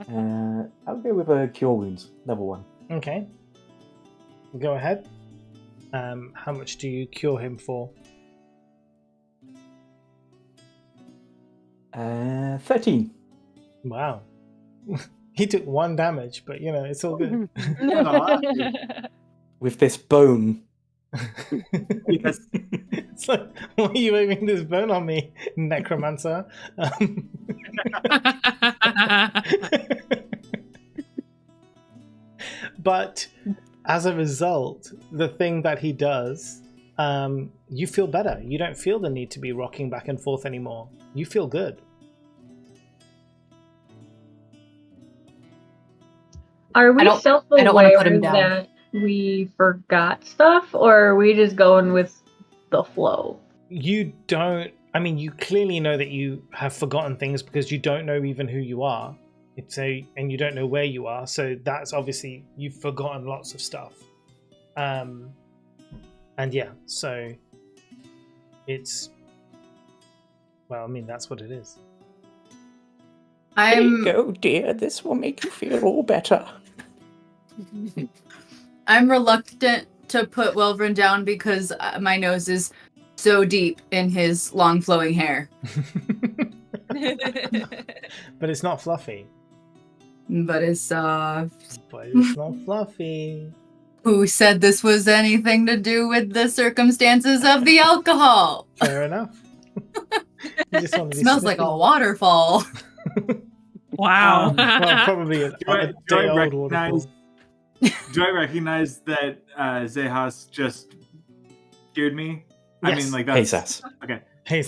Speaker 7: I'll go with a Cure Wounds, level 1.
Speaker 1: Okay. Go ahead. How much do you cure him for?
Speaker 7: 13.
Speaker 1: Wow. He took 1 damage, but it's all good.
Speaker 7: With this bone.
Speaker 6: Yes.
Speaker 1: It's like, why are you waving this bone on me, necromancer? But as a result, the thing that he does, you feel better. You don't feel the need to be rocking back and forth anymore. You feel good.
Speaker 3: Are we
Speaker 8: I don't wanna
Speaker 3: self-aware
Speaker 8: put him down.
Speaker 3: that we forgot stuff, or are we just going with the flow?
Speaker 1: You don't. I mean, you clearly know that you have forgotten things because you don't know even who you are. And you don't know where you are. So that's obviously you've forgotten lots of stuff. And yeah, so it's. Well, I mean, that's what it is.
Speaker 7: There you go, dear. This will make you feel all better.
Speaker 8: I'm reluctant to put Welvrin down because my nose is so deep in his long flowing hair.
Speaker 1: But it's not fluffy.
Speaker 8: But it's soft.
Speaker 1: But it's not fluffy.
Speaker 8: Who said this was anything to do with the circumstances of the alcohol?
Speaker 1: Fair enough. You just want to be
Speaker 8: Smells like a
Speaker 1: sniffing.
Speaker 8: waterfall.
Speaker 2: Wow.
Speaker 1: Well, probably a day old waterfall.
Speaker 6: Do I recognize that Zehas just cured me? I
Speaker 1: Yes.
Speaker 6: mean, like that's
Speaker 7: Hezas.
Speaker 6: okay.
Speaker 1: Hey,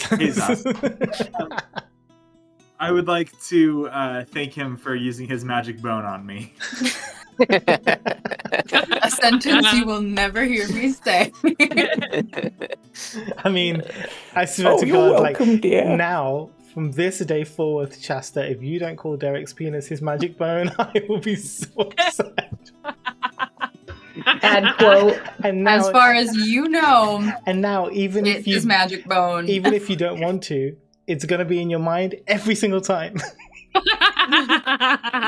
Speaker 6: I would like to thank him for using his magic bone on me.
Speaker 8: A sentence you will never hear me say.
Speaker 1: I mean, I swear to
Speaker 7: you're
Speaker 1: God,
Speaker 7: welcome, dear.
Speaker 1: now, from this day forward, Shasta, if you don't call Derek's penis his magic bone, I will be so upset.
Speaker 3: Add quote.
Speaker 1: And now,
Speaker 8: As far as you know,
Speaker 1: and now, even
Speaker 8: it
Speaker 1: if you
Speaker 8: is magic bone.
Speaker 1: even if you don't want to, it's gonna be in your mind every single time.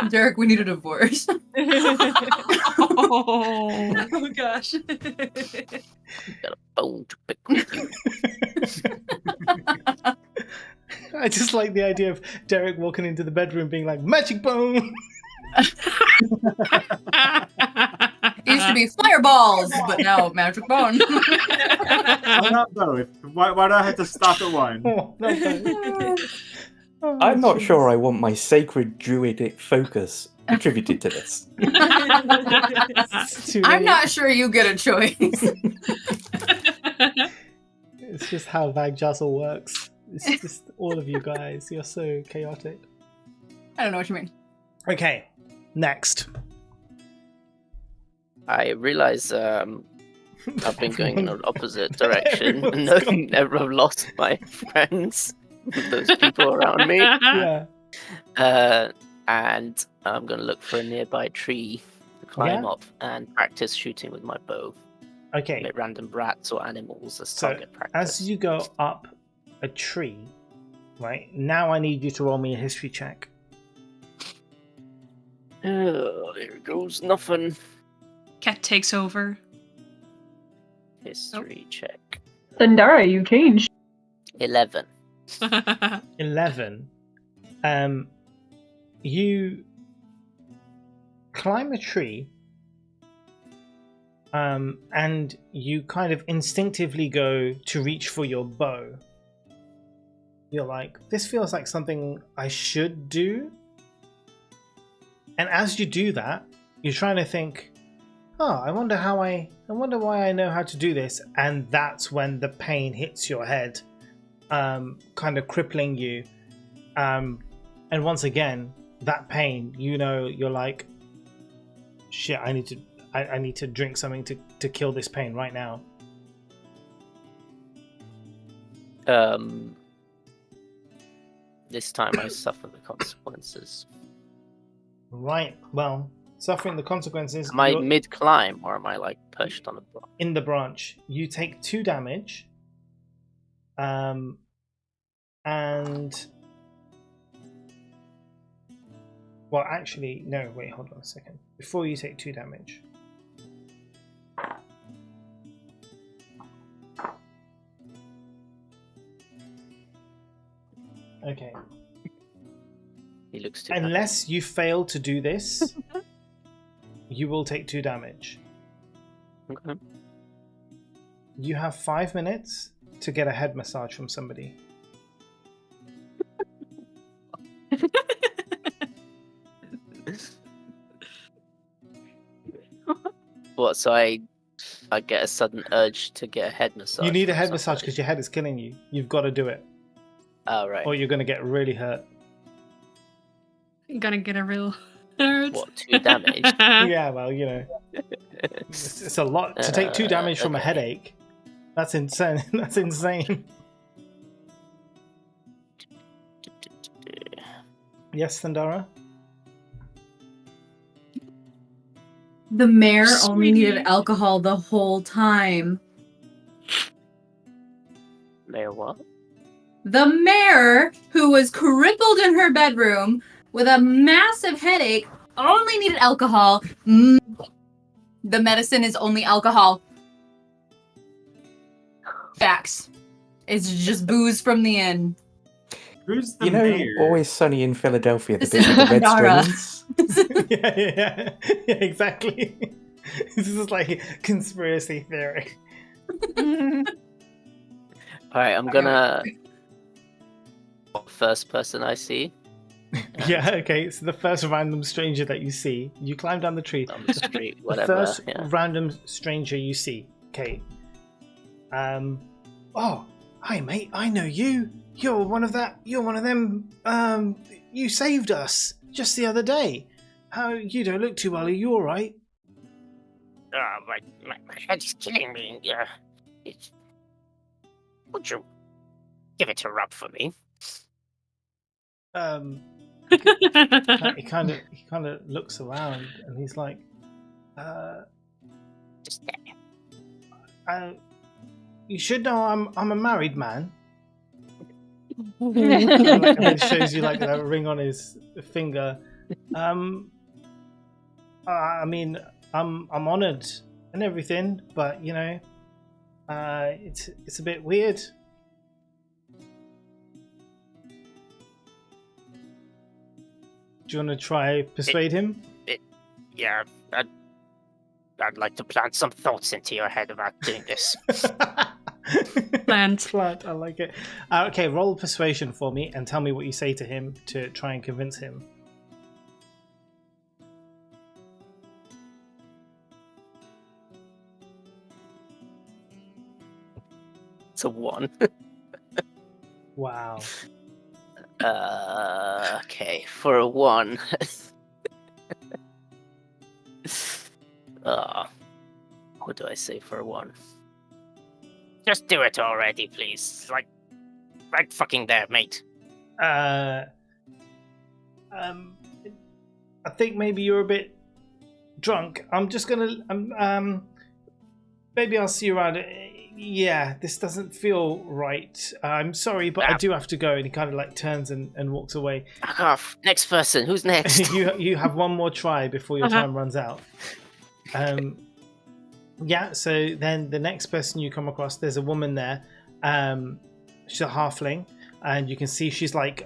Speaker 8: Derek, we need a divorce.
Speaker 4: Oh gosh.
Speaker 5: Got a bone to pick with you.
Speaker 1: I just like the idea of Derek walking into the bedroom being like, magic bone!
Speaker 8: It used to be fireballs, but now magic bone.
Speaker 6: Why not both? Why do I have to stop at one?
Speaker 1: Oh, not both. Oh,
Speaker 7: I'm not
Speaker 1: jeez.
Speaker 7: sure I want my sacred druidic focus attributed to this.
Speaker 1: It's too
Speaker 8: I'm
Speaker 1: late.
Speaker 8: not sure you get a choice.
Speaker 1: It's just how Vagjassel works. It's just all of you guys. You're so chaotic.
Speaker 8: I don't know what you mean.
Speaker 1: Okay, next.
Speaker 5: I realize I've been going in an opposite direction.
Speaker 1: Everyone's gone.
Speaker 5: Never have lost my friends, those people around me.
Speaker 1: Yeah.
Speaker 5: And I'm going to look for a nearby tree to climb
Speaker 1: Yeah.
Speaker 5: up and practice shooting with my bow.
Speaker 1: Okay.
Speaker 5: Like random brats or animals as
Speaker 1: So,
Speaker 5: target practice.
Speaker 1: as you go up a tree, right, now I need you to roll me a history check.
Speaker 5: Oh, here goes nothing.
Speaker 2: Cat takes over.
Speaker 5: History check.
Speaker 3: Thundara, you changed.
Speaker 5: 11.
Speaker 1: 11. You climb a tree, and you kind of instinctively go to reach for your bow. You're like, this feels like something I should do. And as you do that, you're trying to think, oh, I wonder why I know how to do this. And that's when the pain hits your head, kind of crippling you. And once again, that pain, you're like, shit, I need to drink something to kill this pain right now.
Speaker 5: This time I suffer the consequences.
Speaker 1: Right. Well, Suffering the consequences.
Speaker 5: Am I
Speaker 1: You're
Speaker 5: mid-climb, or am I, like, perched on the block?
Speaker 1: in the branch. You take 2 damage. And... Well, actually, no, wait, hold on a second. Before you take 2 damage... Okay.
Speaker 5: He looks too
Speaker 1: Unless you fail to do this, you will take 2 damage.
Speaker 5: happy. Okay.
Speaker 1: You have 5 minutes to get a head massage from somebody.
Speaker 5: What, so I get a sudden urge to get a head massage?
Speaker 1: You need a
Speaker 5: from
Speaker 1: head massage
Speaker 5: somebody?
Speaker 1: because your head is killing you. You've got to do it,
Speaker 5: Oh, right.
Speaker 1: or you're going to get really hurt.
Speaker 2: I'm gonna get a real hurt.
Speaker 5: What, 2 damage?
Speaker 1: Yeah, well, you know, it's a lot to take 2 damage from a
Speaker 5: okay.
Speaker 1: headache. That's insane. That's insane. Yes, Thundara?
Speaker 8: The mayor only needed
Speaker 2: Sweetie.
Speaker 8: alcohol the whole time.
Speaker 5: Mayor what?
Speaker 8: The mayor, who was crippled in her bedroom with a massive headache, only needed alcohol. The medicine is only alcohol. Facts. It's just booze from the inn.
Speaker 6: Who's the
Speaker 7: You know,
Speaker 6: mayor?
Speaker 7: Always Sunny in Philadelphia, the
Speaker 8: This
Speaker 7: bit
Speaker 8: is
Speaker 7: with the red
Speaker 8: Dara.
Speaker 7: strings.
Speaker 1: Yeah, exactly. This is like conspiracy theory.
Speaker 5: Alright, I'm gonna... First person I see.
Speaker 1: Yeah, okay. So the first random stranger that you see, you climb down the tree.
Speaker 5: On the street,
Speaker 1: The
Speaker 5: whatever.
Speaker 1: first
Speaker 5: Yeah.
Speaker 1: random stranger you see, okay. Oh, hi mate, I know you. You're one of them. You saved us just the other day. How you don't look too well. Are you all right?
Speaker 10: My head is killing me. Would you give it a rub for me?
Speaker 1: He kind of looks around and he's like,
Speaker 10: Just there.
Speaker 1: you should know I'm a married man. And then shows you like that ring on his finger. I mean, I'm honoured and everything, but you know, it's a bit weird. Do you want to try persuade him?
Speaker 10: Yeah, I'd like to plant some thoughts into your head about doing this.
Speaker 2: Plant.
Speaker 1: Plant, I like it. Okay, roll persuasion for me and tell me what you say to him to try and convince him.
Speaker 5: It's a 1.
Speaker 1: Wow.
Speaker 5: Okay, for a 1. What do I say for a 1?
Speaker 10: Just do it already, please. Like, right fucking there, mate.
Speaker 1: I think maybe you're a bit drunk. I'm just gonna maybe I'll see you around. Yeah, this doesn't feel right. I'm sorry, but I do have to go. And he kind of like turns and walks away.
Speaker 5: Fuck off. Next person. Who's next?
Speaker 1: you have one more try before your time runs out. Yeah, so then the next person you come across, there's a woman there. She's a halfling, and you can see she's like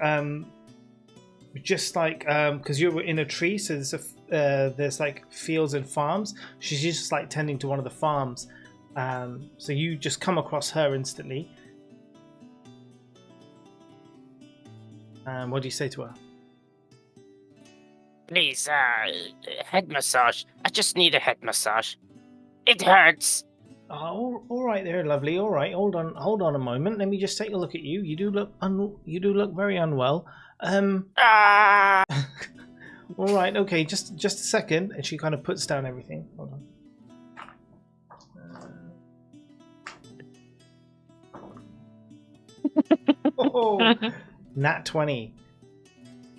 Speaker 1: just like because you were in a tree, so there's like fields and farms. She's just like tending to one of the farms. So you just come across her instantly. What do you say to her?
Speaker 10: Please, head massage. I just need a head massage. It hurts.
Speaker 1: Oh, all right there, lovely. All right, hold on a moment. Let me just take a look at you. You do look very unwell.
Speaker 10: Ah!
Speaker 1: All right, okay, just a second. And she kind of puts down everything. Hold on. Oh, nat 20.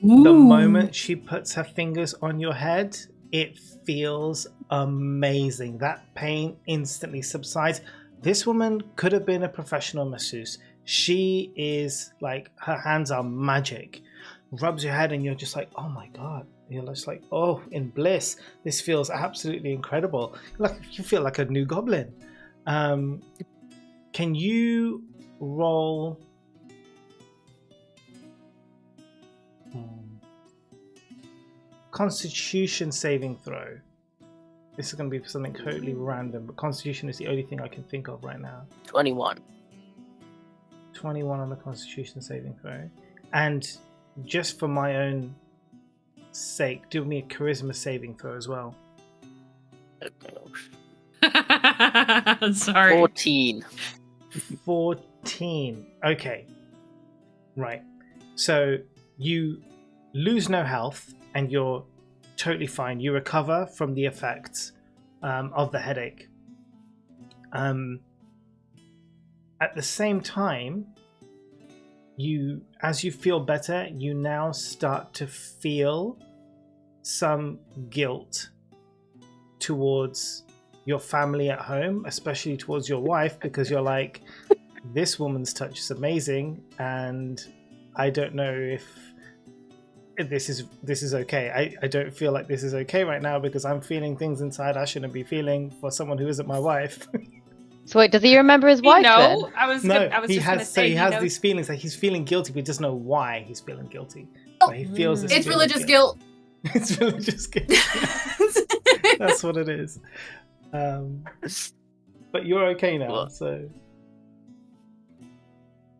Speaker 1: The moment she puts her fingers on your head, it feels amazing. That pain instantly subsides. This woman could have been a professional masseuse. She is like, her hands are magic. Rubs your head and you're just like, oh my god. You're just like, oh, in bliss. This feels absolutely incredible. Like you feel like a new goblin. Can you roll? Constitution saving throw. This is going to be something totally random, but Constitution is the only thing I can think of right now.
Speaker 5: 21.
Speaker 1: 21 on the Constitution saving throw. And just for my own sake, do me a Charisma saving throw as well.
Speaker 2: Sorry.
Speaker 5: 14.
Speaker 1: 14. Okay. Right. So you lose no health and you're totally fine. You recover from the effects of the headache. At the same time, as you feel better, you now start to feel some guilt towards your family at home, especially towards your wife, because you're like, this woman's touch is amazing, and I don't know if this is okay. I don't feel like this is okay right now because I'm feeling things inside I shouldn't be feeling for someone who isn't my wife.
Speaker 9: So wait, does he remember his wife then?
Speaker 4: No, I was
Speaker 1: he
Speaker 4: just gonna say,
Speaker 1: he has these feelings, like he's feeling guilty, but he doesn't know why he's feeling guilty. But he feels this
Speaker 8: It's
Speaker 1: feeling
Speaker 8: religious guilt.
Speaker 1: It's religious guilt. That's what it is. But you're okay now,
Speaker 5: Well,
Speaker 1: so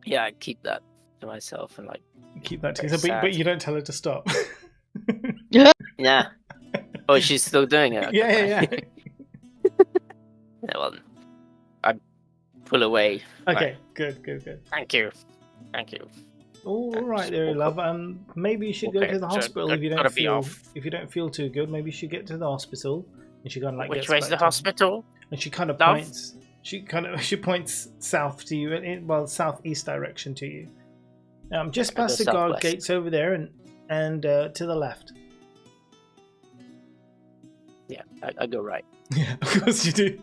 Speaker 5: Yeah, I keep that to myself and like.
Speaker 1: keep that to
Speaker 5: Very
Speaker 1: yourself. But
Speaker 5: sad.
Speaker 1: you don't tell her to stop.
Speaker 5: Yeah. Oh, she's still doing it. Okay,
Speaker 1: Yeah.
Speaker 5: fine. Yeah, well, I pull away.
Speaker 1: Okay,
Speaker 5: like,
Speaker 1: good.
Speaker 5: Thank you.
Speaker 1: All right,
Speaker 5: just
Speaker 1: there,
Speaker 5: woke
Speaker 1: love. Maybe you should go
Speaker 5: Okay,
Speaker 1: to the
Speaker 5: so
Speaker 1: hospital
Speaker 5: I
Speaker 1: if you don't
Speaker 5: gotta be
Speaker 1: feel
Speaker 5: off.
Speaker 1: if you don't feel too good. Maybe you should get to the hospital, and she kind of like
Speaker 5: Which
Speaker 1: gets
Speaker 5: way's
Speaker 1: back
Speaker 5: the
Speaker 1: to-
Speaker 5: hospital?
Speaker 1: And she kind of
Speaker 5: Love?
Speaker 1: points. She points south to you, southeast direction to you. Just
Speaker 5: I go
Speaker 1: past the guard
Speaker 5: southwest.
Speaker 1: gates over there, and to the left.
Speaker 5: Yeah, I go right.
Speaker 1: Yeah, of course you do.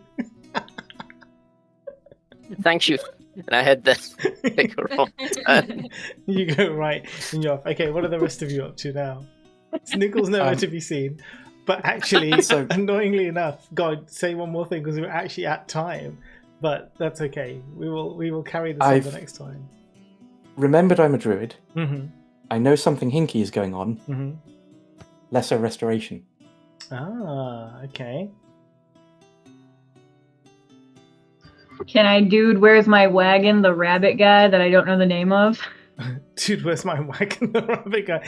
Speaker 5: Thank you. And I head there. Take a wrong turn.
Speaker 1: You go right, and you're off. Okay, what are the rest of you up to now? Sniggle's nowhere to be seen. But actually,
Speaker 7: So-
Speaker 1: annoyingly enough, God, say one more thing because we're actually at time. But that's okay. We will carry this on the
Speaker 7: I've-
Speaker 1: next time.
Speaker 7: Remembered I'm a druid.
Speaker 1: Mm-hmm.
Speaker 7: I know something hinky is going on.
Speaker 1: Mm-hmm.
Speaker 7: Lesser restoration.
Speaker 1: Ah, okay.
Speaker 3: Can I, dude, where's my wagon, the rabbit guy that I don't know the name of?
Speaker 1: Dude, where's my wagon? The rabbit guy.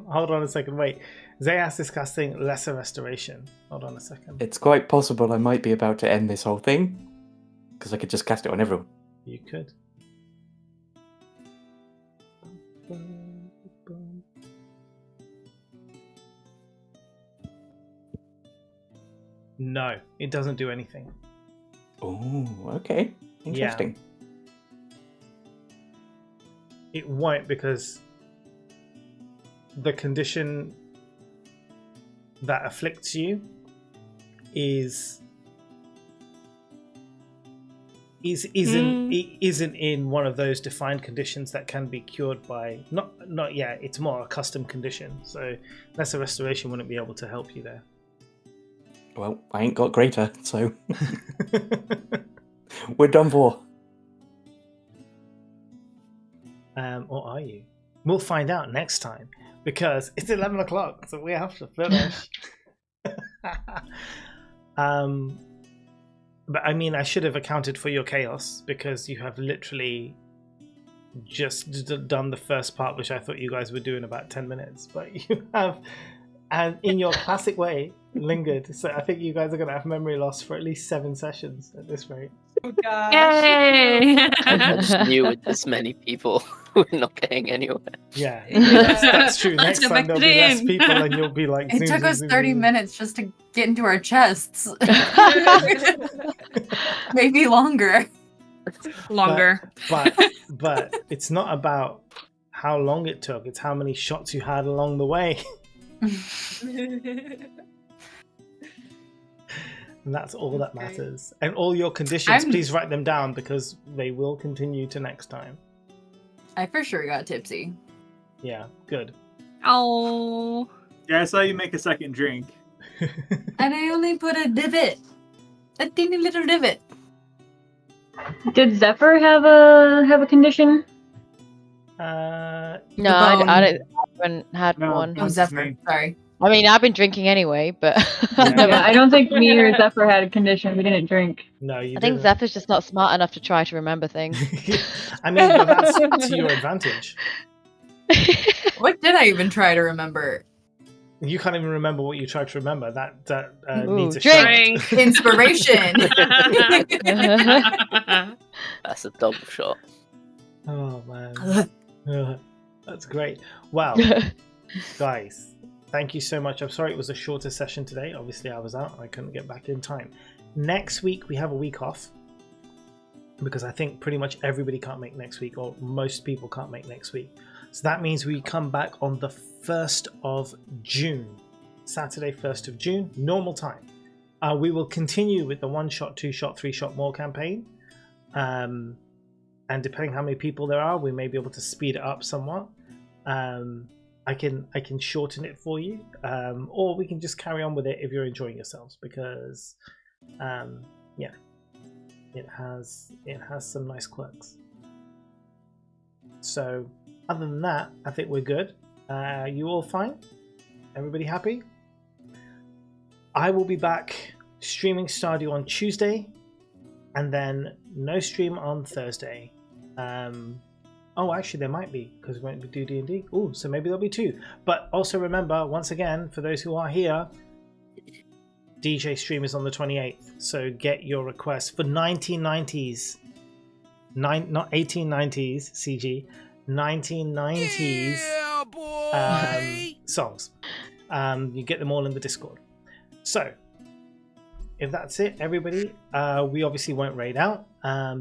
Speaker 1: Hold on a second. Wait. Zayas is casting Lesser Restoration. Hold on a second.
Speaker 7: It's quite possible I might be about to end this whole thing. Because I could just cast it on everyone.
Speaker 1: You could. No, it doesn't do anything.
Speaker 7: Oh, okay. Interesting.
Speaker 1: It won't because the condition that afflicts you isn't in one of those defined conditions that can be cured by not yet. It's more a custom condition, so Lesser Restoration wouldn't be able to help you there.
Speaker 7: Well, I ain't got greater, so we're done for.
Speaker 1: Or are you? We'll find out next time because it's 11 o'clock, so we have to finish. But I mean, I should have accounted for your chaos because you have literally just done the first part, which I thought you guys would do in about 10 minutes. But you have, and in your classic way, lingered. So I think you guys are going to have memory loss for at least 7 sessions at this rate.
Speaker 4: Oh gosh.
Speaker 2: Yay!
Speaker 5: I just knew with this many people, we're not getting anywhere.
Speaker 1: Yeah,
Speaker 4: Yeah.
Speaker 1: that's true.
Speaker 2: Let's
Speaker 1: Next
Speaker 2: go
Speaker 1: time
Speaker 2: back
Speaker 1: there'll
Speaker 2: to
Speaker 1: be
Speaker 2: the
Speaker 1: less
Speaker 2: inn.
Speaker 1: people and you'll be like,
Speaker 8: It
Speaker 1: zoom,
Speaker 8: took
Speaker 1: zoom,
Speaker 8: us
Speaker 1: zoom,
Speaker 8: 30
Speaker 1: zoom.
Speaker 8: minutes just to get into our chests. Maybe longer.
Speaker 2: Longer.
Speaker 1: But it's not about how long it took, it's how many shots you had along the way. And that's all that
Speaker 2: Okay.
Speaker 1: matters. And all your conditions,
Speaker 8: I'm-
Speaker 1: please write them down because they will continue to next time.
Speaker 8: I for sure got tipsy.
Speaker 1: Yeah, good.
Speaker 2: Oh.
Speaker 6: Yeah, I saw you make a second drink.
Speaker 8: And I only put a divot. A teeny little divot.
Speaker 3: Did Zephyr have a condition?
Speaker 1: Uh,
Speaker 9: No,
Speaker 8: bone.
Speaker 9: I haven't had
Speaker 6: No.
Speaker 9: one.
Speaker 8: Oh,
Speaker 6: That's
Speaker 8: Zephyr.
Speaker 6: me.
Speaker 8: Sorry.
Speaker 9: I mean, I've been drinking anyway, but
Speaker 3: Yeah, I don't think me or Zephyr had a condition. We didn't drink.
Speaker 1: no, you
Speaker 9: I think
Speaker 1: didn't.
Speaker 9: Zephyr's just not smart enough to try to remember things.
Speaker 1: I mean, but that's to your advantage.
Speaker 8: What did I even try to remember?
Speaker 1: You can't even remember what you tried to remember. That
Speaker 9: Ooh,
Speaker 1: needs a
Speaker 9: drink.
Speaker 1: shot.
Speaker 8: Inspiration.
Speaker 5: That's a double shot.
Speaker 1: Oh man, that's great. Wow, guys, thank you so much. I'm sorry it was a shorter session today. Obviously, I was out. I couldn't get back in time. Next week we have a week off because I think pretty much everybody can't make next week, or most people can't make next week. So that means we come back on the 1st of June, Saturday, 1st of June, normal time. We will continue with the 1-shot, 2-shot, 3-shot more campaign. And depending how many people there are, we may be able to speed it up somewhat. I can shorten it for you, or we can just carry on with it if you're enjoying yourselves, because yeah, it has some nice quirks. So other than that, I think we're good. You all fine? Everybody happy? I will be back streaming Stardew on Tuesday, and then no stream on Thursday. Oh, actually, there might be, because we won't do D&D. Oh, so maybe there'll be 2. But also remember, once again, for those who are here, DJ stream is on the 28th. So get your requests for 1990s, not 1890s CG, 1990s songs. You get them all in the Discord. So if that's it, everybody, we obviously won't raid out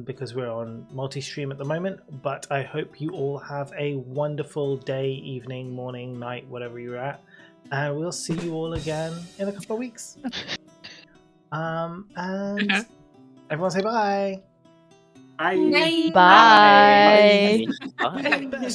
Speaker 1: because we're on multi-stream at the moment, but I hope you all have a wonderful day, evening, morning, night, whatever you're at, and we'll see you all again in a couple of weeks. And everyone say bye.
Speaker 6: Bye.
Speaker 9: Bye.
Speaker 5: Bye.